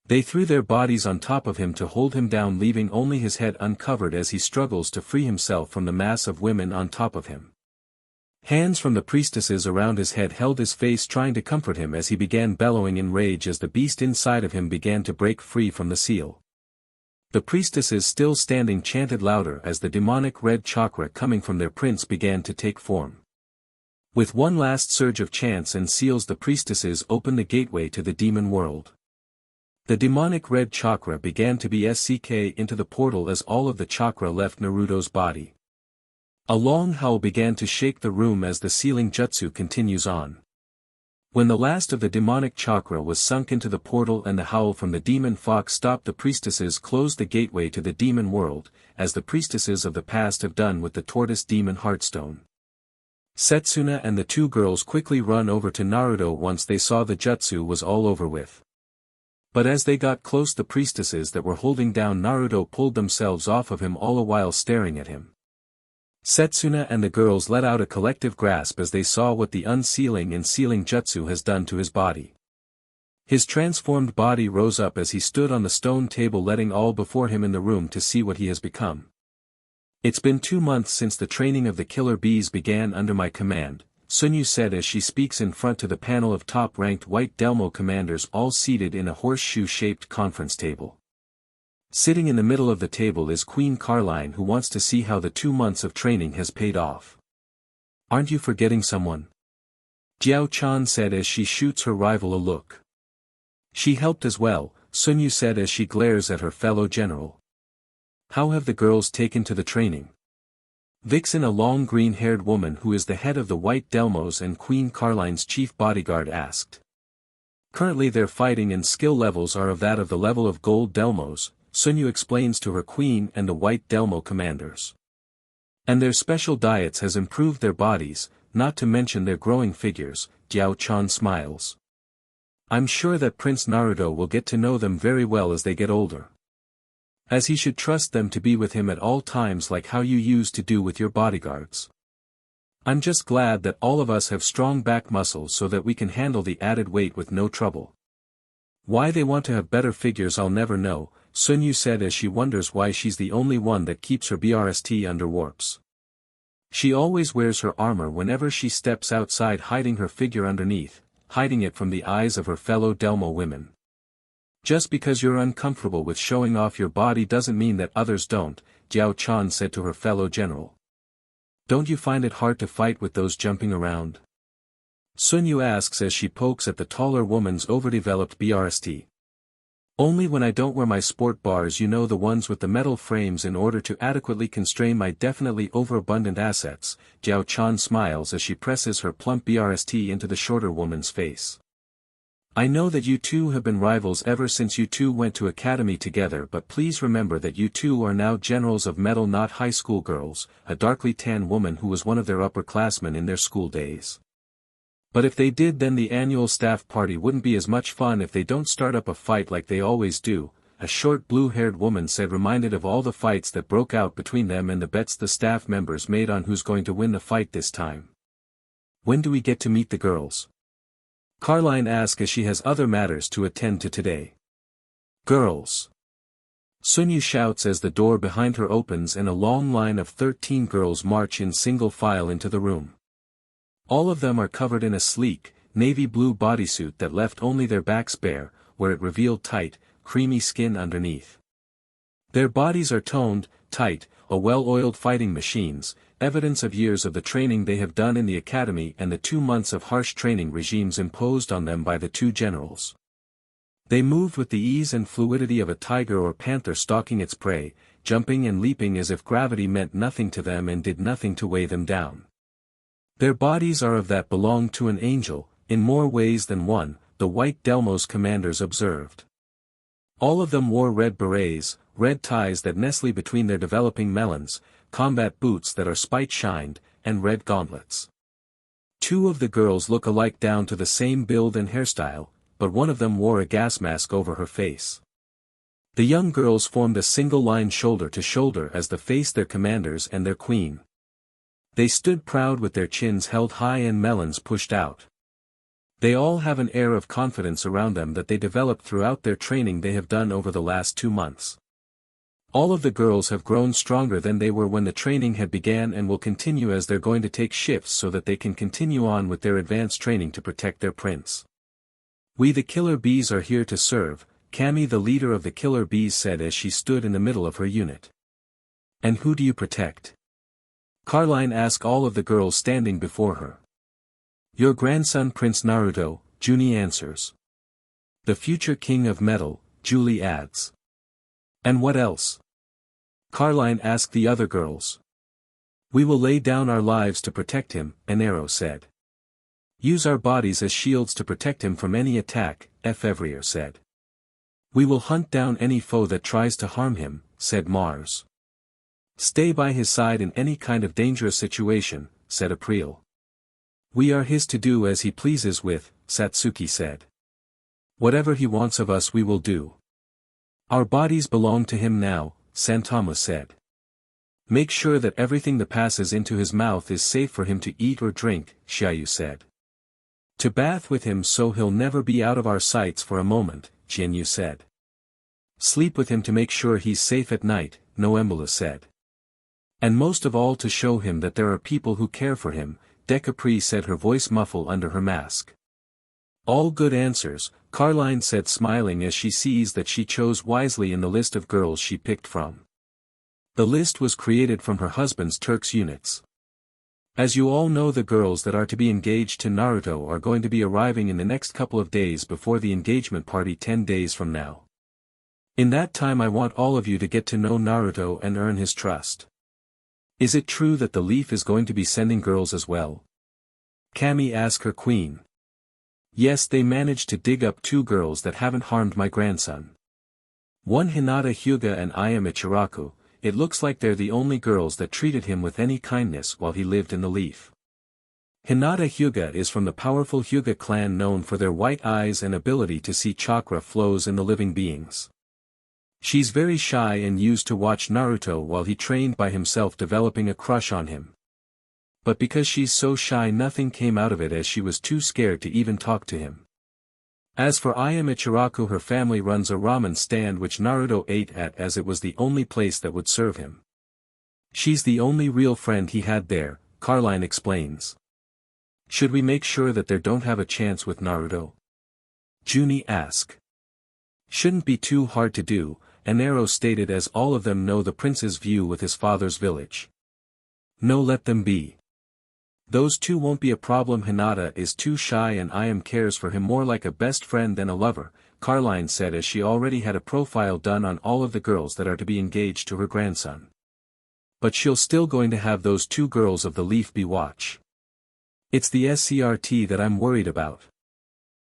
They threw their bodies on top of him to hold him down, leaving only his head uncovered as he struggles to free himself from the mass of women on top of him. Hands from the priestesses around his head held his face, trying to comfort him as he began bellowing in rage as the beast inside of him began to break free from the seal. The priestesses still standing chanted louder as the demonic red chakra coming from their prince began to take form. With one last surge of chants and seals, the priestesses opened the gateway to the demon world. The demonic red chakra began to be SCK into the portal as all of the chakra left Naruto's body. A long howl began to shake the room as the sealing jutsu continues on. When the last of the demonic chakra was sunk into the portal and the howl from the demon fox stopped, the priestesses closed the gateway to the demon world, as the priestesses of the past have done with the tortoise demon Hearthstone. Setsuna and the two girls quickly run over to Naruto once they saw the jutsu was all over with. But as they got close, the priestesses that were holding down Naruto pulled themselves off of him, all the while staring at him. Setsuna and the girls let out a collective grasp as they saw what the unsealing and sealing jutsu has done to his body. His transformed body rose up as he stood on the stone table, letting all before him in the room to see what he has become. It's been 2 months since the training of the killer bees began under my command, Sunyu said as she speaks in front to the panel of top-ranked white Delmo commanders all seated in a horseshoe-shaped conference table. Sitting in the middle of the table is Queen Carline, who wants to see how the 2 months of training has paid off. Aren't you forgetting someone? Jiao Chan said as she shoots her rival a look. She helped as well, Sunyu said as she glares at her fellow general. How have the girls taken to the training? Vixen, a long green-haired woman who is the head of the White Delmos and Queen Carline's chief bodyguard, asked. Currently their fighting and skill levels are of that of the level of Gold Delmos, Sunyu explains to her queen and the White Delmo commanders. And their special diets has improved their bodies, not to mention their growing figures, Jiao Chan smiles. I'm sure that Prince Naruto will get to know them very well as they get older. As he should trust them to be with him at all times, like how you used to do with your bodyguards. I'm just glad that all of us have strong back muscles so that we can handle the added weight with no trouble. Why they want to have better figures I'll never know, Sunyu said as she wonders why she's the only one that keeps her BRST under warps. She always wears her armor whenever she steps outside, hiding her figure underneath, hiding it from the eyes of her fellow Delmo women. Just because you're uncomfortable with showing off your body doesn't mean that others don't, Jiao Chan said to her fellow general. Don't you find it hard to fight with those jumping around? Sunyu asks as she pokes at the taller woman's overdeveloped BRST. Only when I don't wear my sport bars, you know, the ones with the metal frames, in order to adequately constrain my definitely overabundant assets. Jiao Chan smiles as she presses her plump BRST into the shorter woman's face. I know that you two have been rivals ever since you two went to academy together, but please remember that you two are now generals of metal, not high school girls, a darkly tan woman who was one of their upperclassmen in their school days. But if they did, then the annual staff party wouldn't be as much fun if they don't start up a fight like they always do, a short blue-haired woman said, reminded of all the fights that broke out between them and the bets the staff members made on who's going to win the fight this time. When do we get to meet the girls? Caroline asks as she has other matters to attend to today. Girls. Sunyu shouts as the door behind her opens and a long line of 13 girls march in single file into the room. All of them are covered in a sleek, navy blue bodysuit that left only their backs bare, where it revealed tight, creamy skin underneath. Their bodies are toned, tight, well-oiled fighting machines, evidence of years of the training they have done in the academy and the 2 months of harsh training regimes imposed on them by the two generals. They moved with the ease and fluidity of a tiger or panther stalking its prey, jumping and leaping as if gravity meant nothing to them and did nothing to weigh them down. Their bodies are of that belonged to an angel, in more ways than one, the White Delmos commanders observed. All of them wore red berets, red ties that nestle between their developing melons, combat boots that are spite-shined, and red gauntlets. 2 of the girls look alike down to the same build and hairstyle, but one of them wore a gas mask over her face. The young girls formed a single line shoulder to shoulder as they faced their commanders and their queen. They stood proud with their chins held high and melons pushed out. They all have an air of confidence around them that they developed throughout their training they have done over the last 2 months. All of the girls have grown stronger than they were when the training had began and will continue as they're going to take shifts so that they can continue on with their advanced training to protect their prince. We the Killer Bees are here to serve, Cammy the leader of the Killer Bees said as she stood in the middle of her unit. And who do you protect? Caroline asked all of the girls standing before her. Your grandson Prince Naruto, Junie answers. The future king of metal, Julie adds. And what else? Caroline asked the other girls. We will lay down our lives to protect him, Enero said. Use our bodies as shields to protect him from any attack, Fevrier said. We will hunt down any foe that tries to harm him, said Mars. Stay by his side in any kind of dangerous situation, said April. We are his to do as he pleases with, Satsuki said. Whatever he wants of us we will do. Our bodies belong to him now, Santama said. Make sure that everything that passes into his mouth is safe for him to eat or drink, Xiaoyu said. To bath with him so he'll never be out of our sights for a moment, Jianyu said. Sleep with him to make sure he's safe at night, Noembula said. And most of all to show him that there are people who care for him, Decapri said, her voice muffled under her mask. All good answers, Caroline said, smiling as she sees that she chose wisely in the list of girls she picked from. The list was created from her husband's Turks units. As you all know, the girls that are to be engaged to Naruto are going to be arriving in the next couple of days before the engagement party 10 days from now. In that time I want all of you to get to know Naruto and earn his trust. Is it true that the Leaf is going to be sending girls as well? Cammy asked her queen. Yes, they managed to dig up 2 girls that haven't harmed my grandson. One Hinata Hyuga and Aya Michiraku. It looks like they're the only girls that treated him with any kindness while he lived in the Leaf. Hinata Hyuga is from the powerful Hyuga clan known for their white eyes and ability to see chakra flows in the living beings. She's very shy and used to watch Naruto while he trained by himself, developing a crush on him. But because she's so shy, nothing came out of it as she was too scared to even talk to him. As for Aya Michiraku, her family runs a ramen stand which Naruto ate at as it was the only place that would serve him. She's the only real friend he had there, Caroline explains. Should we make sure that they don't have a chance with Naruto? Junie asked. Shouldn't be too hard to do, Enero stated, as all of them know the prince's view with his father's village. No, let them be. Those 2 won't be a problem. Hinata is too shy and Ayam cares for him more like a best friend than a lover, Carline said as she already had a profile done on all of the girls that are to be engaged to her grandson. But she'll still going to have those 2 girls of the Leaf be watch. It's the SCRT that I'm worried about.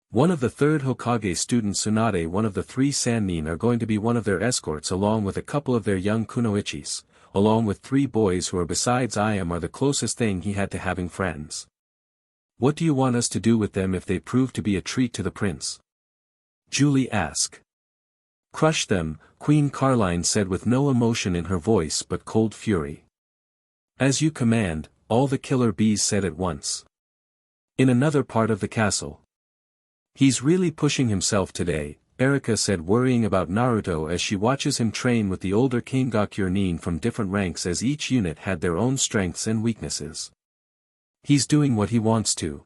One of the 3rd Hokage student Tsunade, one of the 3 Sannin are going to be one of their escorts along with a couple of their young kunoichis, along with 3 boys who are besides I am are the closest thing he had to having friends. What do you want us to do with them if they prove to be a treat to the prince? Julie asked. Crush them, Queen Carline said with no emotion in her voice but cold fury. As you command, all the killer bees said at once. In another part of the castle. He's really pushing himself today, Erika said, worrying about Naruto as she watches him train with the older Kingakurenin from different ranks as each unit had their own strengths and weaknesses. He's doing what he wants to.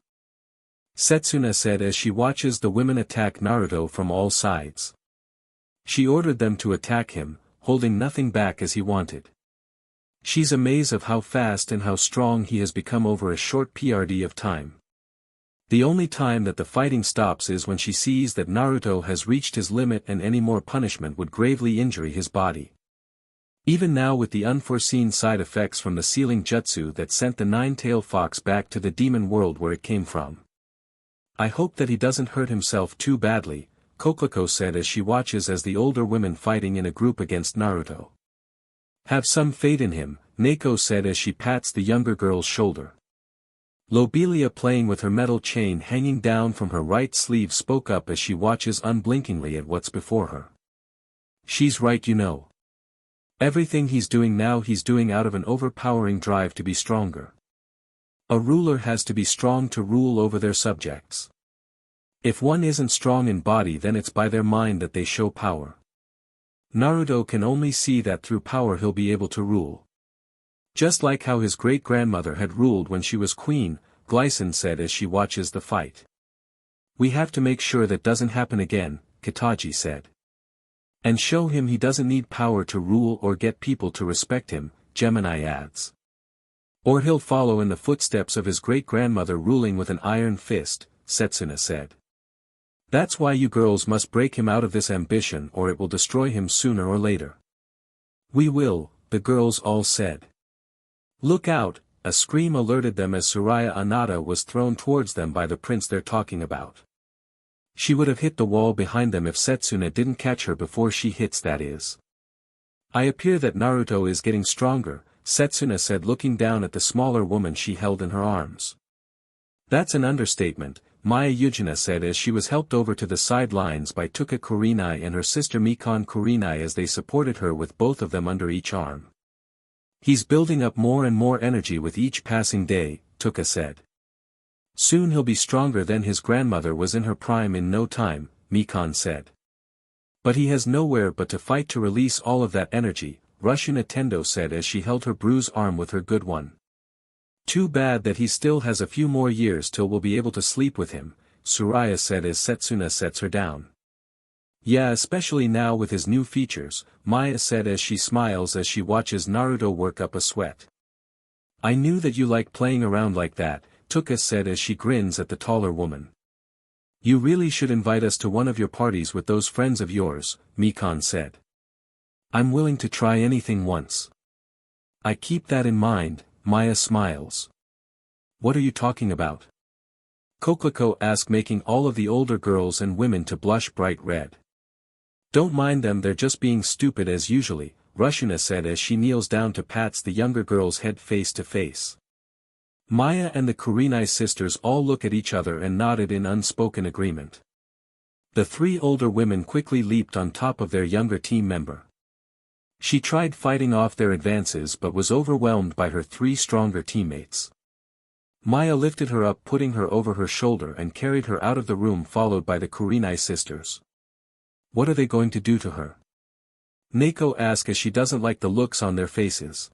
Setsuna said as she watches the women attack Naruto from all sides. She ordered them to attack him, holding nothing back as he wanted. She's amazed of how fast and how strong he has become over a short period of time. The only time that the fighting stops is when she sees that Naruto has reached his limit and any more punishment would gravely injure his body. Even now with the unforeseen side effects from the sealing jutsu that sent the 9-tailed fox back to the demon world where it came from. I hope that he doesn't hurt himself too badly, Koklako said as she watches as the older women fighting in a group against Naruto. Have some faith in him, Neko said as she pats the younger girl's shoulder. Lobelia, playing with her metal chain hanging down from her right sleeve, spoke up as she watches unblinkingly at what's before her. She's right, you know. Everything he's doing now he's doing out of an overpowering drive to be stronger. A ruler has to be strong to rule over their subjects. If one isn't strong in body then it's by their mind that they show power. Naruto can only see that through power he'll be able to rule. Just like how his great-grandmother had ruled when she was queen, Glycin said as she watches the fight. We have to make sure that doesn't happen again, Kitaji said. And show him he doesn't need power to rule or get people to respect him, Gemini adds. Or he'll follow in the footsteps of his great-grandmother ruling with an iron fist, Setsuna said. That's why you girls must break him out of this ambition or it will destroy him sooner or later. We will, the girls all said. Look out, a scream alerted them as Jiraiya Anata was thrown towards them by the prince they're talking about. She would have hit the wall behind them if Setsuna didn't catch her before she hits, that is. I appear that Naruto is getting stronger, Setsuna said looking down at the smaller woman she held in her arms. That's an understatement, Maya Yujina said as she was helped over to the sidelines by Tuka Kurenai and her sister Mikon Kurenai as they supported her with both of them under each arm. He's building up more and more energy with each passing day, Tuka said. Soon he'll be stronger than his grandmother was in her prime in no time, Mikon said. But he has nowhere but to fight to release all of that energy, Russian Tendo said as she held her bruised arm with her good one. Too bad that he still has a few more years till we'll be able to sleep with him, Jiraiya said as Setsuna sets her down. Yeah, especially now with his new features, Maya said as she smiles as she watches Naruto work up a sweat. I knew that you like playing around like that, Tuka said as she grins at the taller woman. You really should invite us to one of your parties with those friends of yours, Mikon said. I'm willing to try anything once. I keep that in mind, Maya smiles. What are you talking about? Koklako asked, making all of the older girls and women to blush bright red. Don't mind them, they're just being stupid as usually, Rushina said as she kneels down to pats the younger girl's head face to face. Maya and the Kurenai sisters all look at each other and nodded in unspoken agreement. The 3 older women quickly leaped on top of their younger team member. She tried fighting off their advances but was overwhelmed by her 3 stronger teammates. Maya lifted her up, putting her over her shoulder and carried her out of the room followed by the Kurenai sisters. What are they going to do to her? Neko asked as she doesn't like the looks on their faces.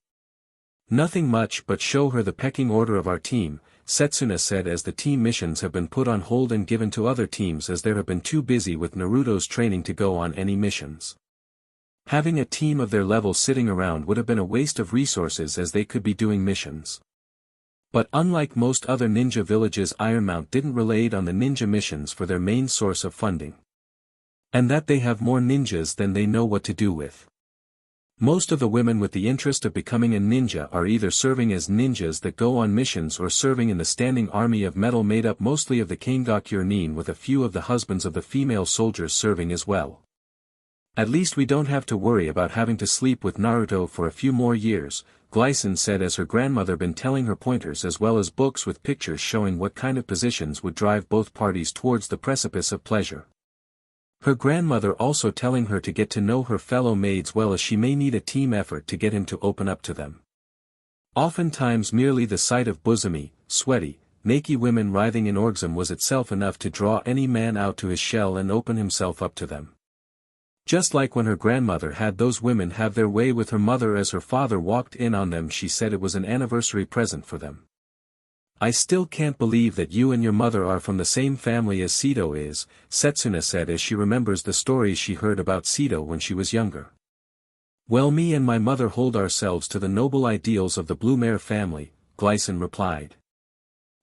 Nothing much but show her the pecking order of our team, Setsuna said as the team missions have been put on hold and given to other teams as they have been too busy with Naruto's training to go on any missions. Having a team of their level sitting around would have been a waste of resources as they could be doing missions. But unlike most other ninja villages, Ironmount didn't rely on the ninja missions for their main source of funding. And that they have more ninjas than they know what to do with. Most of the women with the interest of becoming a ninja are either serving as ninjas that go on missions or serving in the standing army of metal made up mostly of the Kangakure with a few of the husbands of the female soldiers serving as well. At least we don't have to worry about having to sleep with Naruto for a few more years, Glycine said as her grandmother been telling her pointers as well as books with pictures showing what kind of positions would drive both parties towards the precipice of pleasure. Her grandmother also telling her to get to know her fellow maids well as she may need a team effort to get him to open up to them. Oftentimes merely the sight of bosomy, sweaty, naked women writhing in orgasm was itself enough to draw any man out to his shell and open himself up to them. Just like when her grandmother had those women have their way with her mother as her father walked in on them, she said it was an anniversary present for them. I still can't believe that you and your mother are from the same family as Sito is, Setsuna said as she remembers the stories she heard about Sito when she was younger. Well, me and my mother hold ourselves to the noble ideals of the Blumare family, Glycine replied.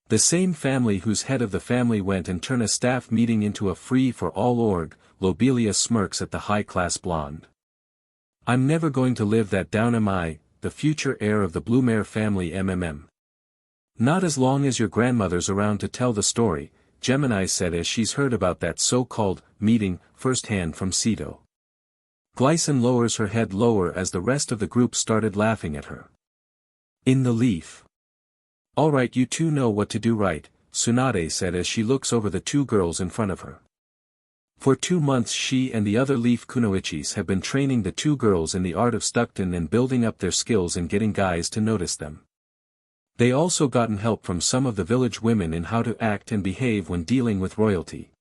The same family whose head of the family went and turned a staff meeting into a free-for-all org, Lobelia smirks at the high-class blonde. I'm never going to live that down, am I, the future heir of the Blumare family MMM. Not as long as your grandmother's around to tell the story, Gemini said as she's heard about that so-called meeting firsthand from Sito. Glycine lowers her head lower as the rest of the group started laughing at her. In the leaf. Alright, you two know what to do, right? Tsunade said as she looks over the two girls in front of her. For 2 months she and the other leaf kunoichis have been training the two girls in the art of stuckton and building up their skills in getting guys to notice them. They also gotten help from some of the village women in how to act and behave when dealing with royalty.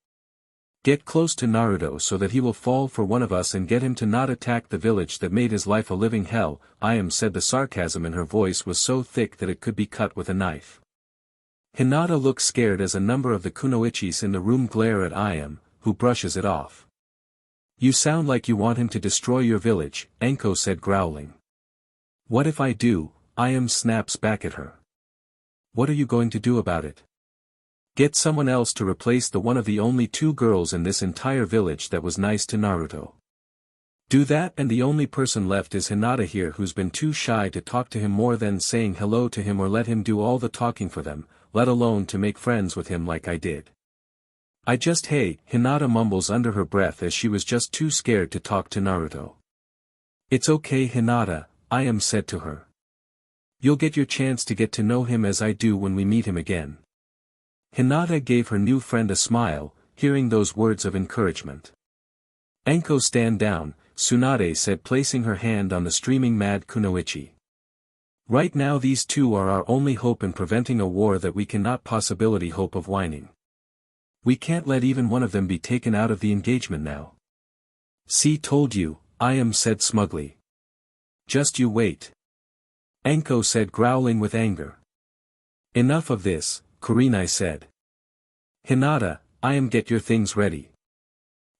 Get close to Naruto so that he will fall for one of us and get him to not attack the village that made his life a living hell, said. The sarcasm in her voice was so thick that it could be cut with a knife. Hinata looks scared as a number of the kunoichis in the room glare at who brushes it off. You sound like you want him to destroy your village, Anko said growling. What if I do? Snaps back at her. What are you going to do about it? Get someone else to replace the one of the only two girls in this entire village that was nice to Naruto. Do that, and the only person left is Hinata here who's been too shy to talk to him more than saying hello to him or let him do all the talking for them, let alone to make friends with him like I did. Hinata mumbles under her breath as she was just too scared to talk to Naruto. It's okay, Hinata, said to her. You'll get your chance to get to know him as I do when we meet him again. Hinata gave her new friend a smile, hearing those words of encouragement. Anko, stand down, Tsunade said, placing her hand on the streaming mad kunoichi. Right now these two are our only hope in preventing a war that we cannot possibly hope of winning. We can't let even one of them be taken out of the engagement now. See, told you, said smugly. Just you wait. Anko said, growling with anger. Enough of this, Kurenai said. Hinata, get your things ready.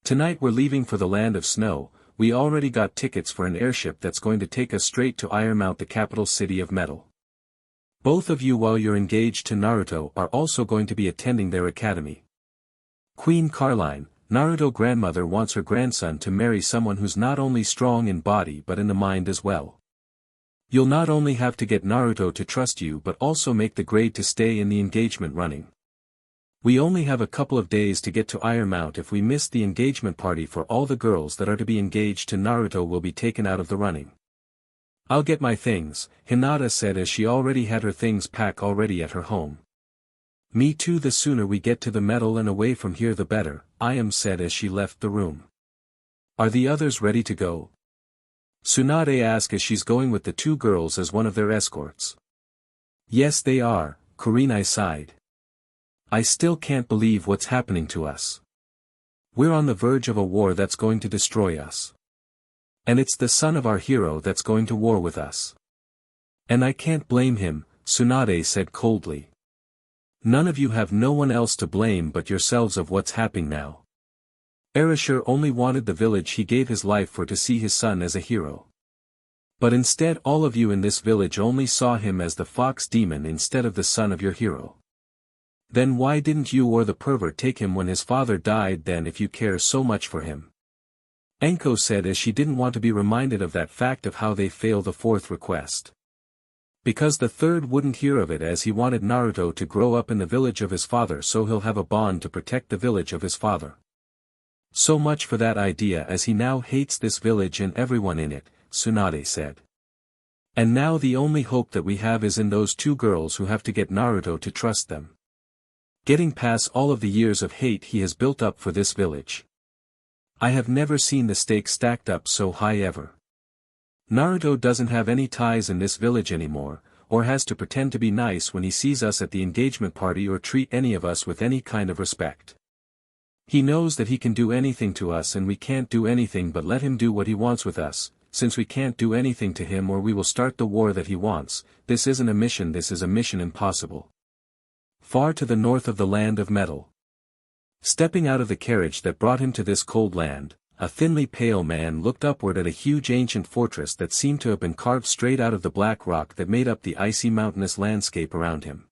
Tonight we're leaving for the land of snow. We already got tickets for an airship that's going to take us straight to Ironmount, the capital city of metal. Both of you, while you're engaged to Naruto, are also going to be attending their academy. Queen Carline, Naruto's grandmother, wants her grandson to marry someone who's not only strong in body but in the mind as well. You'll not only have to get Naruto to trust you but also make the grade to stay in the engagement running. We only have a couple of days to get to Ironmount. If we miss the engagement party for all the girls that are to be engaged to Naruto will be taken out of the running. I'll get my things, Hinata said as she already had her things packed already at her home. Me too, the sooner we get to the metal and away from here the better, said as she left the room. Are the others ready to go? Tsunade asked as she's going with the two girls as one of their escorts. Yes they are, Kurenai sighed. I still can't believe what's happening to us. We're on the verge of a war that's going to destroy us. And it's the son of our hero that's going to war with us. And I can't blame him, Tsunade said coldly. None of you have no one else to blame but yourselves of what's happening now. Erasure only wanted the village he gave his life for to see his son as a hero. But instead all of you in this village only saw him as the fox demon instead of the son of your hero. Then why didn't you or the pervert take him when his father died then if you care so much for him? Anko said as she didn't want to be reminded of that fact of how they failed the fourth request. Because the third wouldn't hear of it as he wanted Naruto to grow up in the village of his father so he'll have a bond to protect the village of his father. So much for that idea as he now hates this village and everyone in it, Tsunade said. And now the only hope that we have is in those two girls who have to get Naruto to trust them. Getting past all of the years of hate he has built up for this village. I have never seen the stakes stacked up so high ever. Naruto doesn't have any ties in this village anymore, or has to pretend to be nice when he sees us at the engagement party or treat any of us with any kind of respect. He knows that he can do anything to us and we can't do anything but let him do what he wants with us, since we can't do anything to him or we will start the war that he wants. This isn't a mission, this is a mission impossible. Far to the north of the land of metal. Stepping out of the carriage that brought him to this cold land, a thinly pale man looked upward at a huge ancient fortress that seemed to have been carved straight out of the black rock that made up the icy mountainous landscape around him.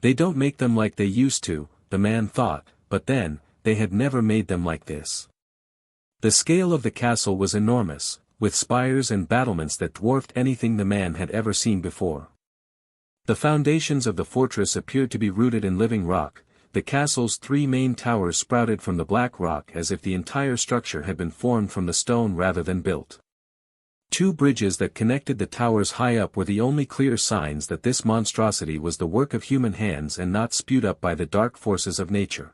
They don't make them like they used to, the man thought, but then, they had never made them like this. The scale of the castle was enormous, with spires and battlements that dwarfed anything the man had ever seen before. The foundations of the fortress appeared to be rooted in living rock. The castle's three main towers sprouted from the black rock as if the entire structure had been formed from the stone rather than built. Two bridges that connected the towers high up were the only clear signs that this monstrosity was the work of human hands and not spewed up by the dark forces of nature.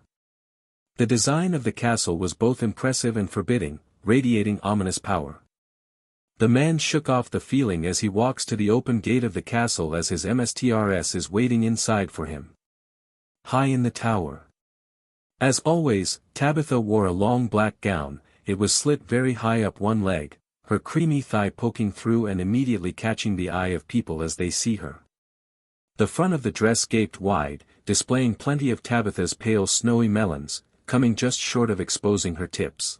The design of the castle was both impressive and forbidding, radiating ominous power. The man shook off the feeling as he walks to the open gate of the castle as his MSTRS is waiting inside for him. High in the tower. As always, Tabitha wore a long black gown. It was slit very high up one leg, her creamy thigh poking through and immediately catching the eye of people as they see her. The front of the dress gaped wide, displaying plenty of Tabitha's pale snowy melons, coming just short of exposing her tips.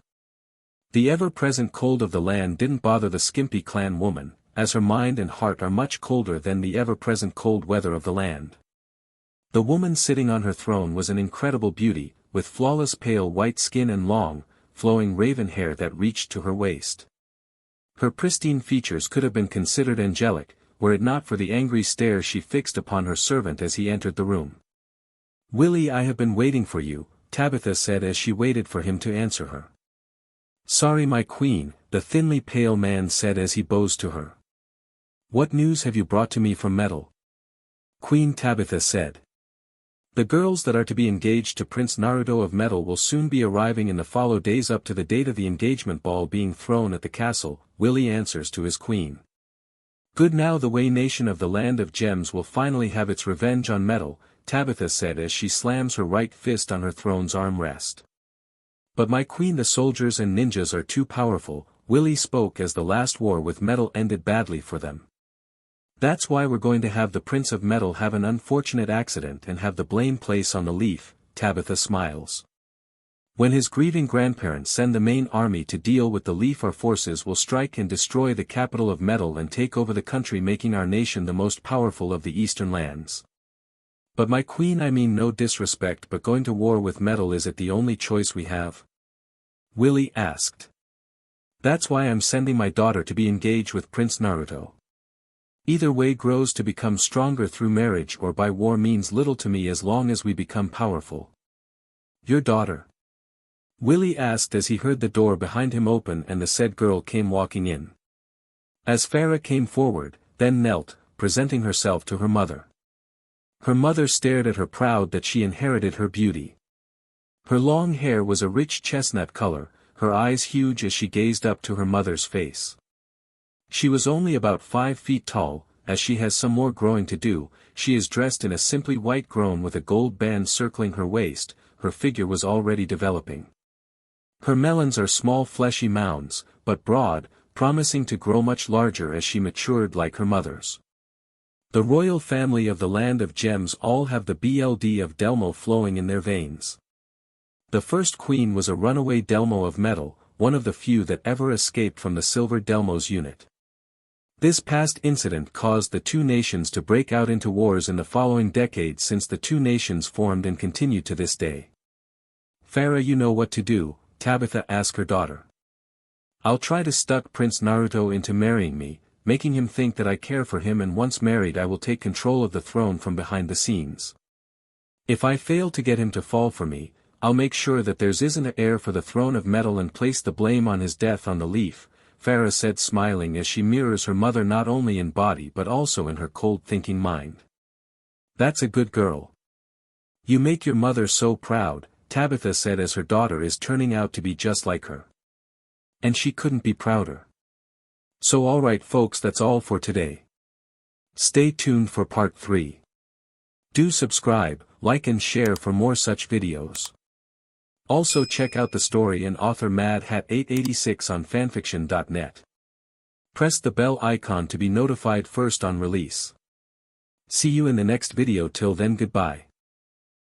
The ever-present cold of the land didn't bother the skimpy clan woman, as her mind and heart are much colder than the ever-present cold weather of the land. The woman sitting on her throne was an incredible beauty, with flawless pale white skin and long, flowing raven hair that reached to her waist. Her pristine features could have been considered angelic, were it not for the angry stare she fixed upon her servant as he entered the room. "Willy, I have been waiting for you," Tabitha said as she waited for him to answer her. "Sorry my queen," the thinly pale man said as he bows to her. "What news have you brought to me from Metal?" Queen Tabitha said. "The girls that are to be engaged to Prince Naruto of Metal will soon be arriving in the follow days up to the date of the engagement ball being thrown at the castle," Willy answers to his queen. "Good, now the Wei nation of the Land of Gems will finally have its revenge on Metal," Tabitha said as she slams her right fist on her throne's armrest. "But my queen, the soldiers and ninjas are too powerful," Willy spoke as the last war with Metal ended badly for them. "That's why we're going to have the Prince of Metal have an unfortunate accident and have the blame place on the Leaf," Tabitha smiles. "When his grieving grandparents send the main army to deal with the Leaf, our forces will strike and destroy the capital of Metal and take over the country, making our nation the most powerful of the eastern lands. But my queen, I mean no disrespect, but going to war with Metal, is it the only choice we have?" Willy asked. "That's why I'm sending my daughter to be engaged with Prince Naruto. Either way grows to become stronger through marriage or by war means little to me as long as we become powerful." "Your daughter?" Willy asked as he heard the door behind him open and the said girl came walking in. As Farah came forward, then knelt, presenting herself to her mother. Her mother stared at her, proud that she inherited her beauty. Her long hair was a rich chestnut color, her eyes huge as she gazed up to her mother's face. She was only about 5 feet tall, as she has some more growing to do. She is dressed in a simply white gown with a gold band circling her waist. Her figure was already developing. Her melons are small fleshy mounds, but broad, promising to grow much larger as she matured like her mother's. The royal family of the Land of Gems all have the blood of Delmo flowing in their veins. The first queen was a runaway Delmo of Metal, one of the few that ever escaped from the Silver Delmo's unit. This past incident caused the two nations to break out into wars in the following decades, since the two nations formed and continue to this day. "Farah, you know what to do," Tabitha asked her daughter. I'll try to stuck Prince Naruto into marrying me, making him think that I care for him, and once married I will take control of the throne from behind the scenes. If I fail to get him to fall for me, I'll make sure that there isn't an heir for the throne of metal and place the blame on his death on the leaf, Farah said, smiling as she mirrors her mother not only in body but also in her cold thinking mind. That's a good girl. You make your mother so proud, Tabitha said as her daughter is turning out to be just like her. And she couldn't be prouder. So alright folks, that's all for today. Stay tuned for part 3. Do subscribe, like and share for more such videos. Also check out the story and author Mad Hat 886 on fanfiction.net. Press the bell icon to be notified first on release. See you in the next video. Till then, goodbye.